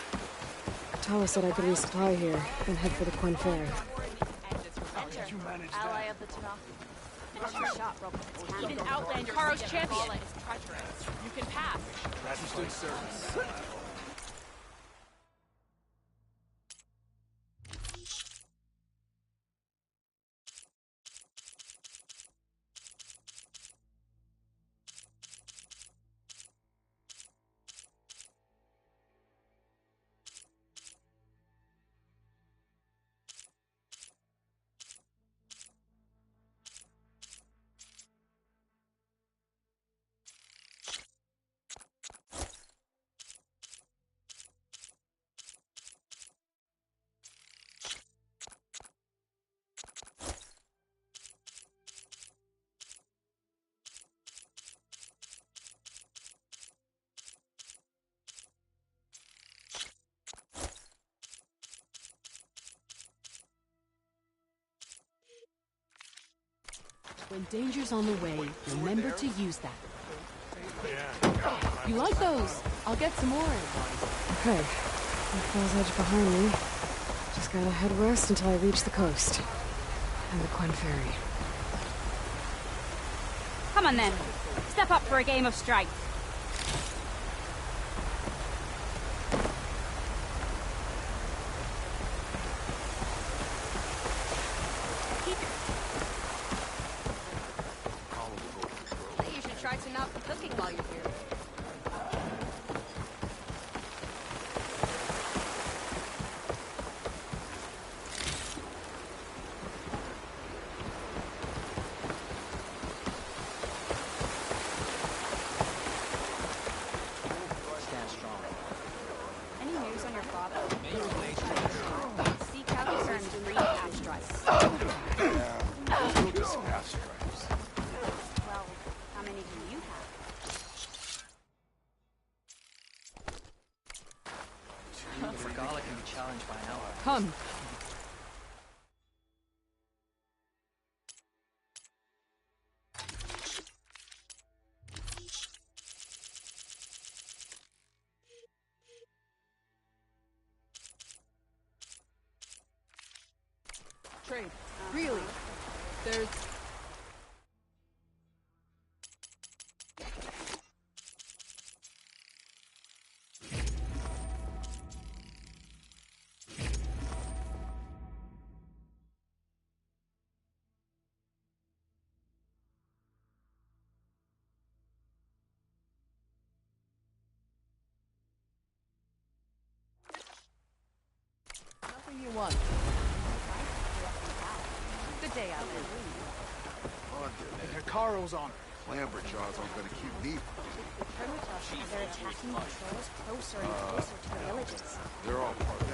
Tala said I could resupply here, then head for the Quen Ferry. Ally of the Tanakh. Even Outlander. Karo's champion. Is treacherous. You can pass. Good service. When danger's on the way, remember to use that. You like those? I'll get some more. Okay. Fall's Edge behind me. Just gotta head west until I reach the coast. And the Quen Ferry. Come on then. Step up for a game of strike. Try to not be cooking while you're here. Stand strong. Any news on your father? Seek out his earned 3 half stripes. We'll just half stripes. Well, how many do you have? Regala can be challenged by an ally. Come. Trade. Really? There's... Nothing you want. Good day, Outlander. Hikaro's honor. Lambert jobs aren't going to keep me. They're attacking patrols closer and closer to the villages. They're all part of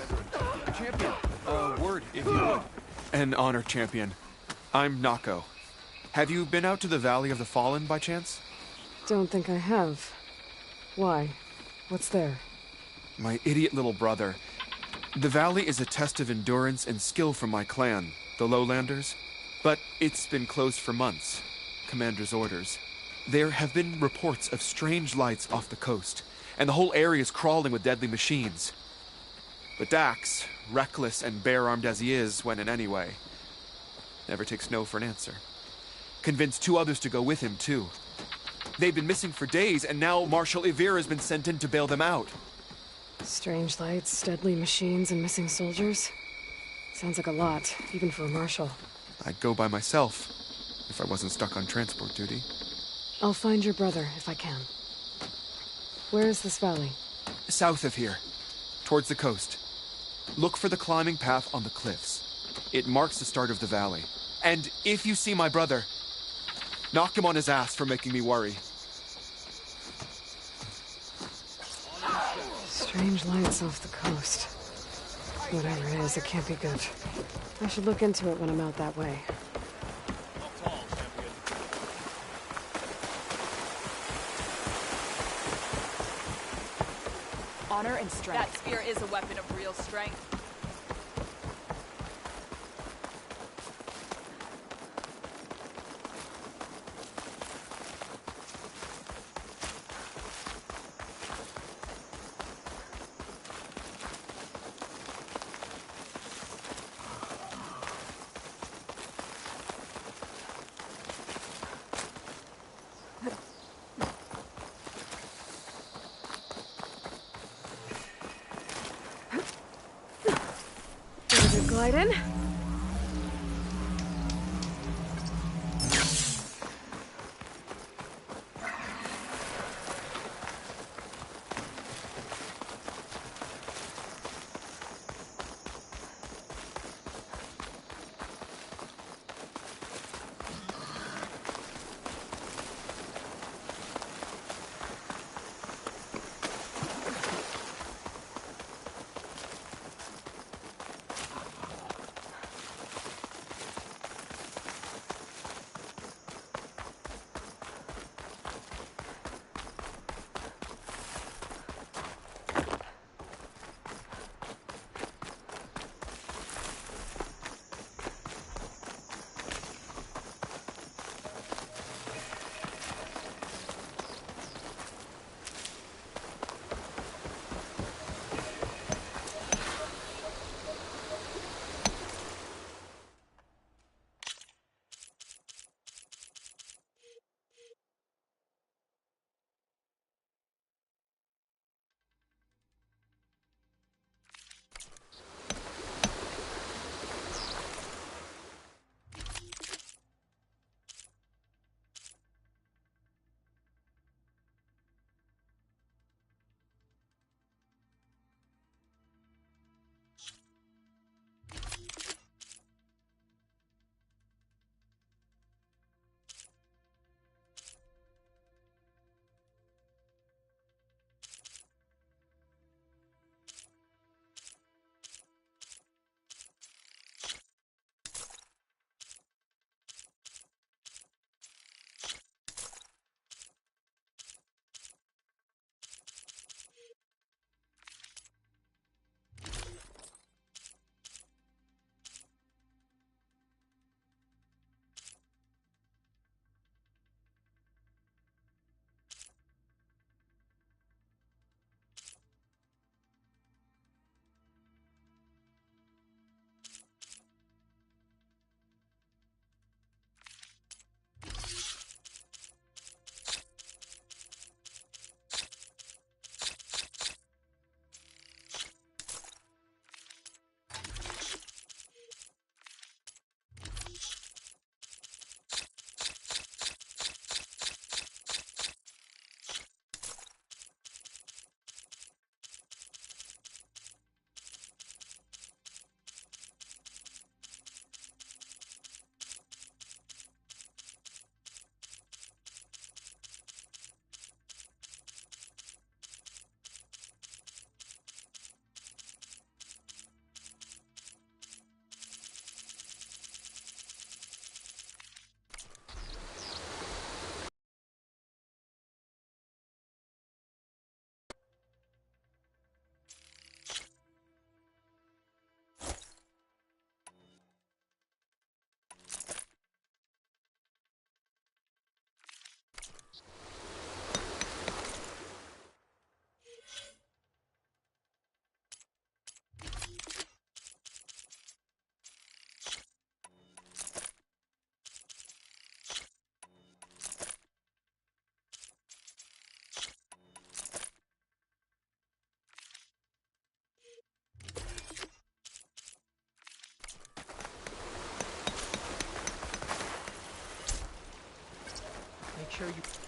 it. Champion, word, if you would. An honor, champion. I'm Nako. Have you been out to the Valley of the Fallen by chance? Don't think I have. Why? What's there? My idiot little brother. The valley is a test of endurance and skill for my clan, the Lowlanders. But it's been closed for months. Commander's orders. There have been reports of strange lights off the coast, and the whole area is crawling with deadly machines. But Dax, reckless and bare-armed as he is when in any way, never takes no for an answer. Convinced 2 others to go with him, too. They've been missing for days, and now Marshal Ivir has been sent in to bail them out. Strange lights, deadly machines, and missing soldiers. Sounds like a lot, even for a marshal. I'd go by myself, if I wasn't stuck on transport duty. I'll find your brother, if I can. Where is this valley? South of here, towards the coast. Look for the climbing path on the cliffs. It marks the start of the valley. And if you see my brother, knock him on his ass for making me worry. Strange lights off the coast. Whatever it is, it can't be good. I should look into it when I'm out that way. Honor and strength. That spear is a weapon of real strength. Glide in. sure you...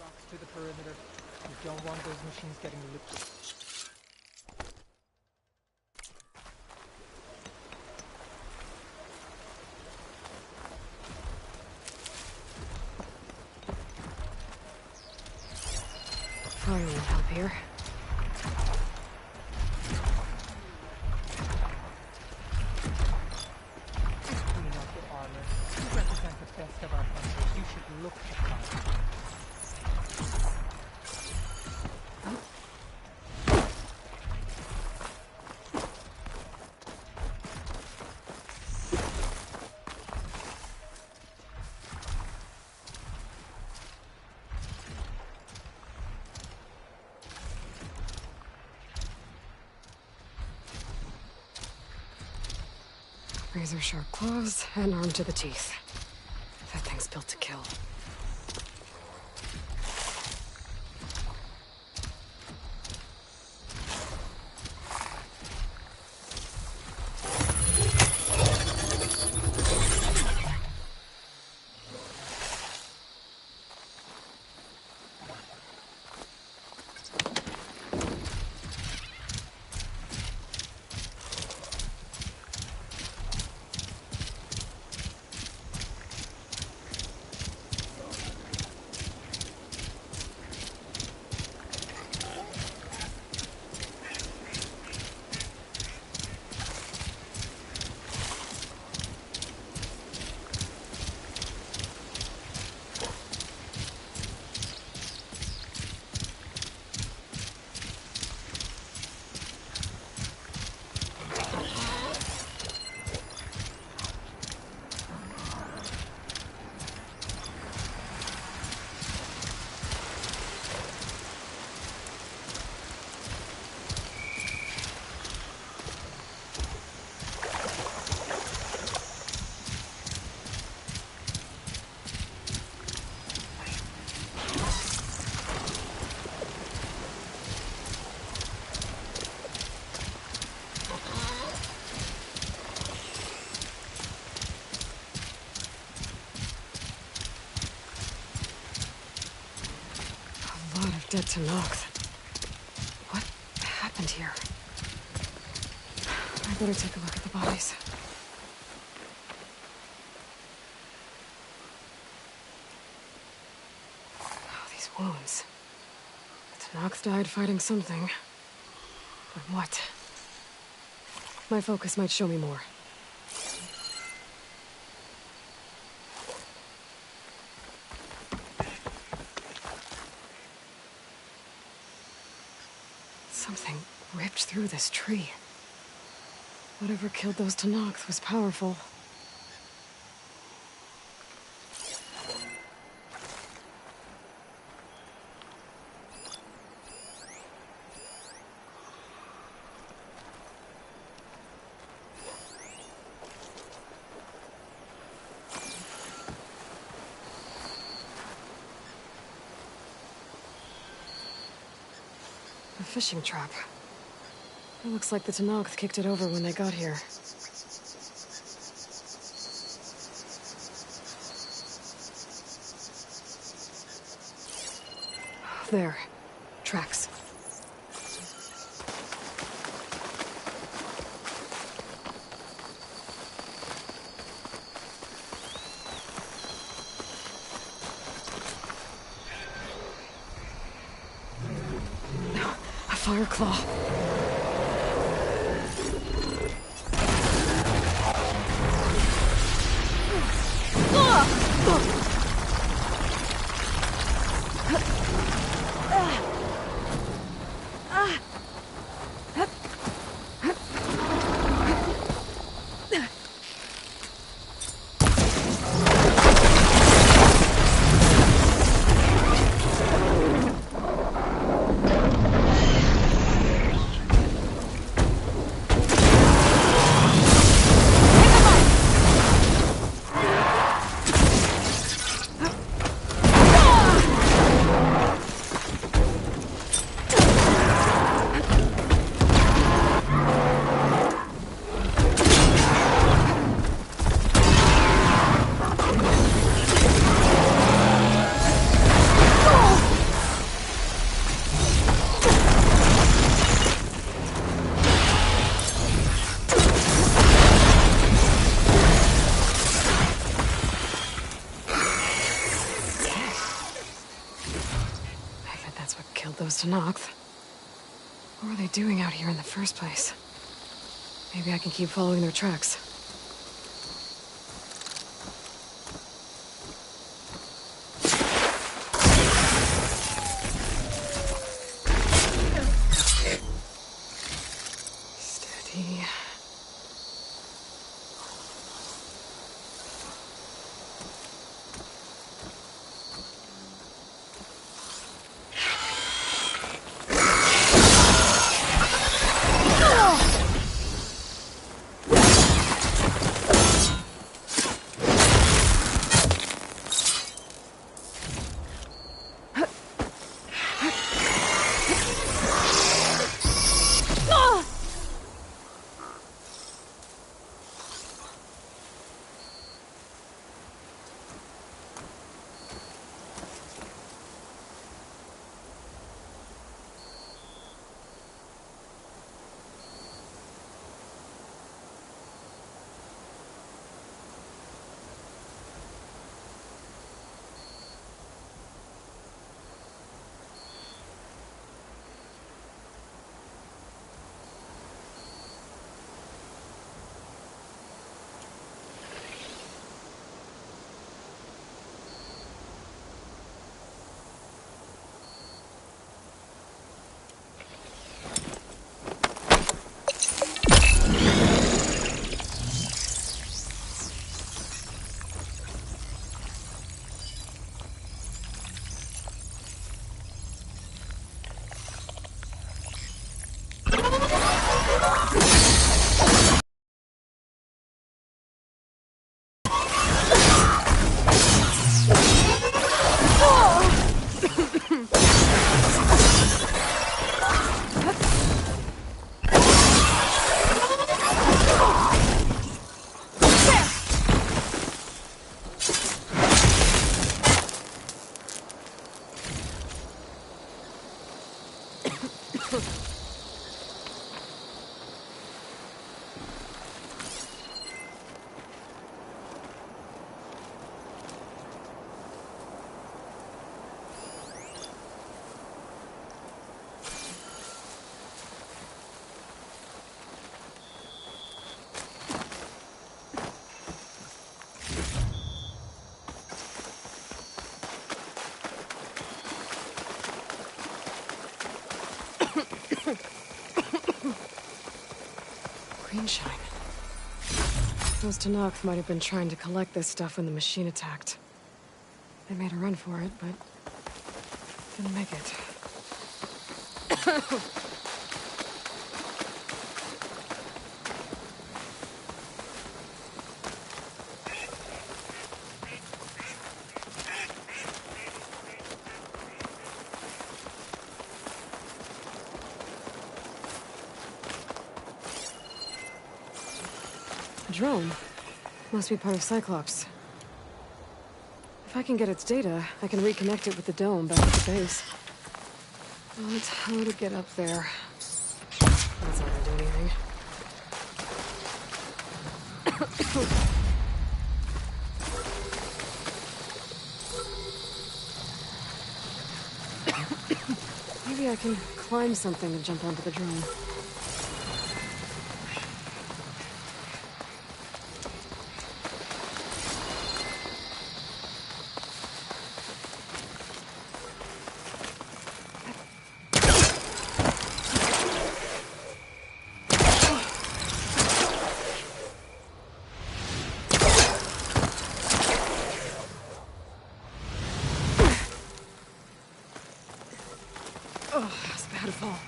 Rocks to the perimeter. You don't want those machines getting loose. Fire will help here. Clean up your armor. You represent the best of our hunters. You should look the part. Razor sharp claws and armed to the teeth. That thing's built to kill. Dead to Nox. What happened here? I better take a look at the bodies. Oh, these wounds. The Nox died fighting something. But what? My focus might show me more. Something ripped through this tree. Whatever killed those Tenakth was powerful. A fishing trap. It looks like the Tenakth kicked it over when they got here. There. Tracks. A fire claw. Those Tenakth. What were they doing out here in the first place? Maybe I can keep following their tracks. Steady. Greenshine. Those Tanakh might have been trying to collect this stuff when the machine attacked. They made a run for it, but didn't make it. A drone? Must be part of Cyclops. If I can get its data, I can reconnect it with the dome back at the base. But how to get up there? That's not gonna do anything. Maybe I can climb something and jump onto the drone. Oh, it's a bad fall.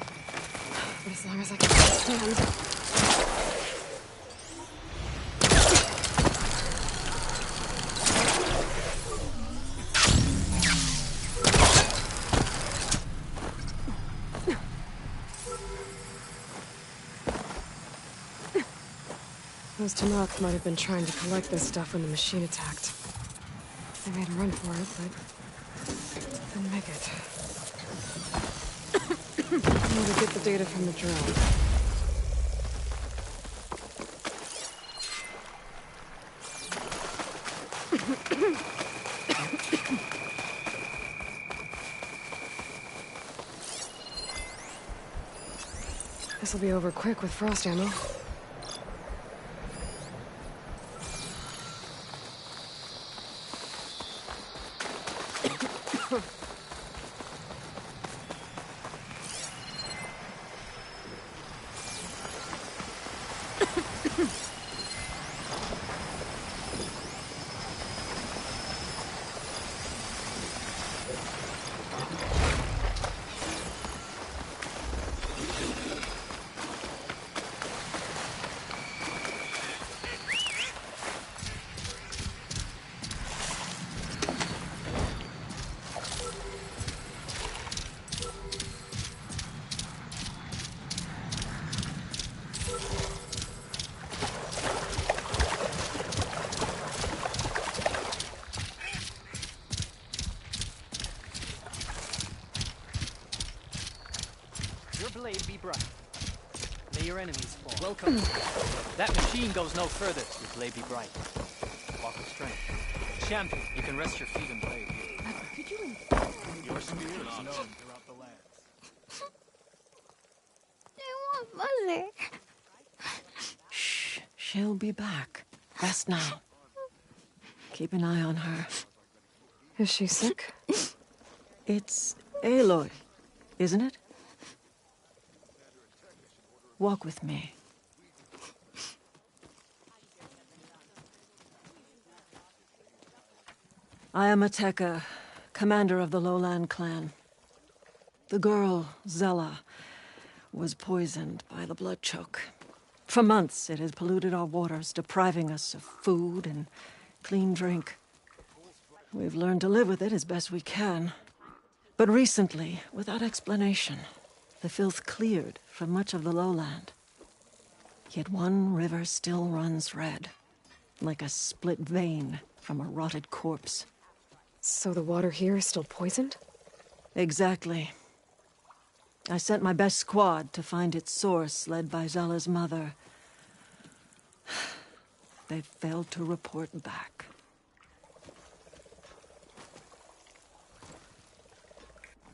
But as long as I can stand. Those Tanakh might have been trying to collect this stuff when the machine attacked. They made a run for it, but didn't make it. I need to get the data from the drone. This'll be over quick with frost ammo. Blade be bright. May your enemies fall. Welcome. That machine goes no further. Your blade be bright. Walk with strength. Champion, you can rest your feet and blade. Could you Your spirit is known throughout the lands. I want Mother. Shh. She'll be back. Rest now. Keep an eye on her. Is she sick? It's Aloy, isn't it? Walk with me. I am Ateka, commander of the Lowland clan. The girl, Zella, was poisoned by the blood choke. For months, it has polluted our waters, depriving us of food and clean drink. We've learned to live with it as best we can. But recently, without explanation, the filth cleared from much of the lowland. Yet one river still runs red, like a split vein from a rotted corpse. So the water here is still poisoned? Exactly. I sent my best squad to find its source, led by Zella's mother. They failed to report back.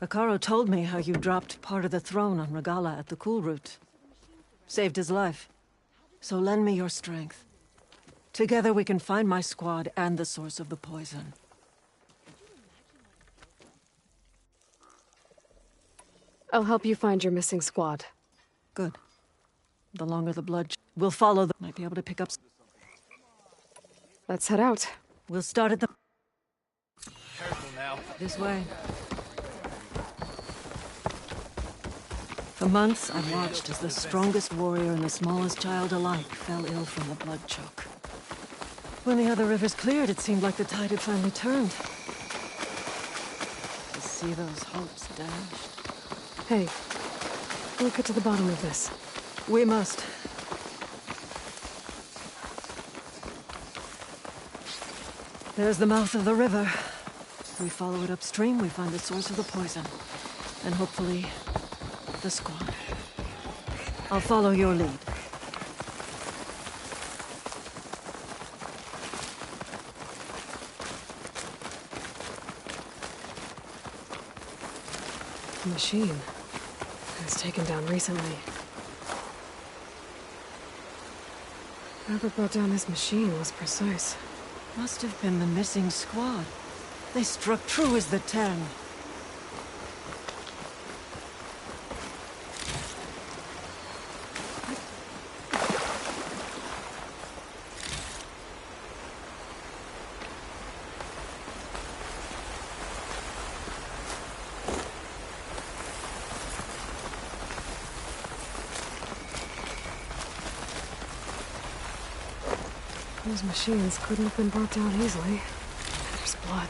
Akaro told me how you dropped part of the throne on Regalla at the Cool Route. Saved his life. So lend me your strength. Together we can find my squad and the source of the poison. I'll help you find your missing squad. Good. The longer the blood... We'll follow the... Might be able to pick up... Let's head out. We'll start at the... Careful now. This way. For months, I watched as the strongest warrior and the smallest child alike fell ill from the blood choke. When the other rivers cleared, it seemed like the tide had finally turned. To see those hopes dashed. Hey, we'll get to the bottom of this. We must. There's the mouth of the river. We follow it upstream, we find the source of the poison. And hopefully, the squad. I'll follow your lead. The machine was taken down recently. Whoever brought down this machine was precise. Must have been the missing squad. They struck true as the Terran. Those machines couldn't have been brought down easily. There's blood.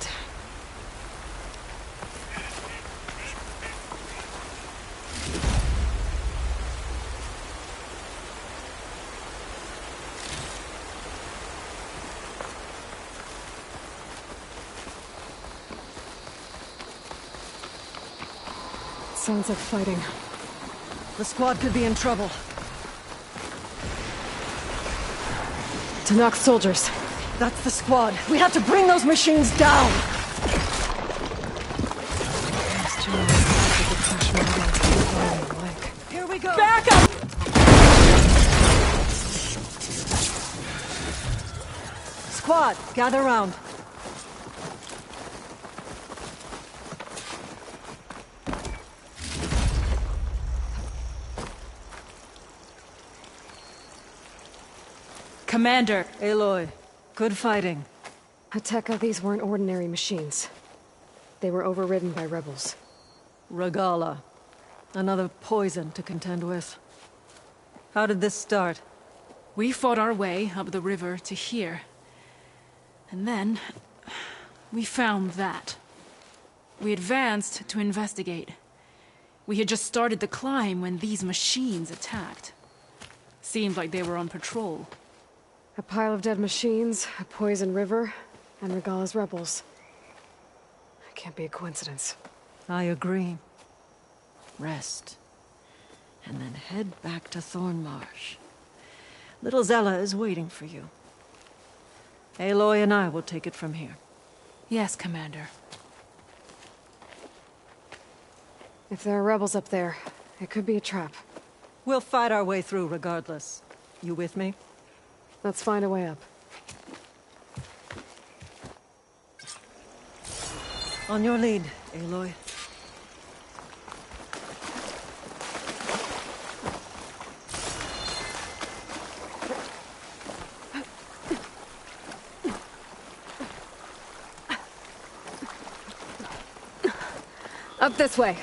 Sounds like fighting. The squad could be in trouble. Tanakh soldiers. That's the squad. We have to bring those machines down! Here we go! Back up! Squad, gather round. Commander. Aloy, good fighting. Hateka, these weren't ordinary machines. They were overridden by rebels. Regalla. Another poison to contend with. How did this start? We fought our way up the river to here. And then... we found that. We advanced to investigate. We had just started the climb when these machines attacked. Seemed like they were on patrol. A pile of dead machines, a poison river, and Regalla's rebels. It can't be a coincidence. I agree. Rest. And then head back to Thornmarsh. Little Zella is waiting for you. Aloy and I will take it from here. Yes, Commander. If there are rebels up there, it could be a trap. We'll fight our way through regardless. You with me? Let's find a way up. On your lead, Aloy. Up this way.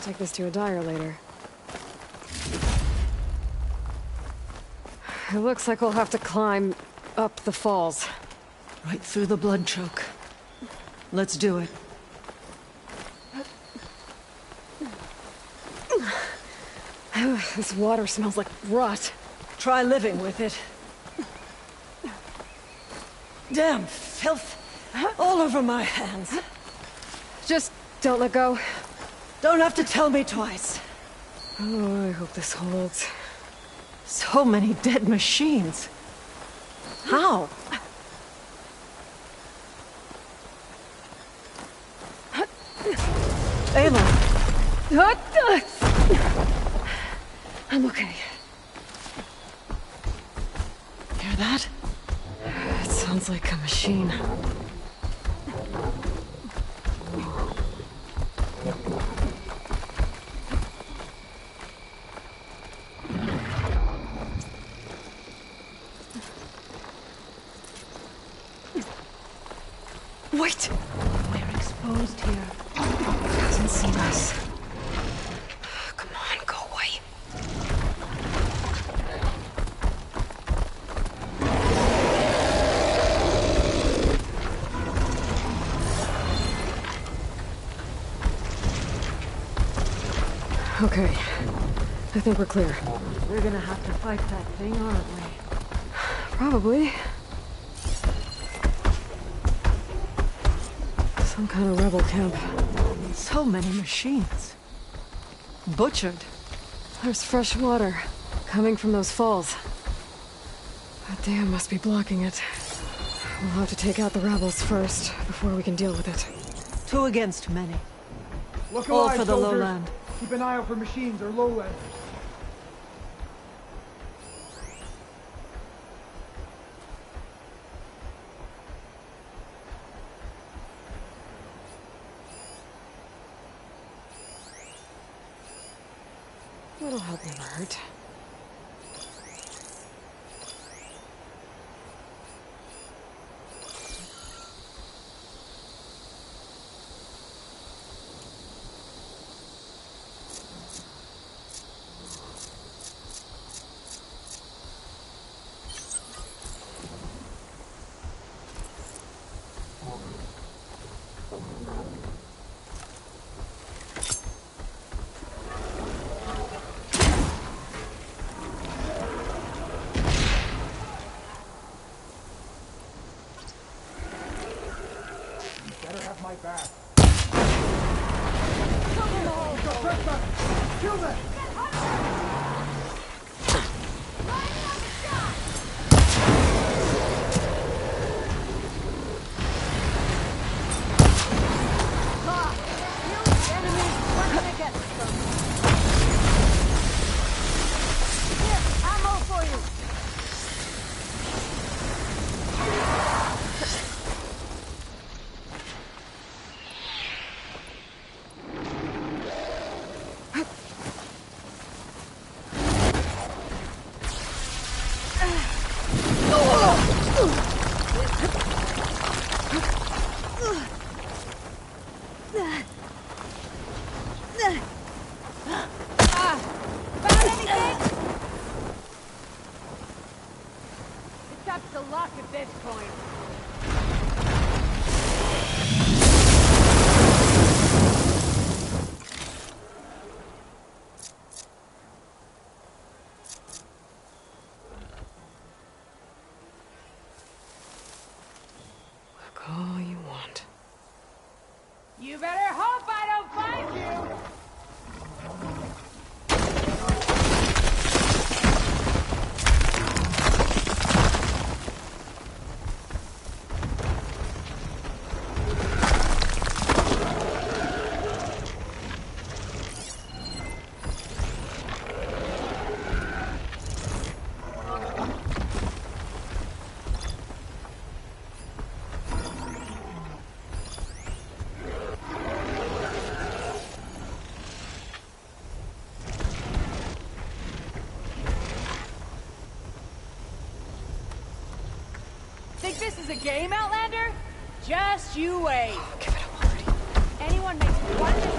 Take this to a dyer later. It looks like we'll have to climb up the falls. Right through the blood choke. Let's do it. This water smells like rot. Try living with it. Damn filth all over my hands. Just don't let go. Don't have to tell me twice. Oh, I hope this holds. So many dead machines. How? Aloy. I'm okay. Hear that? It sounds like a machine. exposed here. Hasn't seen us. Come on, go away. Okay. I think we're clear. We're gonna have to fight that thing, aren't we? Probably. Some kind of rebel camp. So many machines. Butchered. There's fresh water coming from those falls. That dam must be blocking it. We'll have to take out the rebels first before we can deal with it. 2 against many. Look All alive, for the soldiers. lowland. Keep an eye out for machines or lowlanders. It'll help never hurt. Better have my back. Kill them! The luck at this point. Look all you want. You better hope I don't find you! Think this is a game, Outlander? Just you wait. Oh, give it up already. Anyone makes one mistake.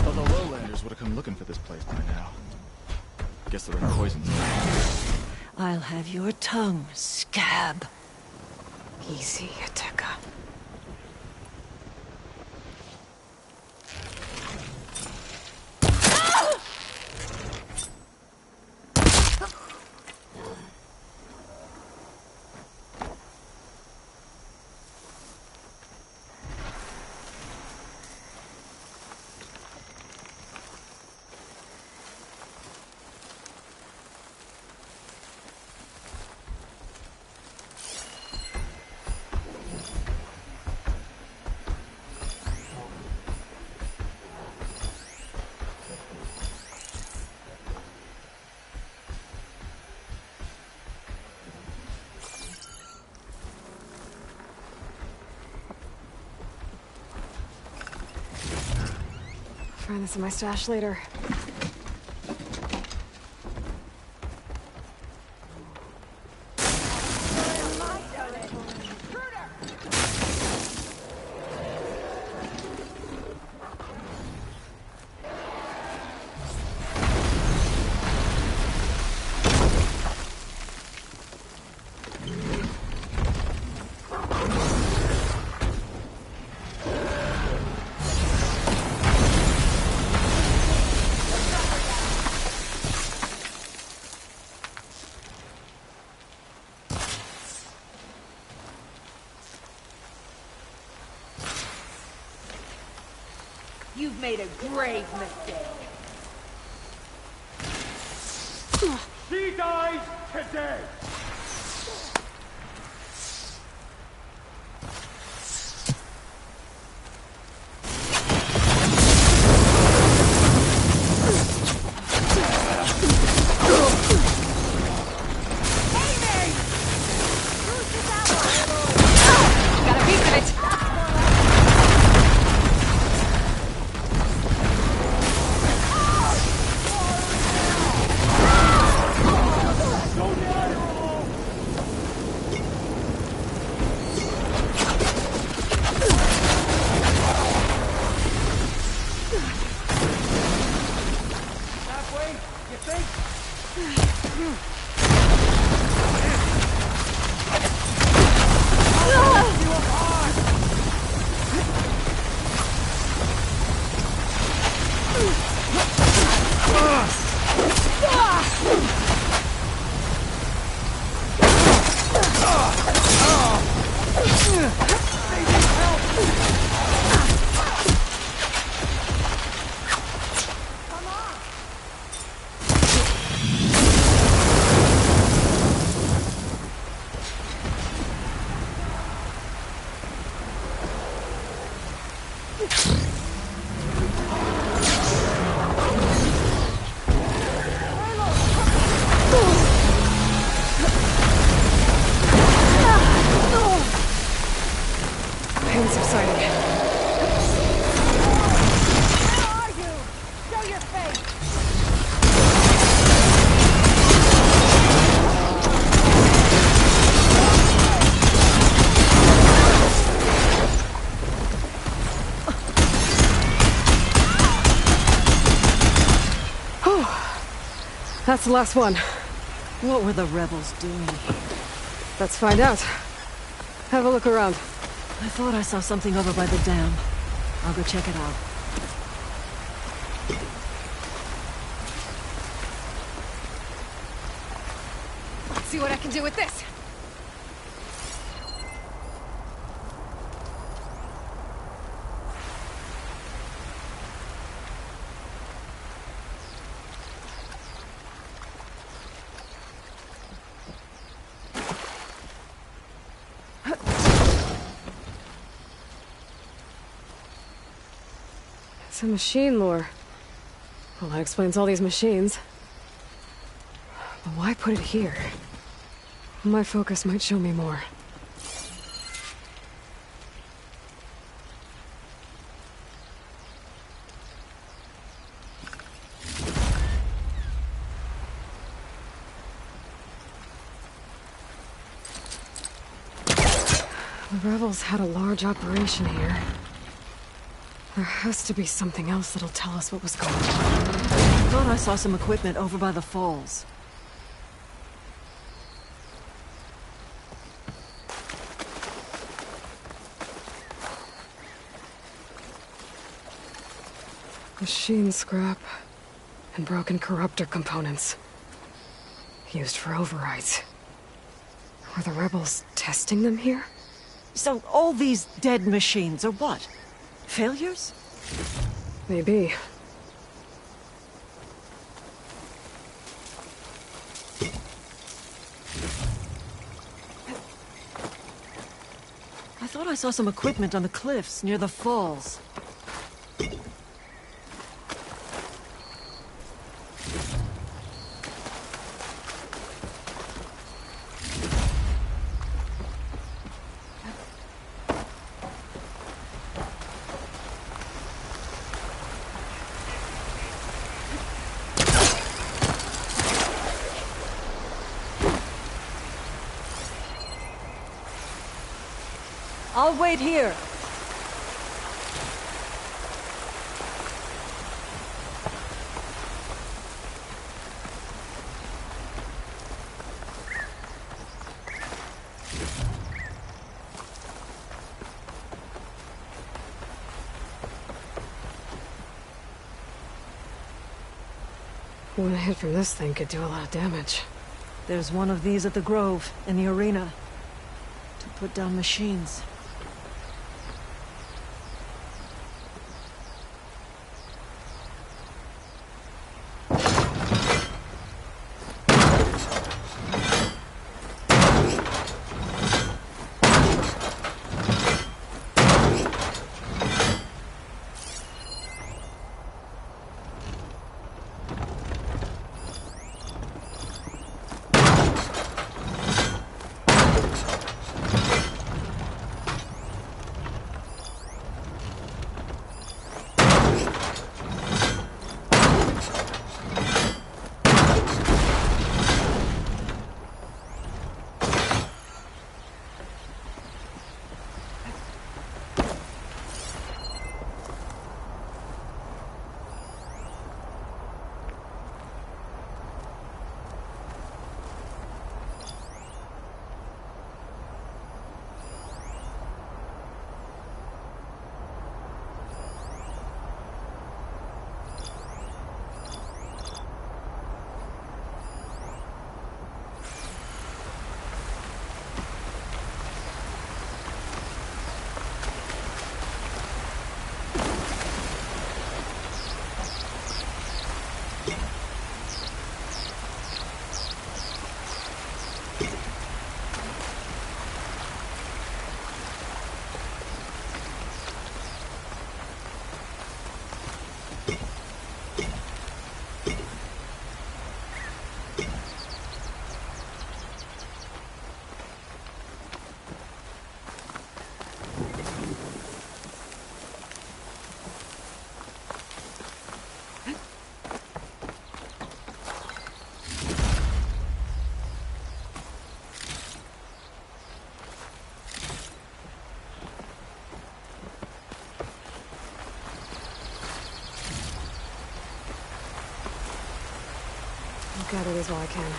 Well, the lowlanders would have come looking for this place by now. Guess they're in poison's. I'll have your tongue, scab. Easy, Ithaca. Find this in my stash later. You've made a grave mistake. She dies today! Got a piece of it! Halfway, you think? Pain subsided. Where are you? Show your face! Whew. That's the last one. What were the rebels doing here? Let's find out. Have a look around. I thought I saw something over by the dam. I'll go check it out. Let's see what I can do with this. It's a machine lore. Well, that explains all these machines. But why put it here? My focus might show me more. The rebels had a large operation here. There has to be something else that'll tell us what was going on. I thought I saw some equipment over by the falls. Machine scrap and broken corruptor components. Used for overrides. Were the rebels testing them here? So all these dead machines are what? Failures? Maybe. I thought I saw some equipment on the cliffs near the falls. I'll wait here. One hit from this thing could do a lot of damage. There's one of these at the Grove, in the arena. To put down machines. gather these while I can.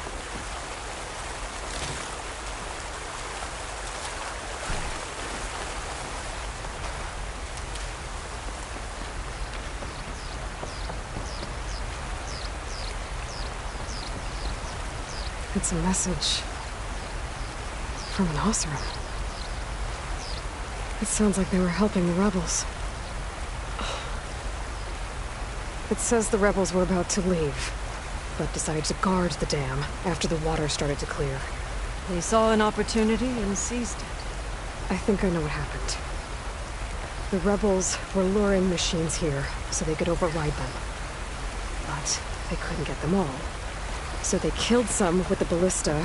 It's a message from an Oseram. It sounds like they were helping the rebels. It says the rebels were about to leave, but decided to guard the dam after the water started to clear. They saw an opportunity and seized it. I think I know what happened. The rebels were luring machines here so they could override them. But they couldn't get them all. So they killed some with the ballista,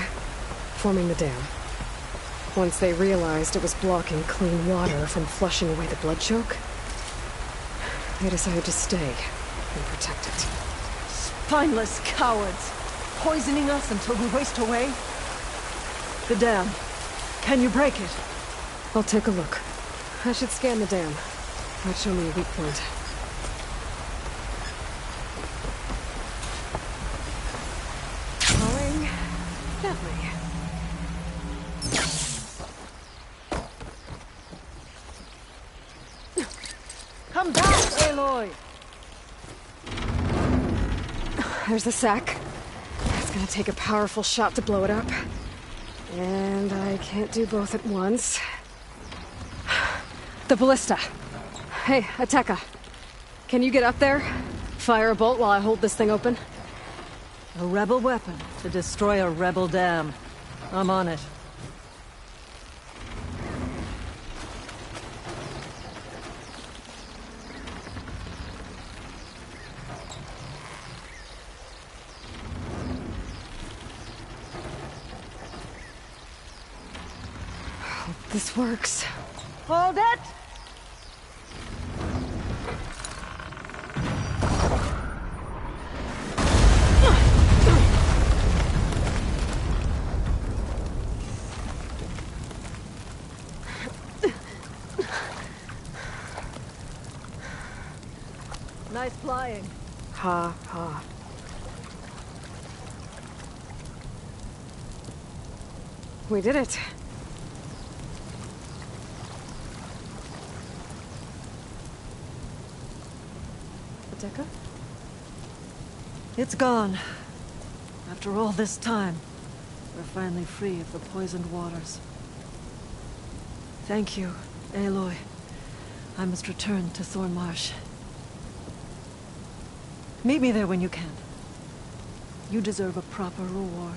forming the dam. Once they realized it was blocking clean water from flushing away the blood choke, they decided to stay and protect it. Spineless cowards! Poisoning us until we waste away? The dam. Can you break it? I'll take a look. I should scan the dam. Might show me a weak point. Falling gently. Come back, Aloy! There's the sack. It's gonna take a powerful shot to blow it up. And I can't do both at once. The ballista. Hey, Ateka. Can you get up there? Fire a bolt while I hold this thing open? A rebel weapon to destroy a rebel dam. I'm on it. This works. Hold it! Nice flying. Ha, ha. We did it. Ateka? It's gone. After all this time, we're finally free of the poisoned waters. Thank you, Aloy. I must return to Thornmarsh. Meet me there when you can. You deserve a proper reward.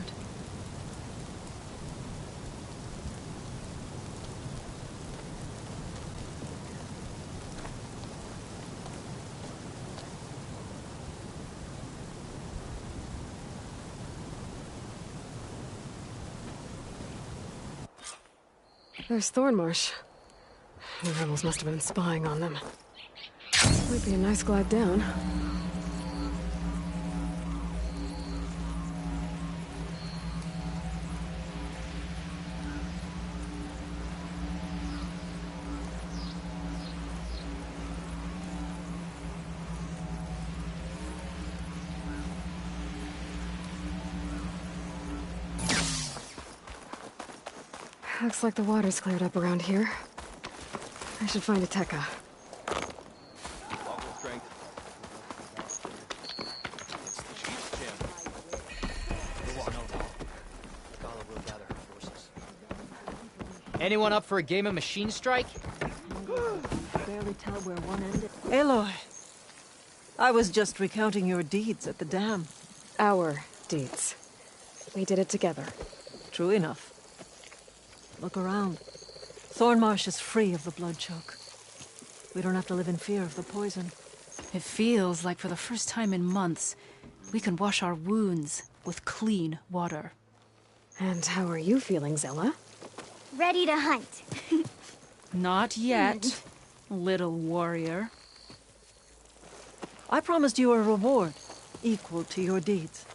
There's Thornmarsh. The rebels must have been spying on them. Might be a nice glide down. Looks like the water's cleared up around here. I should find Ateka. Anyone up for a game of Machine Strike? Barely tell where one ended. Aloy! I was just recounting your deeds at the dam. Our deeds. We did it together. True enough. Look around. Thornmarsh is free of the blood choke. We don't have to live in fear of the poison. It feels like for the first time in months, we can wash our wounds with clean water. And how are you feeling, Zella? Ready to hunt. Not yet, little warrior. I promised you a reward equal to your deeds.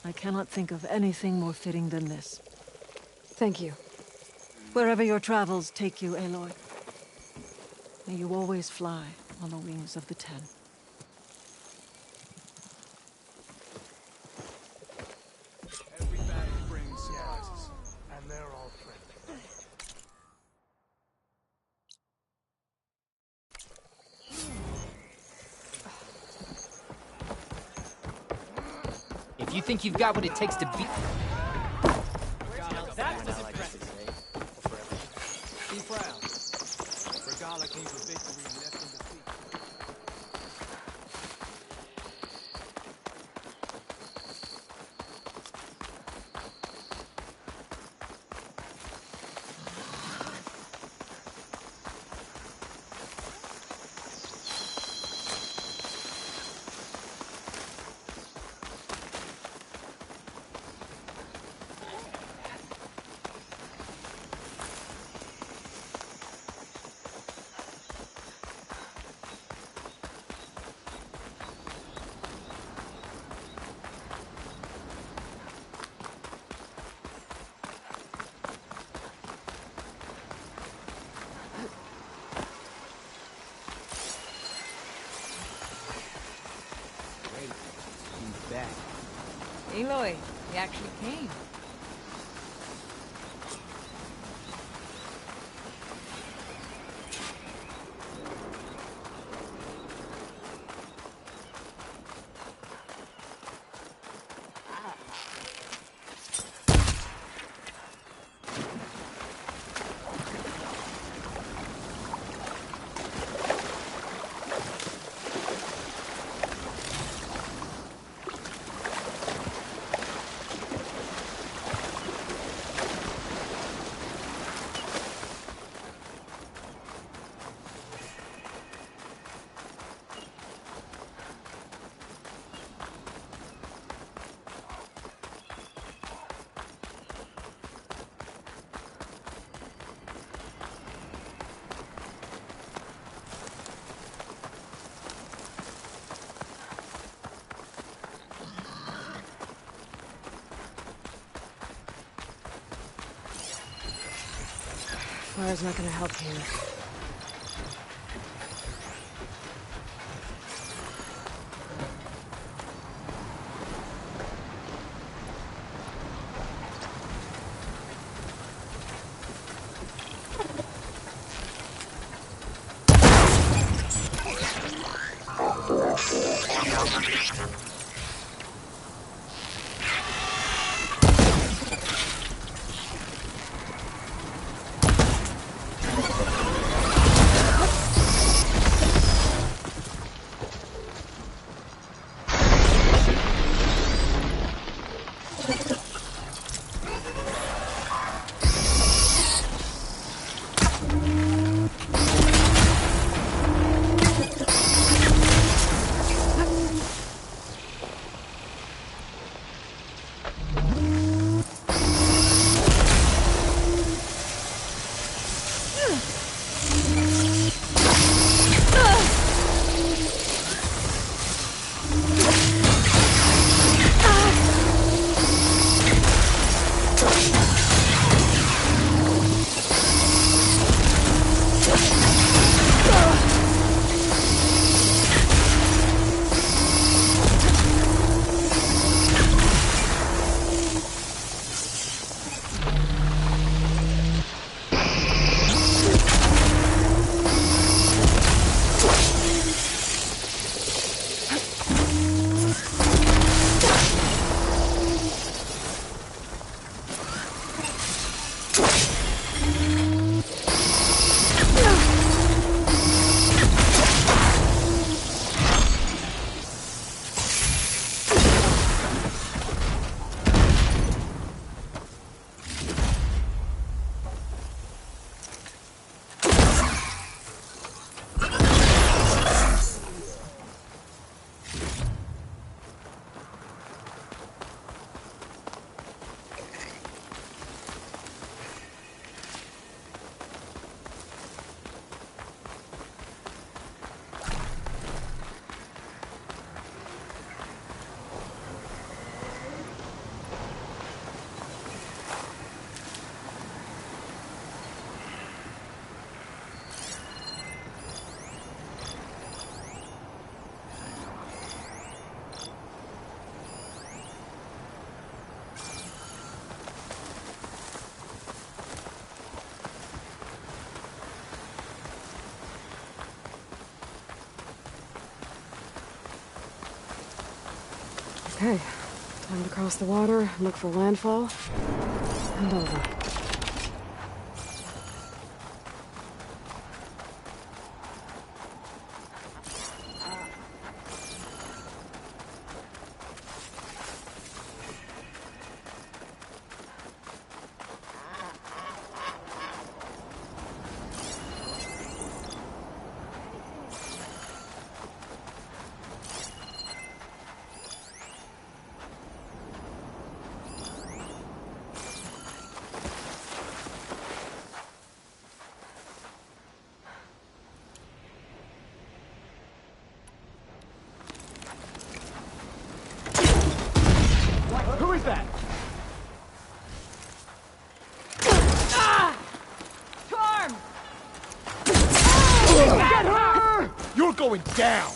I cannot think of anything more fitting than this. Thank you. Wherever your travels take you, Aloy, may you always fly on the wings of the Ten. You think you've got what it takes to beat... That was impressive. Be proud. Regala came for victory and left in defeat. Aloy, he actually came. Fire's not gonna help here. Okay, Time to cross the water, look for landfall, and over. Who is that? Torm! Get her! You're going down!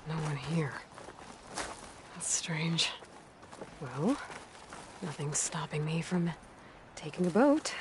No one here. That's strange. Well, nothing's stopping me from taking a boat.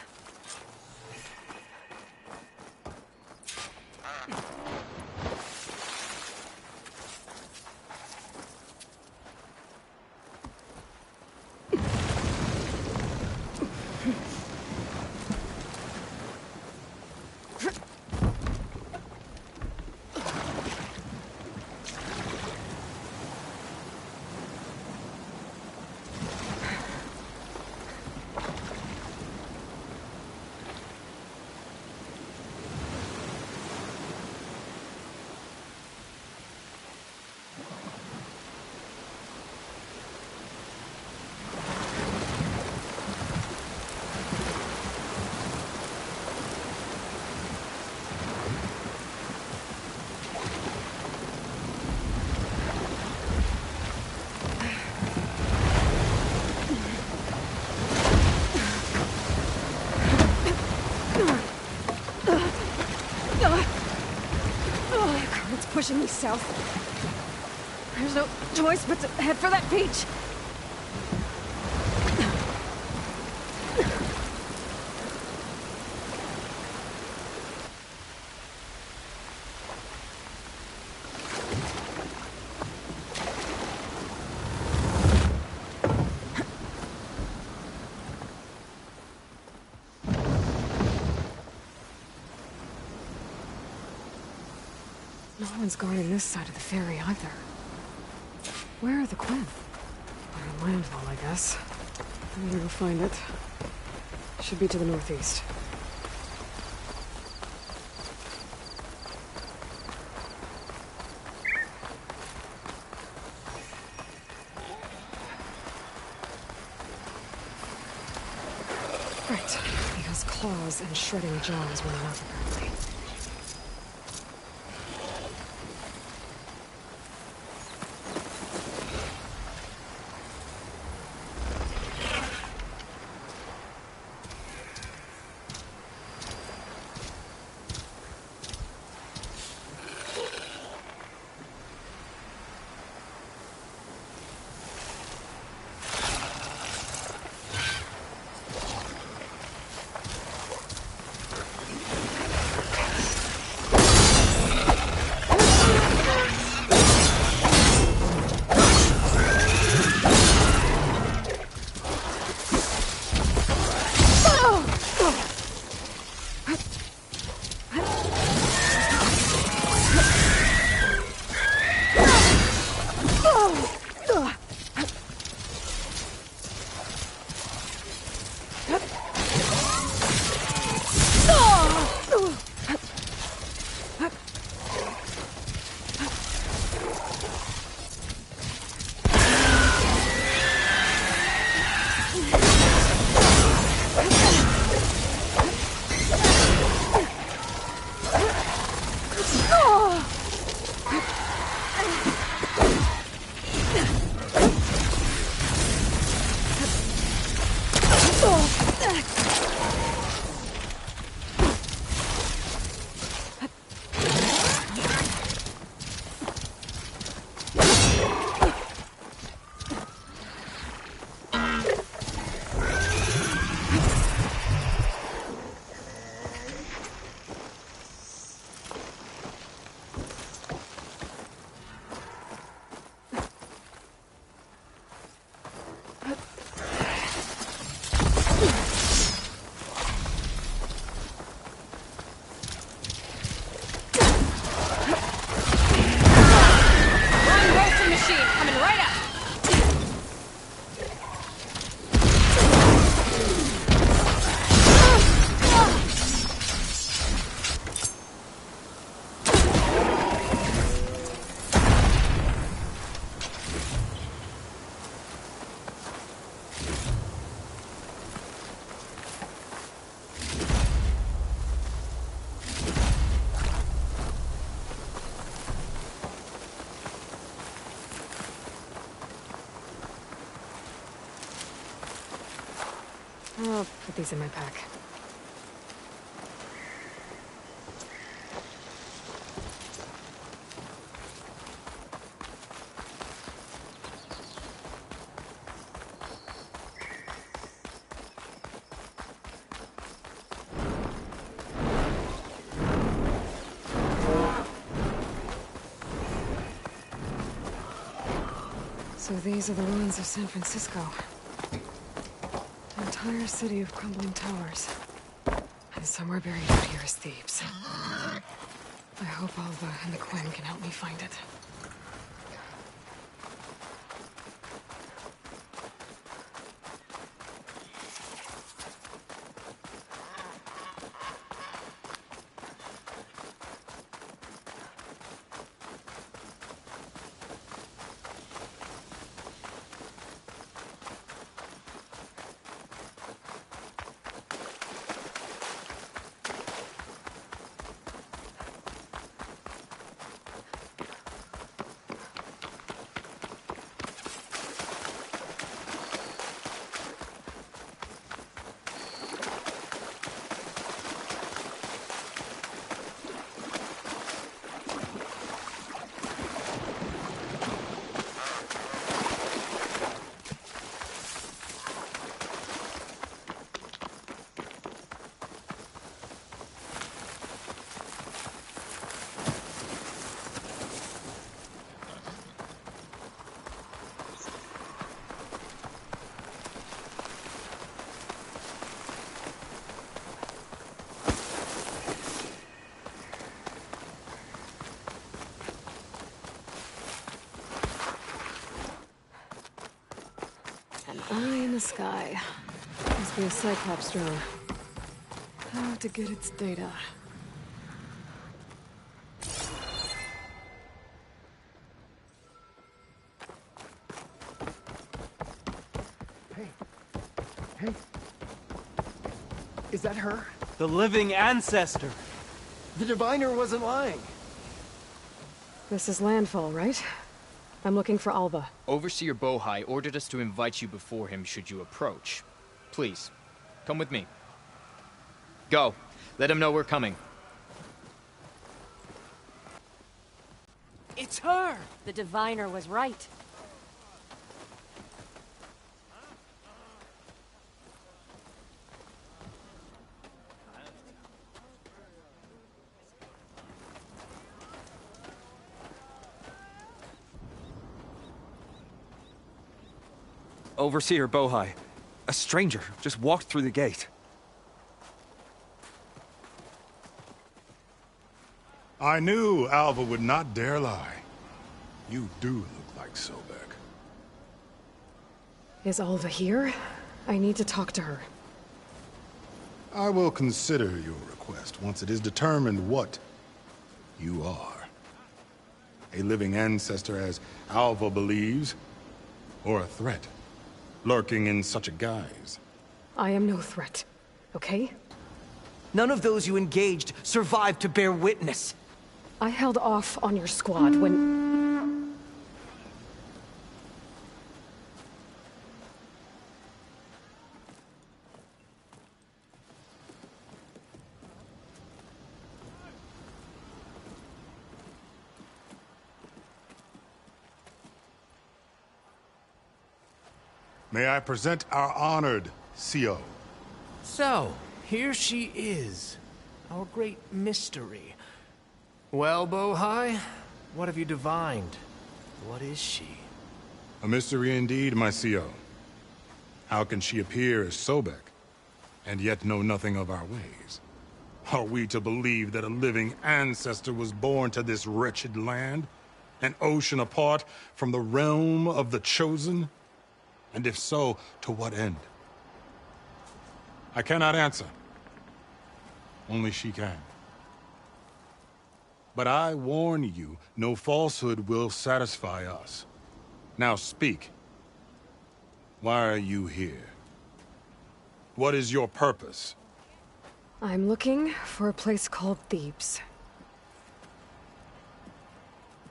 It's pushing me south. There's no choice but to head for that beach. No one's guarding this side of the ferry either. Where are the Quinn? They're in landfall, I guess. I'm gonna go find it. Should be to the northeast. Right. Because claws and shredding jaws were enough, apparently. I'll put these in my pack. So these are the ruins of San Francisco. An entire city of crumbling towers. And somewhere buried out here is Thebes. I hope Alva and the Quen can help me find it. Eye in the sky. Must be a Cyclops drone. How to get its data. Hey. Is that her? The living ancestor. The diviner wasn't lying. This is landfall, right? I'm looking for Alva. Overseer Bohai ordered us to invite you before him should you approach. Please, come with me. Go. Let him know we're coming. It's her! The diviner was right. Overseer Bohai. A stranger just walked through the gate. I knew Alva would not dare lie. You do look like Sobek. Is Alva here? I need to talk to her. I will consider your request once it is determined what you are. A living ancestor, as Alva believes, or a threat, lurking in such a guise. I am no threat, okay? None of those you engaged survived to bear witness. I held off on your squad when... May I present our honored CO? So, here she is. Our great mystery. Well, Bohai, what have you divined? What is she? A mystery indeed, my CO. How can she appear as Sobek, and yet know nothing of our ways? Are we to believe that a living ancestor was born to this wretched land? An ocean apart from the realm of the Chosen? And if so, to what end? I cannot answer. Only she can. But I warn you, no falsehood will satisfy us. Now speak. Why are you here? What is your purpose? I'm looking for a place called Thebes.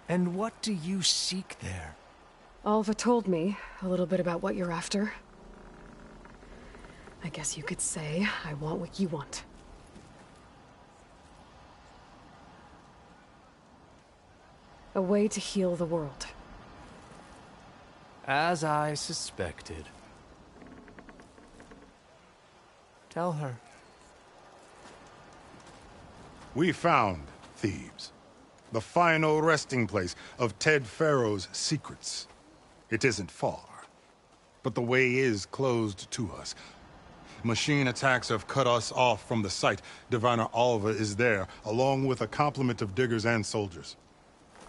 And what do you seek there? Alva told me a little bit about what you're after. I guess you could say I want what you want. A way to heal the world. As I suspected. Tell her. We found Thebes, the final resting place of Ted Pharaoh's secrets. It isn't far, but the way is closed to us. Machine attacks have cut us off from the site. Diviner Alva is there, along with a complement of diggers and soldiers.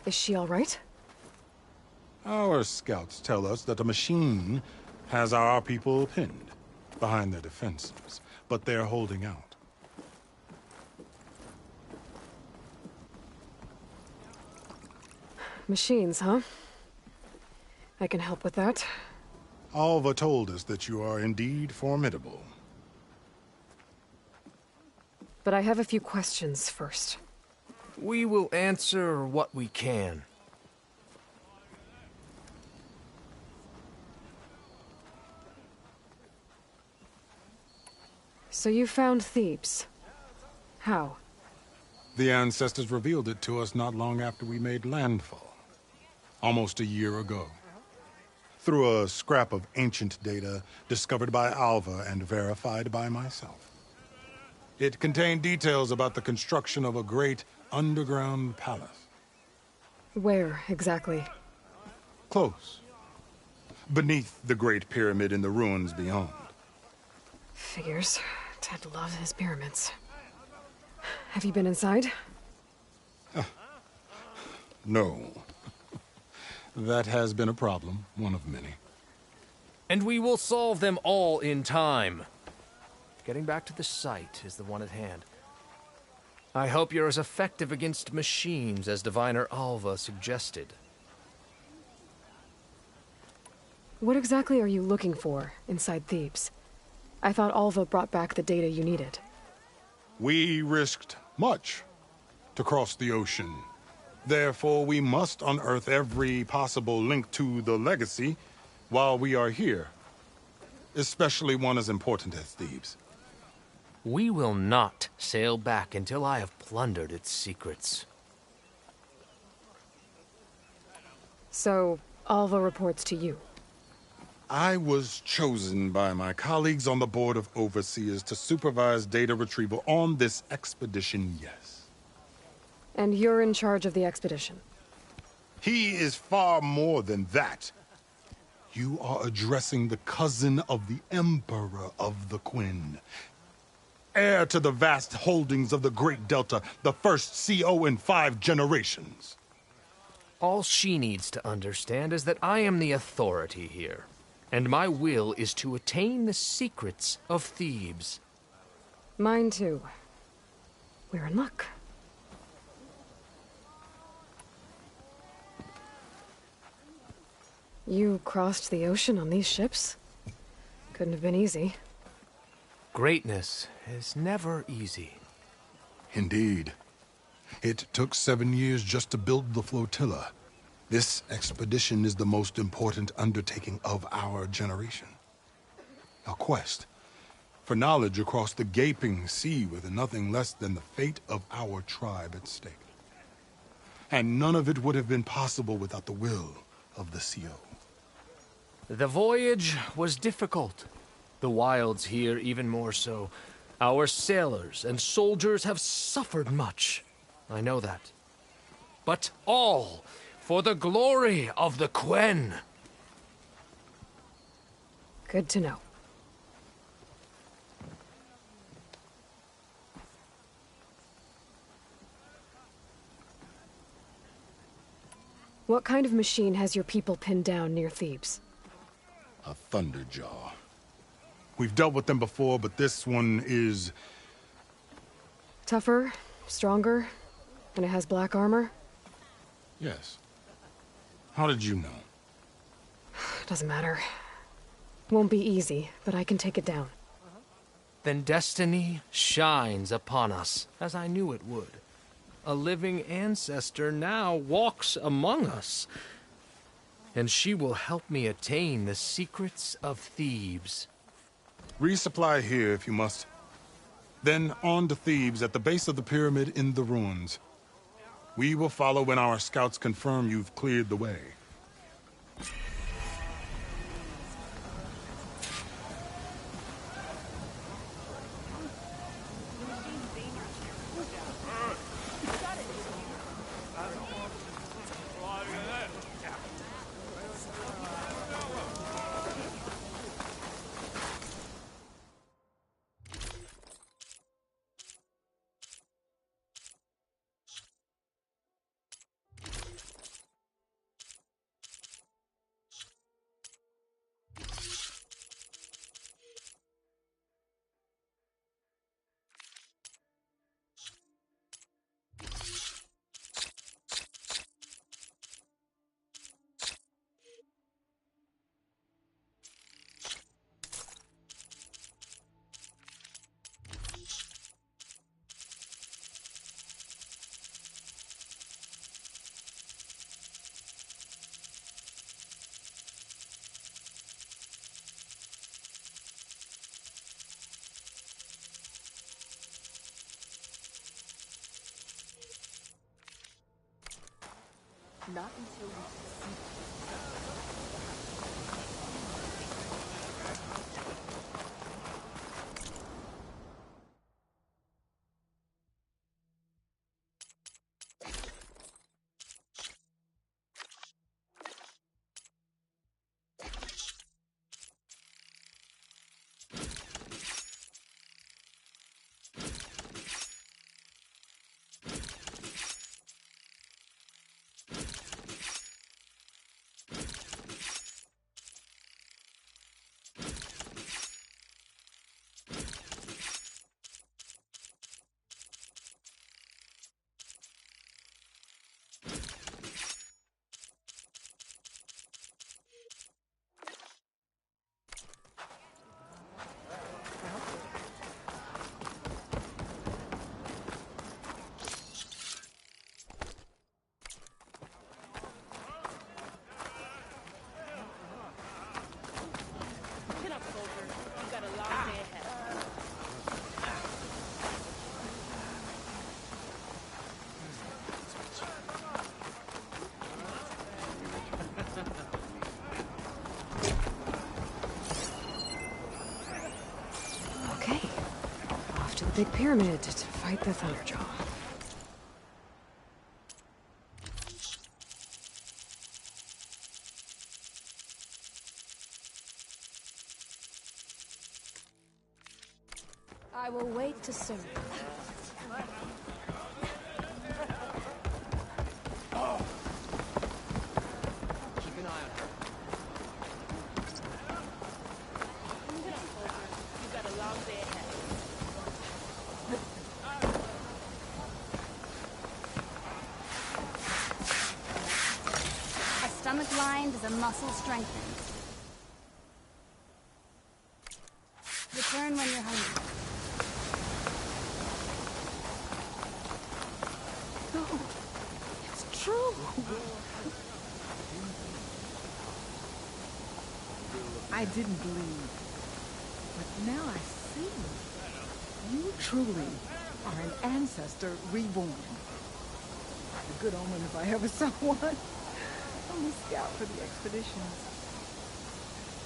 Is she all right? Our scouts tell us that a machine has our people pinned behind their defenses, but they're holding out. Machines, huh? I can help with that. Alva told us that you are indeed formidable. But I have a few questions first. We will answer what we can. So you found Thebes. How? The ancestors revealed it to us not long after we made landfall. Almost a year ago. Through a scrap of ancient data discovered by Alva and verified by myself. It contained details about the construction of a great underground palace. Where, exactly? Close. Beneath the Great Pyramid in the ruins beyond. Figures. Ted loves his pyramids. Have you been inside? No. That has been a problem, one of many. And we will solve them all in time. Getting back to the site is the one at hand. I hope you're as effective against machines as Diviner Alva suggested. What exactly are you looking for inside Thebes? I thought Alva brought back the data you needed. We risked much to cross the ocean. Therefore, we must unearth every possible link to the legacy while we are here. Especially one as important as Thebes. We will not sail back until I have plundered its secrets. So, Alva reports to you. I was chosen by my colleagues on the Board of Overseers to supervise data retrieval on this expedition, yes. And you're in charge of the expedition? He is far more than that. You are addressing the cousin of the Emperor of the Quen. Heir to the vast holdings of the Great Delta, the first CO in 5 generations. All she needs to understand is that I am the authority here, and my will is to attain the secrets of Thebes. Mine too. We're in luck. You crossed the ocean on these ships? Couldn't have been easy. Greatness is never easy. Indeed. It took 7 years just to build the flotilla. This expedition is the most important undertaking of our generation. A quest for knowledge across the gaping sea with nothing less than the fate of our tribe at stake. And none of it would have been possible without the will of the CO. The voyage was difficult. The wilds here even more so. Our sailors and soldiers have suffered much. I know that. But all for the glory of the Quen. Good to know. What kind of machine has your people pinned down near Thebes? A Thunderjaw. We've dealt with them before, but this one is... Tougher, stronger, and it has black armor? Yes. How did you know? Doesn't matter. Won't be easy, but I can take it down. Then destiny shines upon us, as I knew it would. A living ancestor now walks among us. And she will help me attain the secrets of Thebes. Resupply here if you must. Then on to Thebes at the base of the pyramid in the ruins. We will follow when our scouts confirm you've cleared the way. Not until we succeed. Big pyramid to fight the Thunderjaw. I will wait to serve. Keep an eye on her. You've got a long day ahead. A stomach lined is a muscle strengthened. Return when you're hungry. No, it's true. I didn't believe, but now I see. You truly are an ancestor reborn. A good omen if I ever saw one. I'm a scout for the expeditions.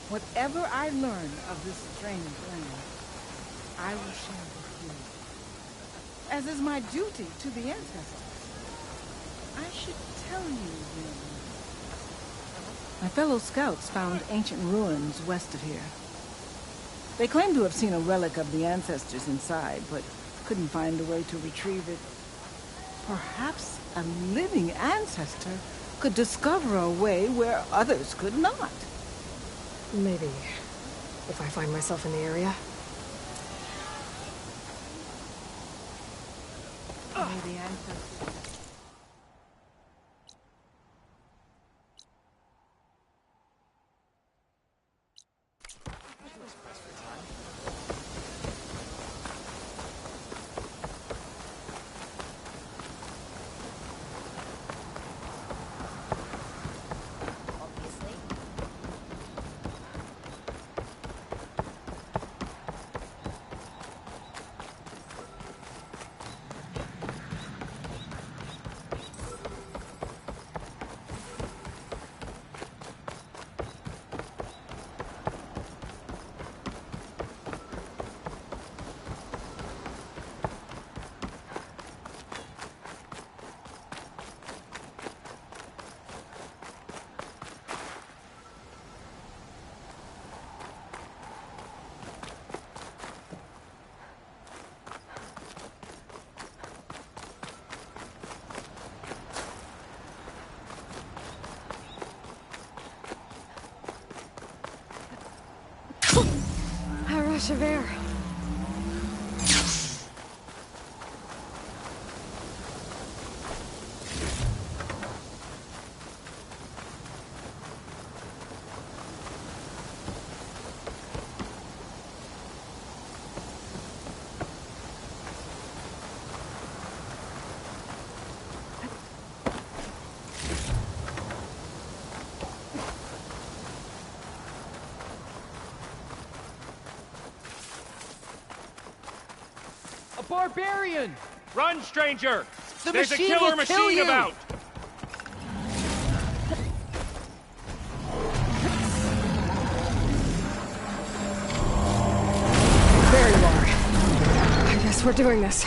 Whatever I learn of this strange land, I will share with you. As is my duty to the ancestors. I should tell you then. My fellow scouts found ancient ruins west of here. They claim to have seen a relic of the ancestors inside, but couldn't find a way to retrieve it. Perhaps a living ancestor could discover a way where others could not. Maybe. If I find myself in the area. May the ancestors... fresh of air. Barbarian! Run, stranger! The There's a machine killer will kill machine you! about! There you are. I guess we're doing this.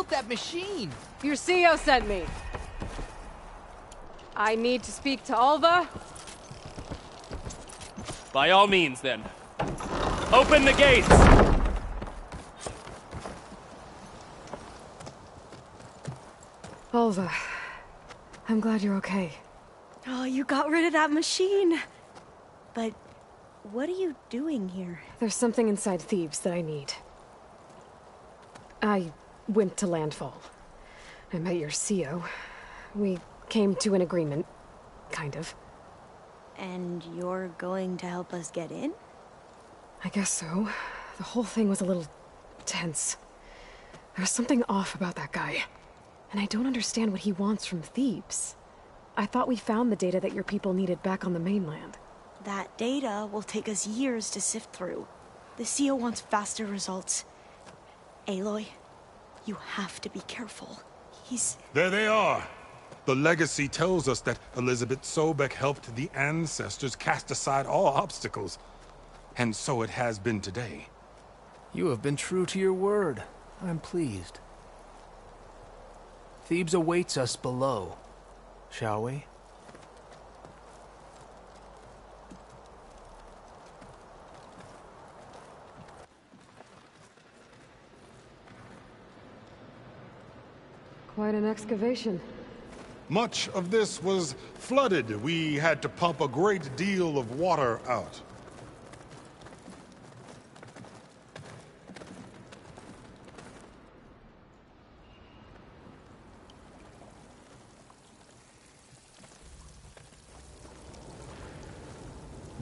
That machine! Your CEO sent me. I need to speak to Alva. By all means, then. Open the gates! Alva, I'm glad you're okay. Oh, you got rid of that machine. But what are you doing here? There's something inside Thebes that I need. I went to Landfall. I met your CEO. We came to an agreement, kind of. And you're going to help us get in? I guess so. The whole thing was a little tense. There was something off about that guy. And I don't understand what he wants from Thebes. I thought we found the data that your people needed back on the mainland. That data will take us years to sift through. The CEO wants faster results. Aloy, you have to be careful. There they are! The legacy tells us that Elizabeth Sobek helped the ancestors cast aside all obstacles. And so it has been today. You have been true to your word. I'm pleased. Thebes awaits us below. Shall we? Quite an excavation. Much of this was flooded. We had to pump a great deal of water out.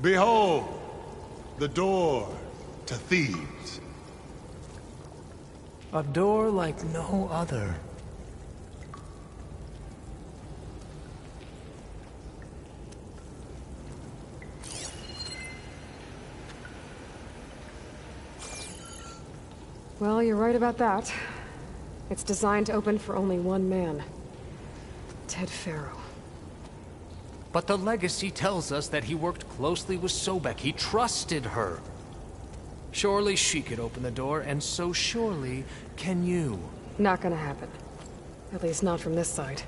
Behold, the door to Thebes. A door like no other. Well, you're right about that. It's designed to open for only one man. Ted Faro. But the legacy tells us that he worked closely with Sobek. He trusted her. Surely she could open the door, and so surely can you. Not gonna happen. At least not from this side.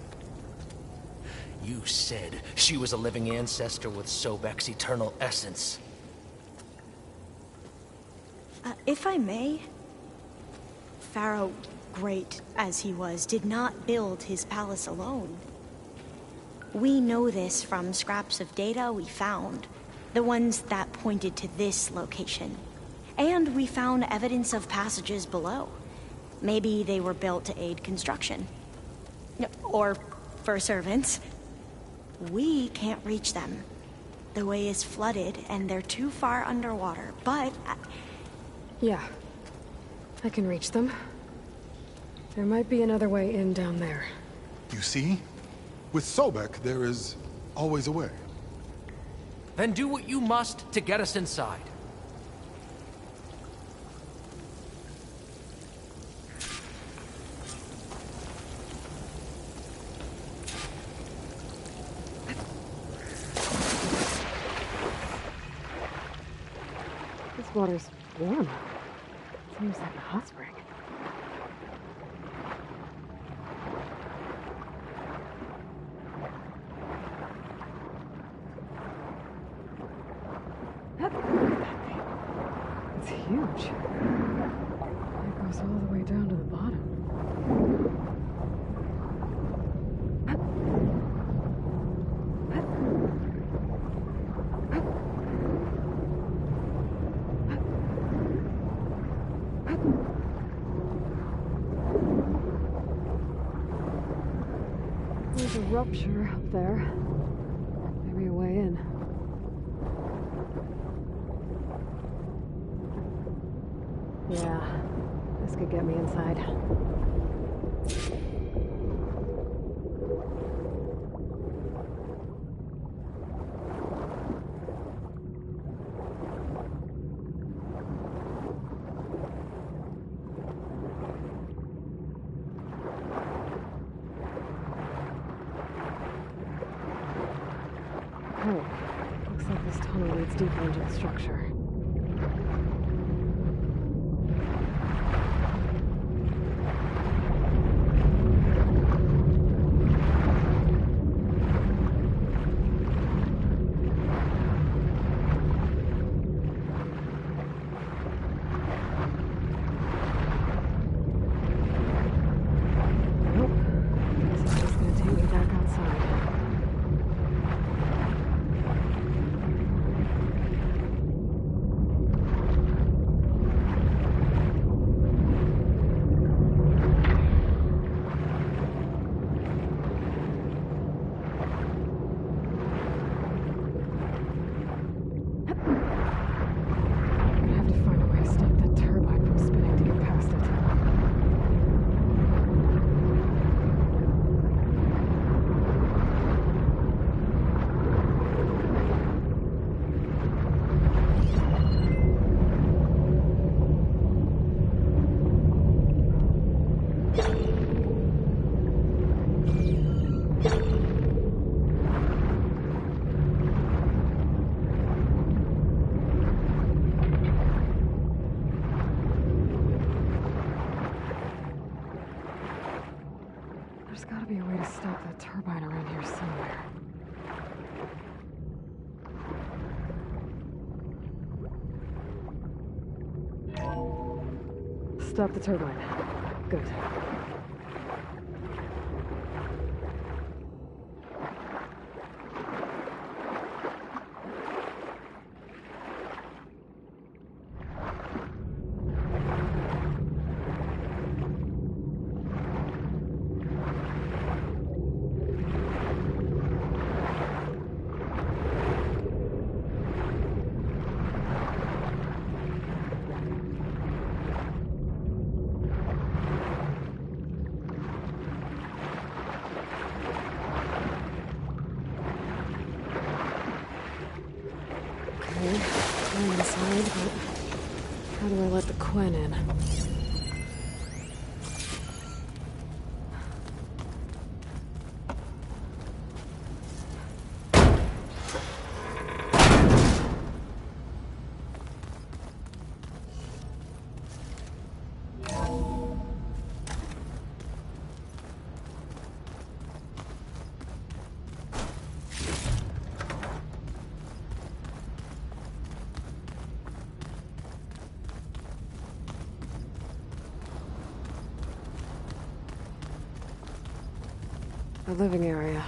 You said she was a living ancestor with Sobek's eternal essence. If I may, Pharaoh, great as he was, did not build his palace alone. We know this from scraps of data we found, the ones that pointed to this location. And we found evidence of passages below. Maybe they were built to aid construction. Or for servants. We can't reach them. The way is flooded, and they're too far underwater, but... Yeah. I can reach them. There might be another way in down there. You see? With Sobek, there is always away. Then do what you must to get us inside. This water's warm. Seems like a hot spring. It's huge. It goes all the way down to the bottom. There's a rupture up there. Maybe a way in. Yeah, this could get me inside. Oh, looks like this tunnel leads deeper into the structure. Nope. Guess it's just gonna take me back outside. I'm gonna have to find a way to stop that turbine from spinning to get past it. There's gotta be a way to stop that turbine around here somewhere. Stop the turbine. Good. Okay, I'm inside, but how do I let the Quen in? The living area.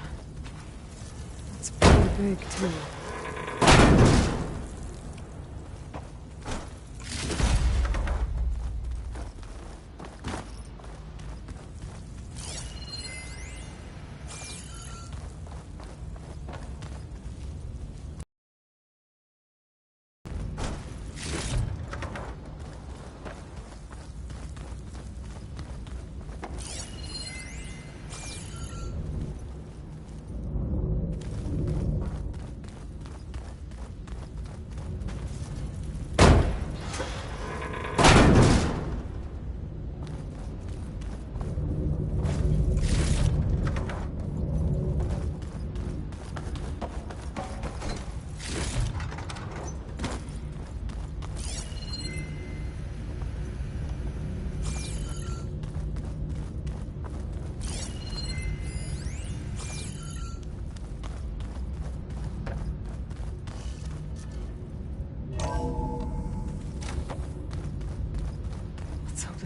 It's pretty big, too.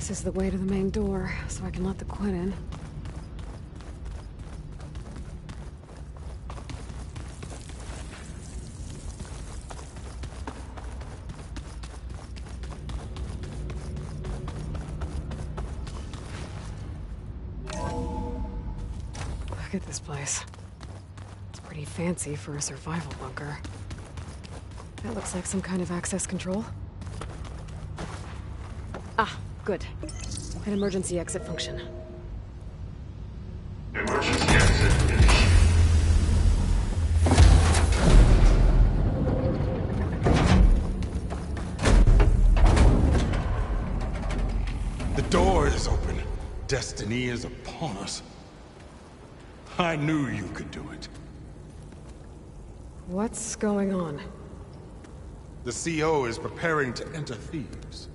This is the way to the main door, so I can let the Queen in. Look at this place. It's pretty fancy for a survival bunker. That looks like some kind of access control. Ah, good. An emergency exit function. Emergency exit initiated. The door is open. Destiny is upon us. I knew you could do it. What's going on? The CO is preparing to enter Thebes.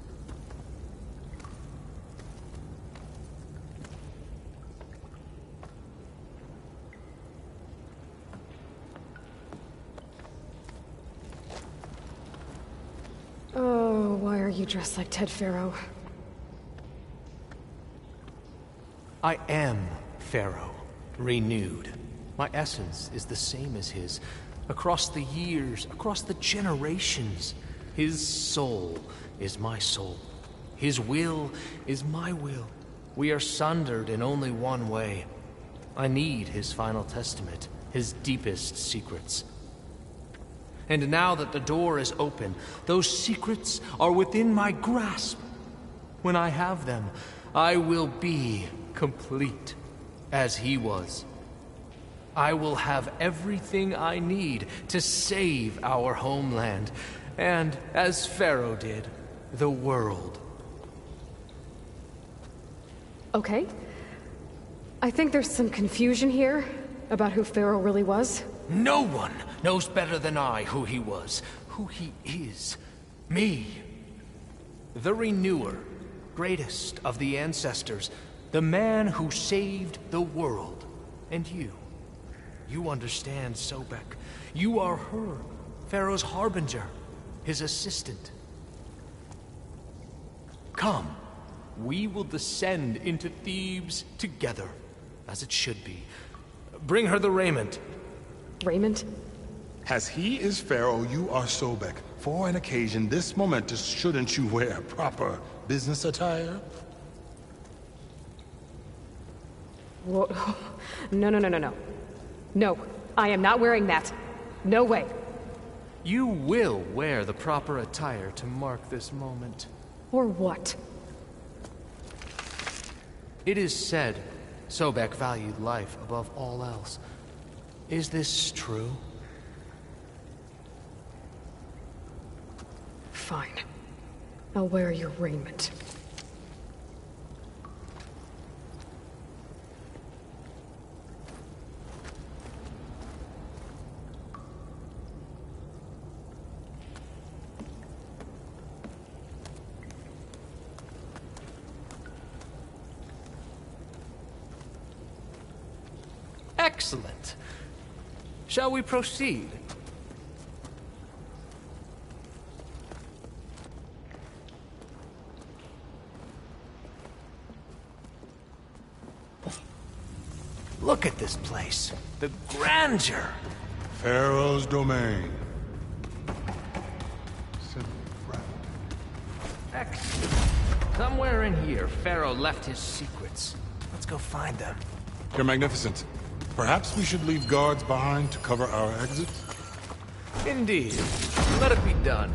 Oh, why are you dressed like Ted Pharaoh? I am Pharaoh, renewed. My essence is the same as his. Across the years, across the generations, his soul is my soul. His will is my will. We are sundered in only one way. I need his final testament, his deepest secrets. And now that the door is open, those secrets are within my grasp. When I have them, I will be complete, as he was. I will have everything I need to save our homeland, and, as Pharaoh did, the world. Okay. I think there's some confusion here about who Pharaoh really was. No one knows better than I who he was, who he is. Me. The Renewer, greatest of the ancestors, the man who saved the world. And you. You understand, Sobek. You are her, Pharaoh's harbinger, his assistant. Come, we will descend into Thebes together, as it should be. Bring her the raiment. Raiment? As he is Pharaoh, you are Sobek. For an occasion this momentous, shouldn't you wear proper business attire? Whoa. No. No, I am not wearing that. No way. You will wear the proper attire to mark this moment. Or what? It is said Sobek valued life above all else. Is this true? Fine. I'll wear your raiment. Excellent. Shall we proceed? Look at this place. The grandeur. Pharaoh's domain. Excellent. Somewhere in here, Pharaoh left his secrets. Let's go find them. You're magnificent. Perhaps we should leave guards behind to cover our exit? Indeed. Let it be done.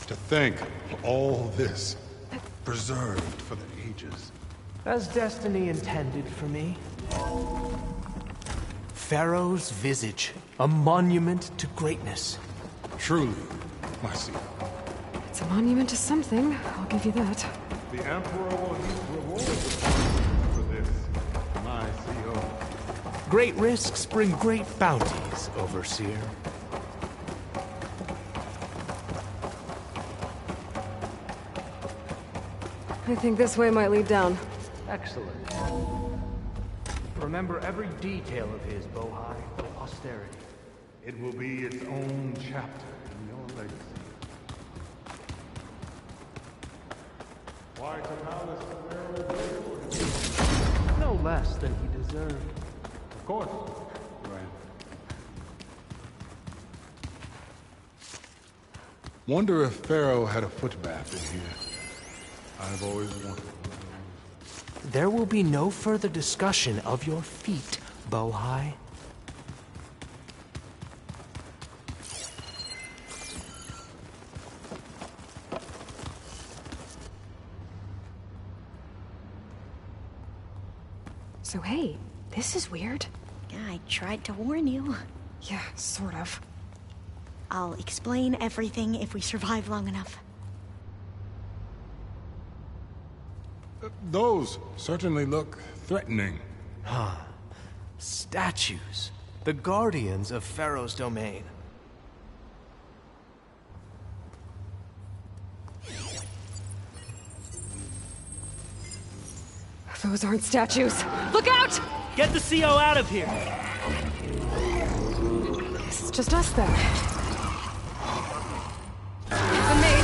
To think of all this, preserved for the ages. As destiny intended for me. Pharaoh's visage, a monument to greatness. Truly, my seat. It's a monument to something, I'll give you that. The Emperor will heap rewards for this, my CO. Great risks bring great bounties, Overseer. I think this way might lead down. Excellent. Remember every detail of his, Bohai, with posterity. It will be its own chapter in your legacy. Why to Palace Pharaoh? No less than he deserved. Of course. Right. Wonder if Pharaoh had a footbath in here. I've always wanted one of those. There will be no further discussion of your feet, Bohai. So hey, this is weird. Yeah, I tried to warn you. Yeah, sort of. I'll explain everything if we survive long enough. Those certainly look threatening. Huh. Statues. The guardians of Pharaoh's domain. Those aren't statues. Look out! Get the CO out of here! It's just us then. The maid.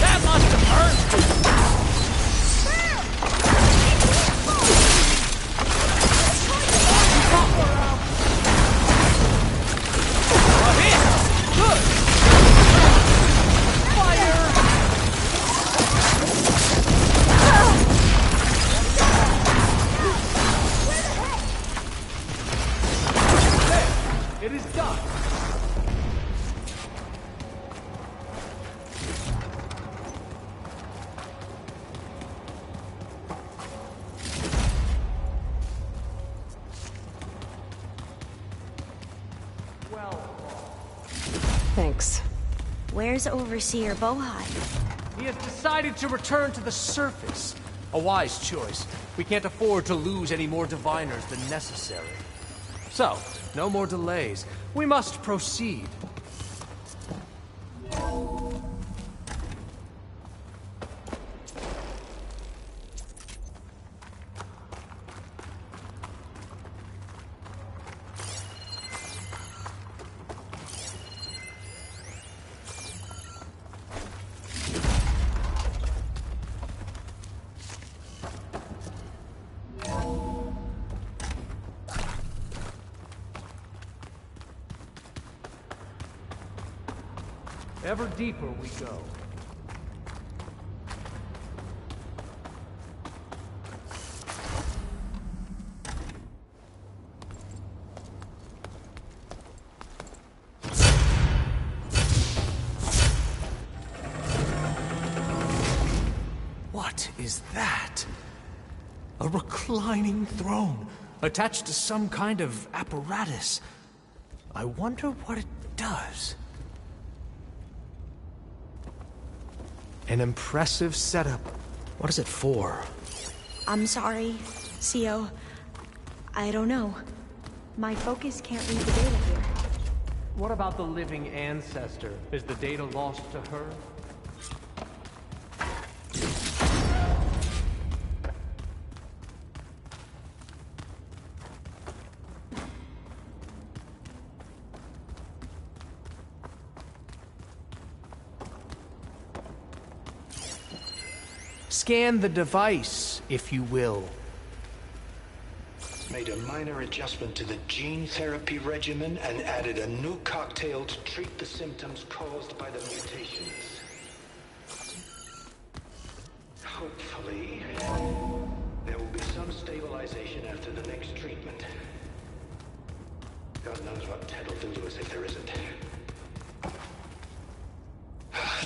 That must have hurt! It is done. Thanks. Where's Overseer Bohai? He has decided to return to the surface. A wise choice. We can't afford to lose any more diviners than necessary. So, no more delays. We must proceed. Ever deeper we go. What is that? A reclining throne, attached to some kind of apparatus. I wonder what it does. An impressive setup. What is it for? I'm sorry, CO. I don't know. My focus can't read the data here. What about the living ancestor? Is the data lost to her? Scan the device, if you will. Made a minor adjustment to the gene therapy regimen and added a new cocktail to treat the symptoms caused by the mutations. Hopefully, there will be some stabilization after the next treatment. God knows what Ted will do to us if there isn't.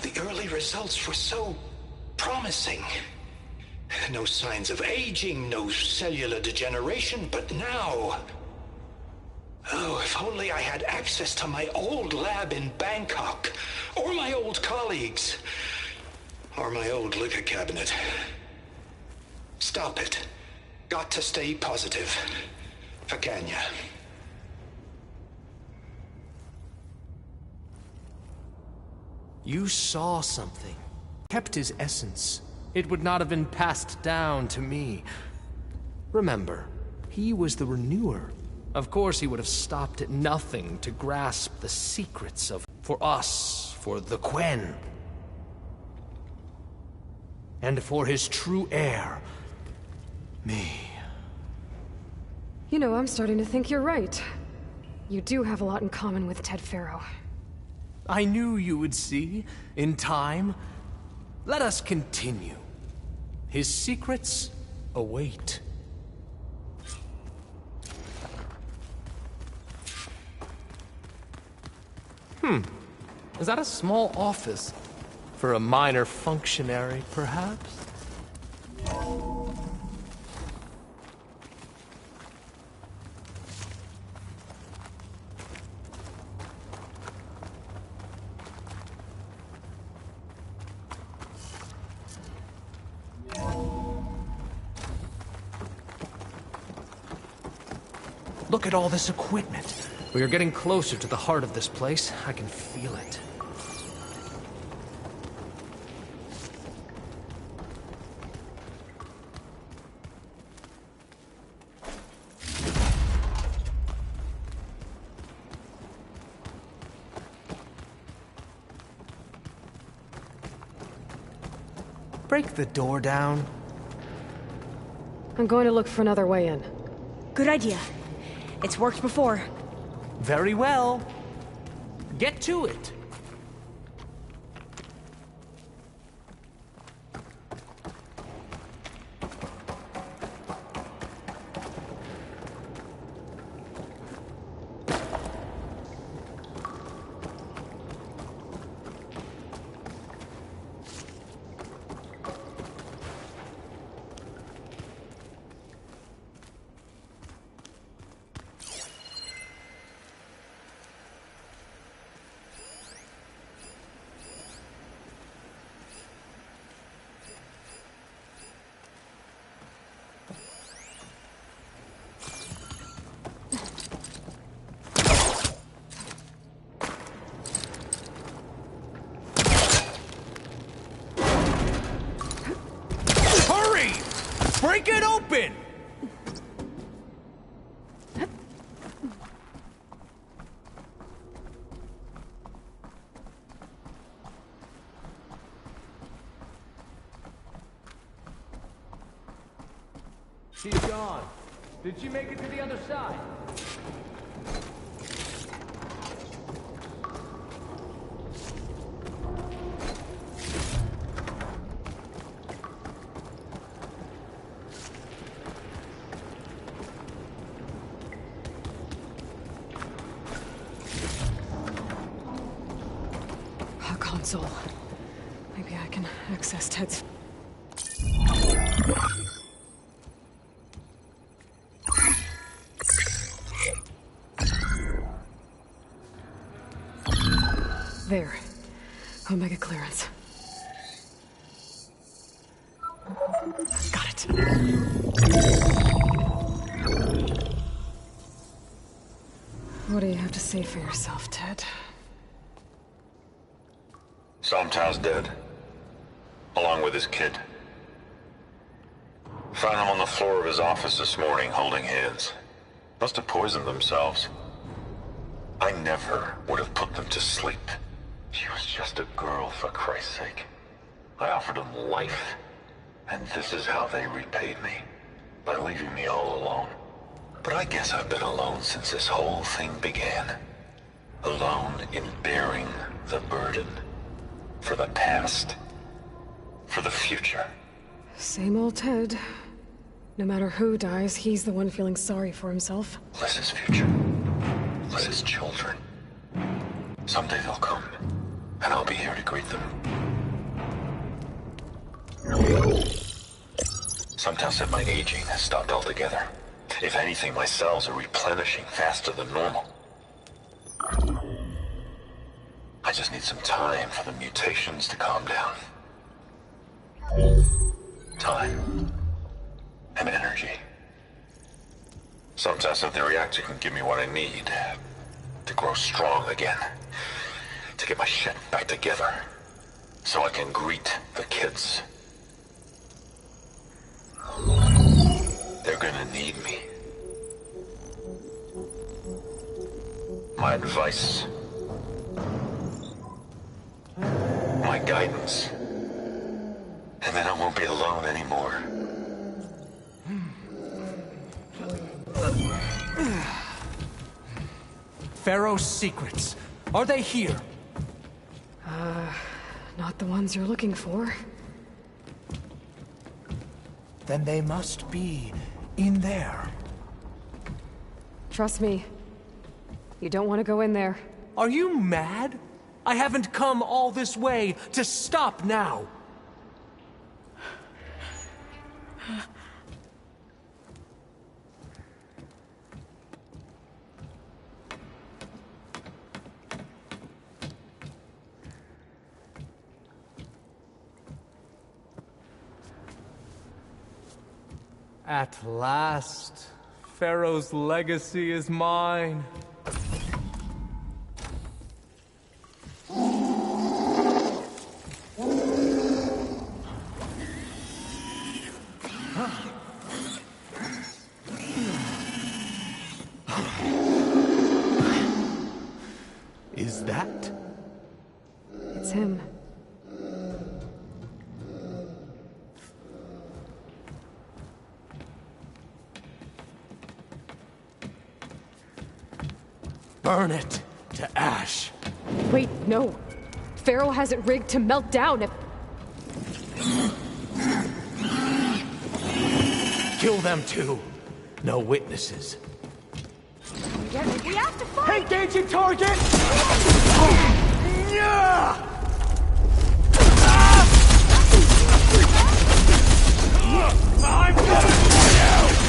The early results were so promising. No signs of aging, no cellular degeneration, but now... Oh, if only I had access to my old lab in Bangkok, or my old colleagues, or my old liquor cabinet. Stop it. Got to stay positive. For Kenya. You saw something. Kept his essence. It would not have been passed down to me. Remember, he was the renewer. Of course he would have stopped at nothing to grasp the secrets of... For us, for the Quen. And for his true heir, me. You know, I'm starting to think you're right. You do have a lot in common with Ted Faro. I knew you would see, in time. Let us continue. His secrets await. Is that a small office? For a minor functionary, perhaps? Look at all this equipment. We are getting closer to the heart of this place. I can feel it. Break the door down. I'm going to look for another way in. Good idea. It's worked before. Very well. Get to it. Break it open! She's gone. Did she make it to the other side? Console. Maybe I can access Ted's... There. Omega clearance. Got it. What do you have to say for yourself, Ted? Somtow's dead. Along with his kid. Found him on the floor of his office this morning, holding hands. Must have poisoned themselves. I never would have put them to sleep. She was just a girl, for Christ's sake. I offered them life. And this is how they repaid me. By leaving me all alone. But I guess I've been alone since this whole thing began. Alone in bearing the burden. For the past. For the future. Same old Ted. No matter who dies, he's the one feeling sorry for himself. Liz's future. Liz's children. Someday they'll come. And I'll be here to greet them. Sometimes said my aging has stopped altogether. If anything, my cells are replenishing faster than normal. I just need some time for the mutations to calm down. Time. And energy. Sometimes if the reactor can give me what I need to grow strong again. To get my shit back together. So I can greet the kids. They're gonna need me. My advice. My guidance. And then I won't be alone anymore. Pharaoh's secrets. Are they here? Not the ones you're looking for. Then they must be in there. Trust me. You don't want to go in there. Are you mad? I haven't come all this way to stop now. At last, Pharaoh's legacy is mine. Is that? It's him. Burn it to ash. Wait, no. Pharaoh has it rigged to melt down if... Kill them too. No witnesses. We have to fight! Engaging target! Yeah! I'm coming for you!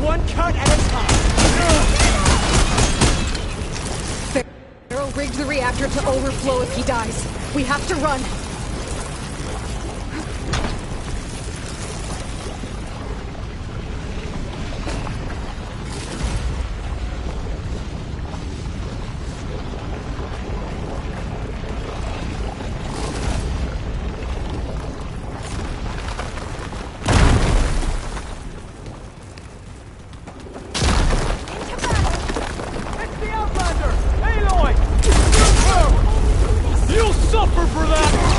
One cut at a time. Pharaoh rigged the reactor to overflow if he dies. We have to run. You'll suffer for that!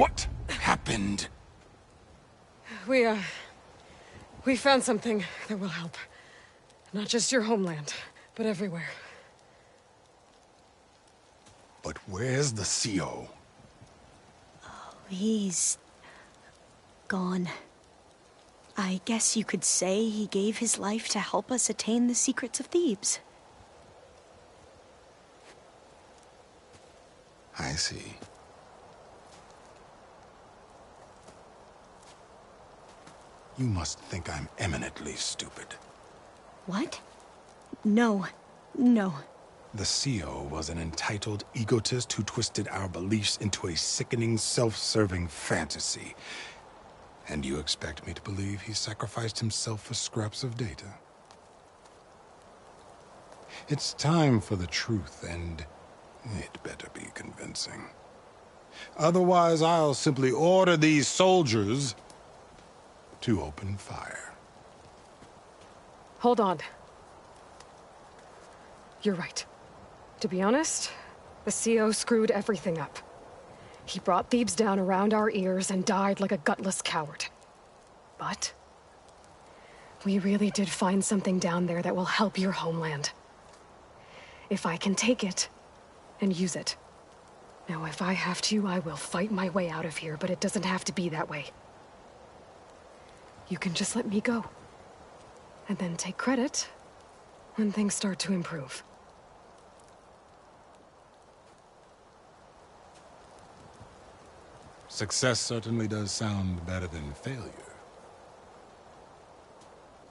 What happened? We found something that will help. Not just your homeland, but everywhere. But where's the CO? He's gone. I guess you could say he gave his life to help us attain the secrets of Thebes. I see. You must think I'm eminently stupid. What? No. No. The CO was an entitled egotist who twisted our beliefs into a sickening, self-serving fantasy. And you expect me to believe he sacrificed himself for scraps of data? It's time for the truth, and it better be convincing. Otherwise, I'll simply order these soldiers to open fire. Hold on. You're right. To be honest, the CO screwed everything up. He brought Thebes down around our ears and died like a gutless coward. But we really did find something down there that will help your homeland. If I can take it and use it. Now, if I have to, I will fight my way out of here, but it doesn't have to be that way. You can just let me go. And then take credit when things start to improve. Success certainly does sound better than failure.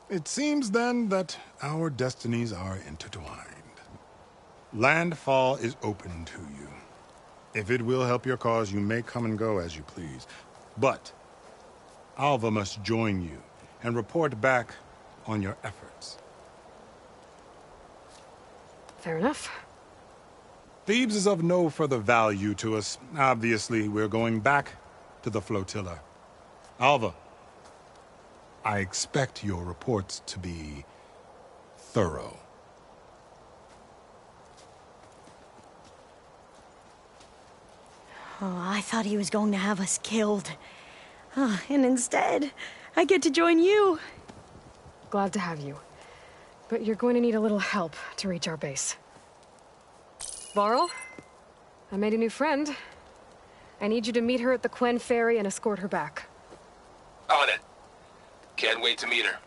It seems then that our destinies are intertwined. Landfall is open to you. If it will help your cause, you may come and go as you please. But Alva must join you and report back on your efforts. Fair enough. Thebes is of no further value to us. Obviously, we're going back to the flotilla. Alva, I expect your reports to be thorough. Oh, I thought he was going to have us killed. And instead, I get to join you. Glad to have you. But you're going to need a little help to reach our base. Varl, I made a new friend. I need you to meet her at the Quen Ferry and escort her back. On it. Can't wait to meet her.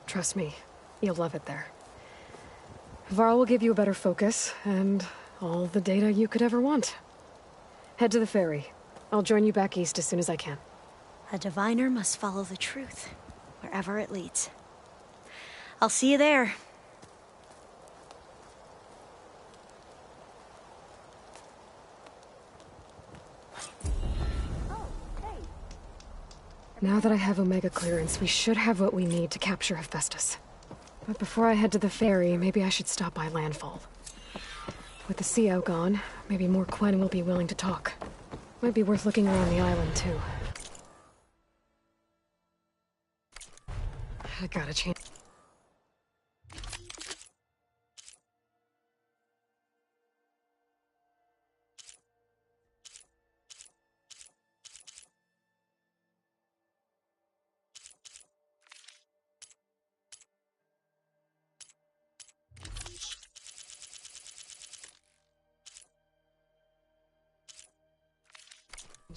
Trust me, you'll love it there. Varl will give you a better focus, and all the data you could ever want. Head to the ferry. I'll join you back east as soon as I can. A diviner must follow the truth, wherever it leads. I'll see you there. Now that I have Omega clearance, we should have what we need to capture Hephaestus. But before I head to the ferry, maybe I should stop by Landfall. With the CO gone, maybe more Quen will be willing to talk. Might be worth looking around the island, too. I gotta change.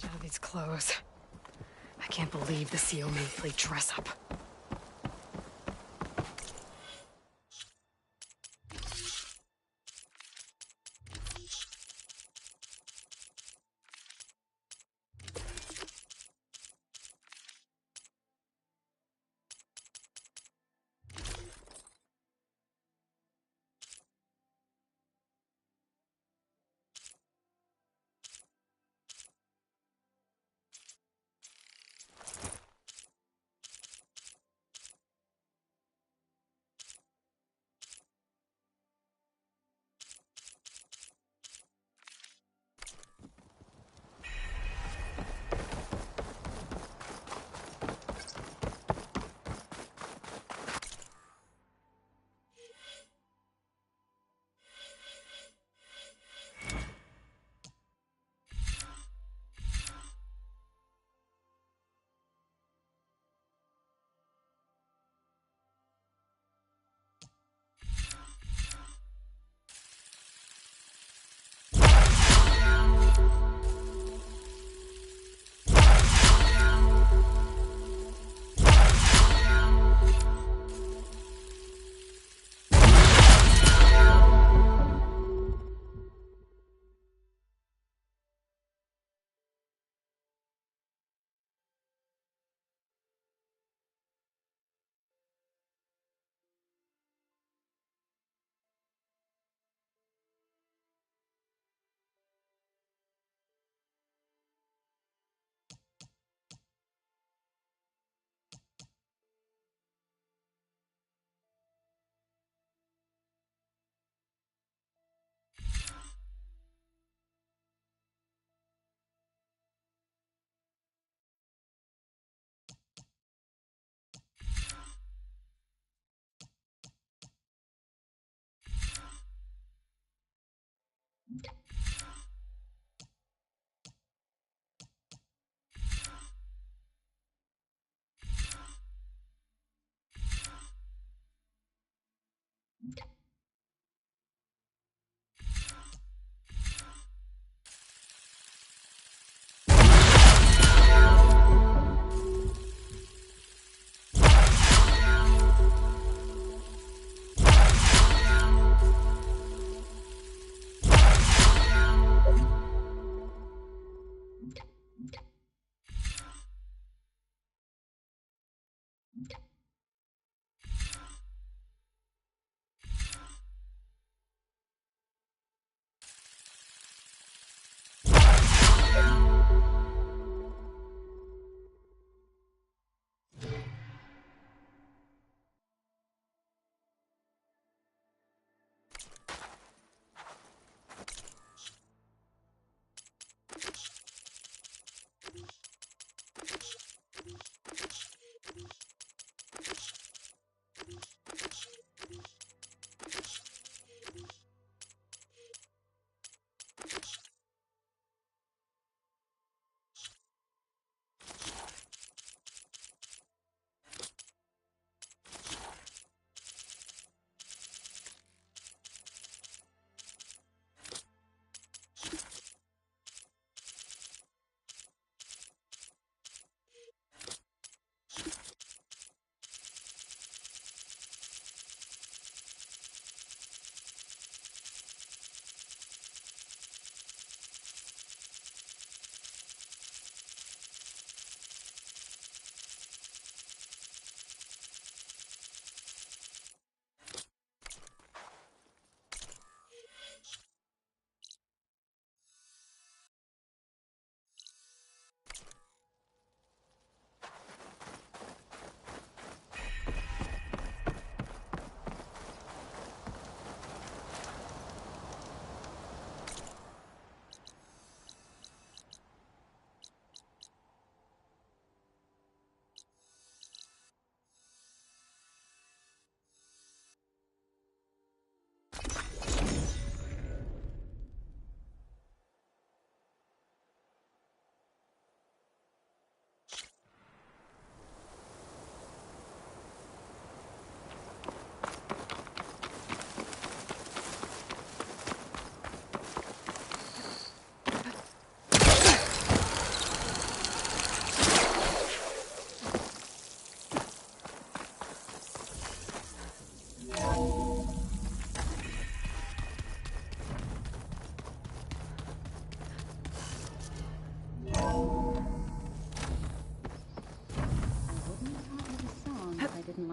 Out of these clothes. I can't believe the CO made me play dress up.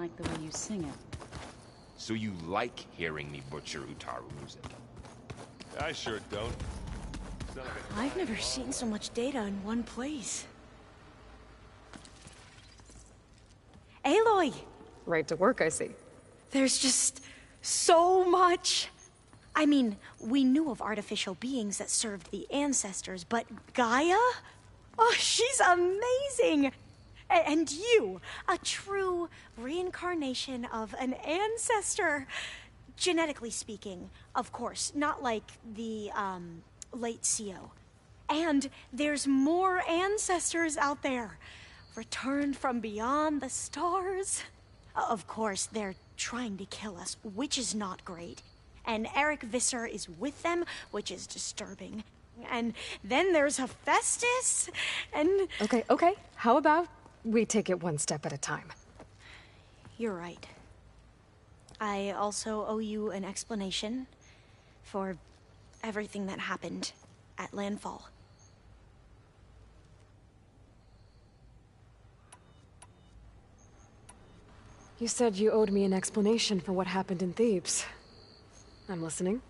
like the way you sing it. So you like hearing me butcher Utaru music? I sure don't. I've never seen so much data in one place. Aloy! Right to work, I see. There's just so much. I mean, we knew of artificial beings that served the ancestors, but Gaia? Oh, she's amazing! And you, a true reincarnation of an ancestor. Genetically speaking, of course, not like the, late CO. And there's more ancestors out there, returned from beyond the stars. Of course, they're trying to kill us, which is not great. And Eric Visser is with them, which is disturbing. And then there's Hephaestus, and... Okay. How about we take it one step at a time? You're right. I also owe you an explanation for everything that happened at Landfall. You said you owed me an explanation for what happened in Thebes. I'm listening.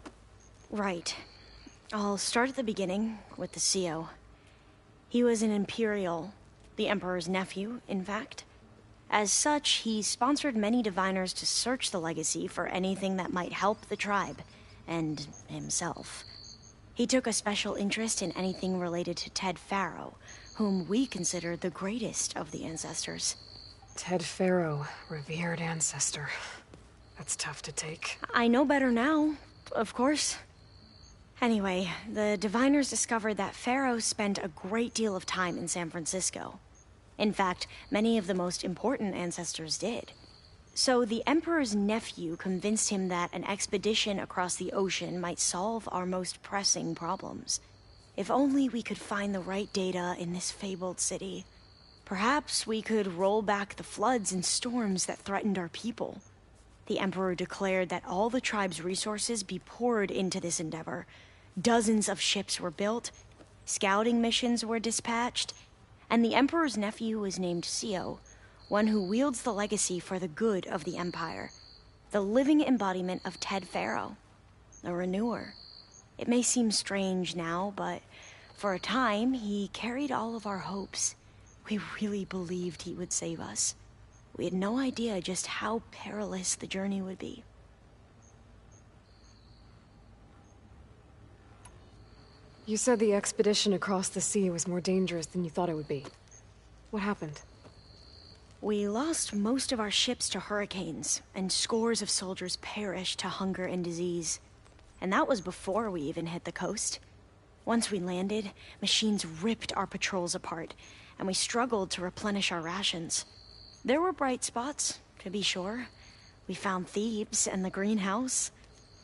Right. I'll start at the beginning with the CO. He was an Imperial, the Emperor's nephew, in fact. As such, he sponsored many diviners to search the legacy for anything that might help the tribe, and himself. He took a special interest in anything related to Ted Faro, whom we consider the greatest of the ancestors. Ted Faro, revered ancestor. That's tough to take. I know better now, of course. Anyway, the diviners discovered that Faro spent a great deal of time in San Francisco. In fact, many of the most important ancestors did. So the Emperor's nephew convinced him that an expedition across the ocean might solve our most pressing problems. If only we could find the right data in this fabled city. Perhaps we could roll back the floods and storms that threatened our people. The Emperor declared that all the tribe's resources be poured into this endeavor. Dozens of ships were built, scouting missions were dispatched, and the Emperor's nephew was named CO, one who wields the legacy for the good of the Empire. The living embodiment of Ted Faro, the Renewer. It may seem strange now, but for a time, he carried all of our hopes. We really believed he would save us. We had no idea just how perilous the journey would be. You said the expedition across the sea was more dangerous than you thought it would be. What happened? We lost most of our ships to hurricanes, and scores of soldiers perished to hunger and disease. And that was before we even hit the coast. Once we landed, machines ripped our patrols apart, and we struggled to replenish our rations. There were bright spots, to be sure. We found Thebes and the greenhouse,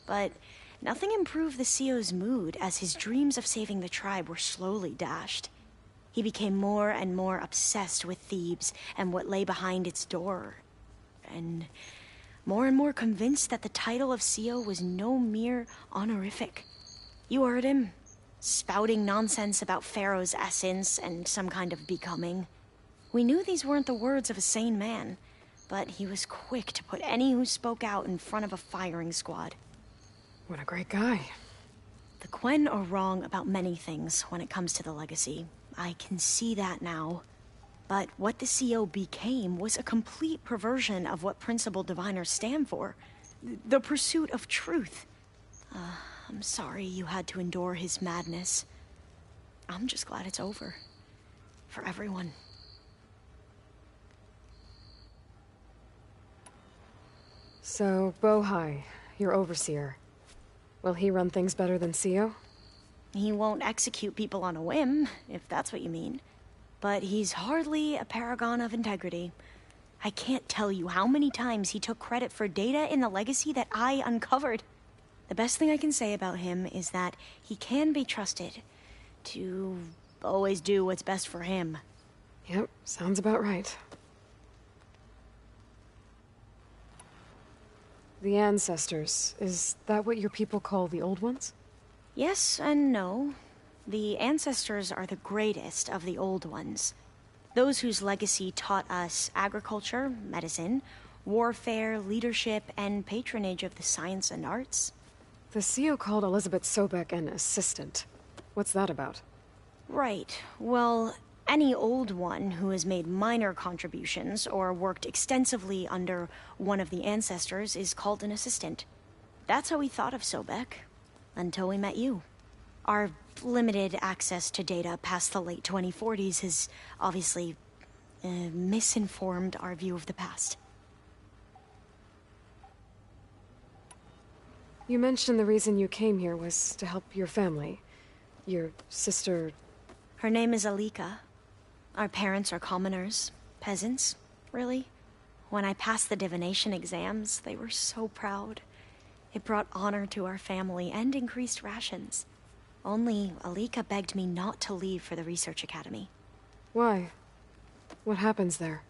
but nothing improved the CO's mood as his dreams of saving the tribe were slowly dashed. He became more and more obsessed with Thebes and what lay behind its door. And more convinced that the title of CO was no mere honorific. You heard him, spouting nonsense about Pharaoh's essence and some kind of becoming. We knew these weren't the words of a sane man, but he was quick to put any who spoke out in front of a firing squad. What a great guy. The Quen are wrong about many things when it comes to the legacy. I can see that now. But what the CO became was a complete perversion of what principal diviners stand for. The pursuit of truth. I'm sorry you had to endure his madness. I'm just glad it's over. For everyone. So, Bohai, your overseer. Will he run things better than CO? He won't execute people on a whim, if that's what you mean. But he's hardly a paragon of integrity. I can't tell you how many times he took credit for data in the legacy that I uncovered. The best thing I can say about him is that he can be trusted to always do what's best for him. Yep, sounds about right. The ancestors, is that what your people call the old ones? Yes and no. The ancestors are the greatest of the old ones. Those whose legacy taught us agriculture, medicine, warfare, leadership, and patronage of the science and arts. The CEO called Elizabeth Sobek an assistant. What's that about? Right. Well, any old one who has made minor contributions or worked extensively under one of the ancestors is called an assistant. That's how we thought of Sobek, until we met you. Our limited access to data past the late 2040s has obviously misinformed our view of the past. You mentioned the reason you came here was to help your family. Your sister... Her name is Alika. Our parents are commoners. Peasants, really. When I passed the divination exams, they were so proud. It brought honor to our family and increased rations. Only Alika begged me not to leave for the research academy. Why? What happens there?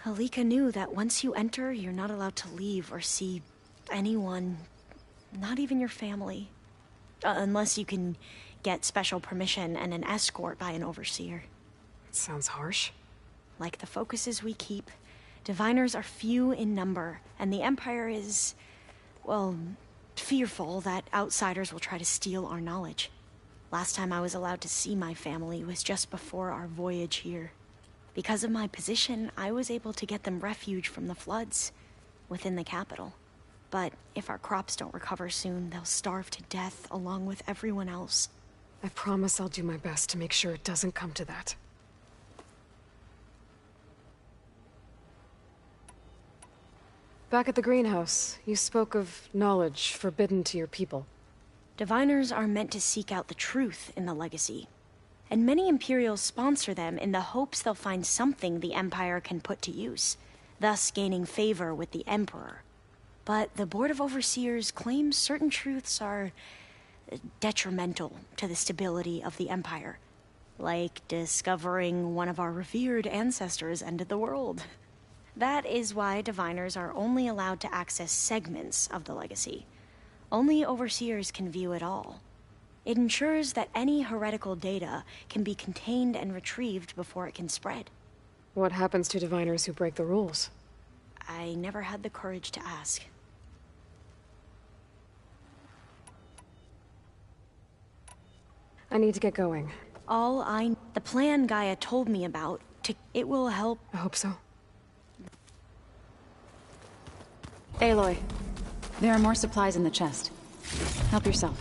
Alika knew that once you enter, you're not allowed to leave or see anyone, not even your family. Unless you can get special permission and an escort by an overseer. It sounds harsh. Like the focuses we keep, diviners are few in number, and the Empire is, well, fearful that outsiders will try to steal our knowledge. Last time I was allowed to see my family was just before our voyage here. Because of my position, I was able to get them refuge from the floods within the capital. But if our crops don't recover soon, they'll starve to death along with everyone else. I promise I'll do my best to make sure it doesn't come to that. Back at the greenhouse, you spoke of knowledge forbidden to your people. Diviners are meant to seek out the truth in the legacy. And many Imperials sponsor them in the hopes they'll find something the Empire can put to use, thus gaining favor with the Emperor. But the Board of Overseers claims certain truths are detrimental to the stability of the Empire. Like discovering one of our revered ancestors ended the world. That is why diviners are only allowed to access segments of the legacy. Only Overseers can view it all. It ensures that any heretical data can be contained and retrieved before it can spread. What happens to diviners who break the rules? I never had the courage to ask. I need to get going. The plan Gaia told me about, it will help. I hope so. Aloy, there are more supplies in the chest. Help yourself.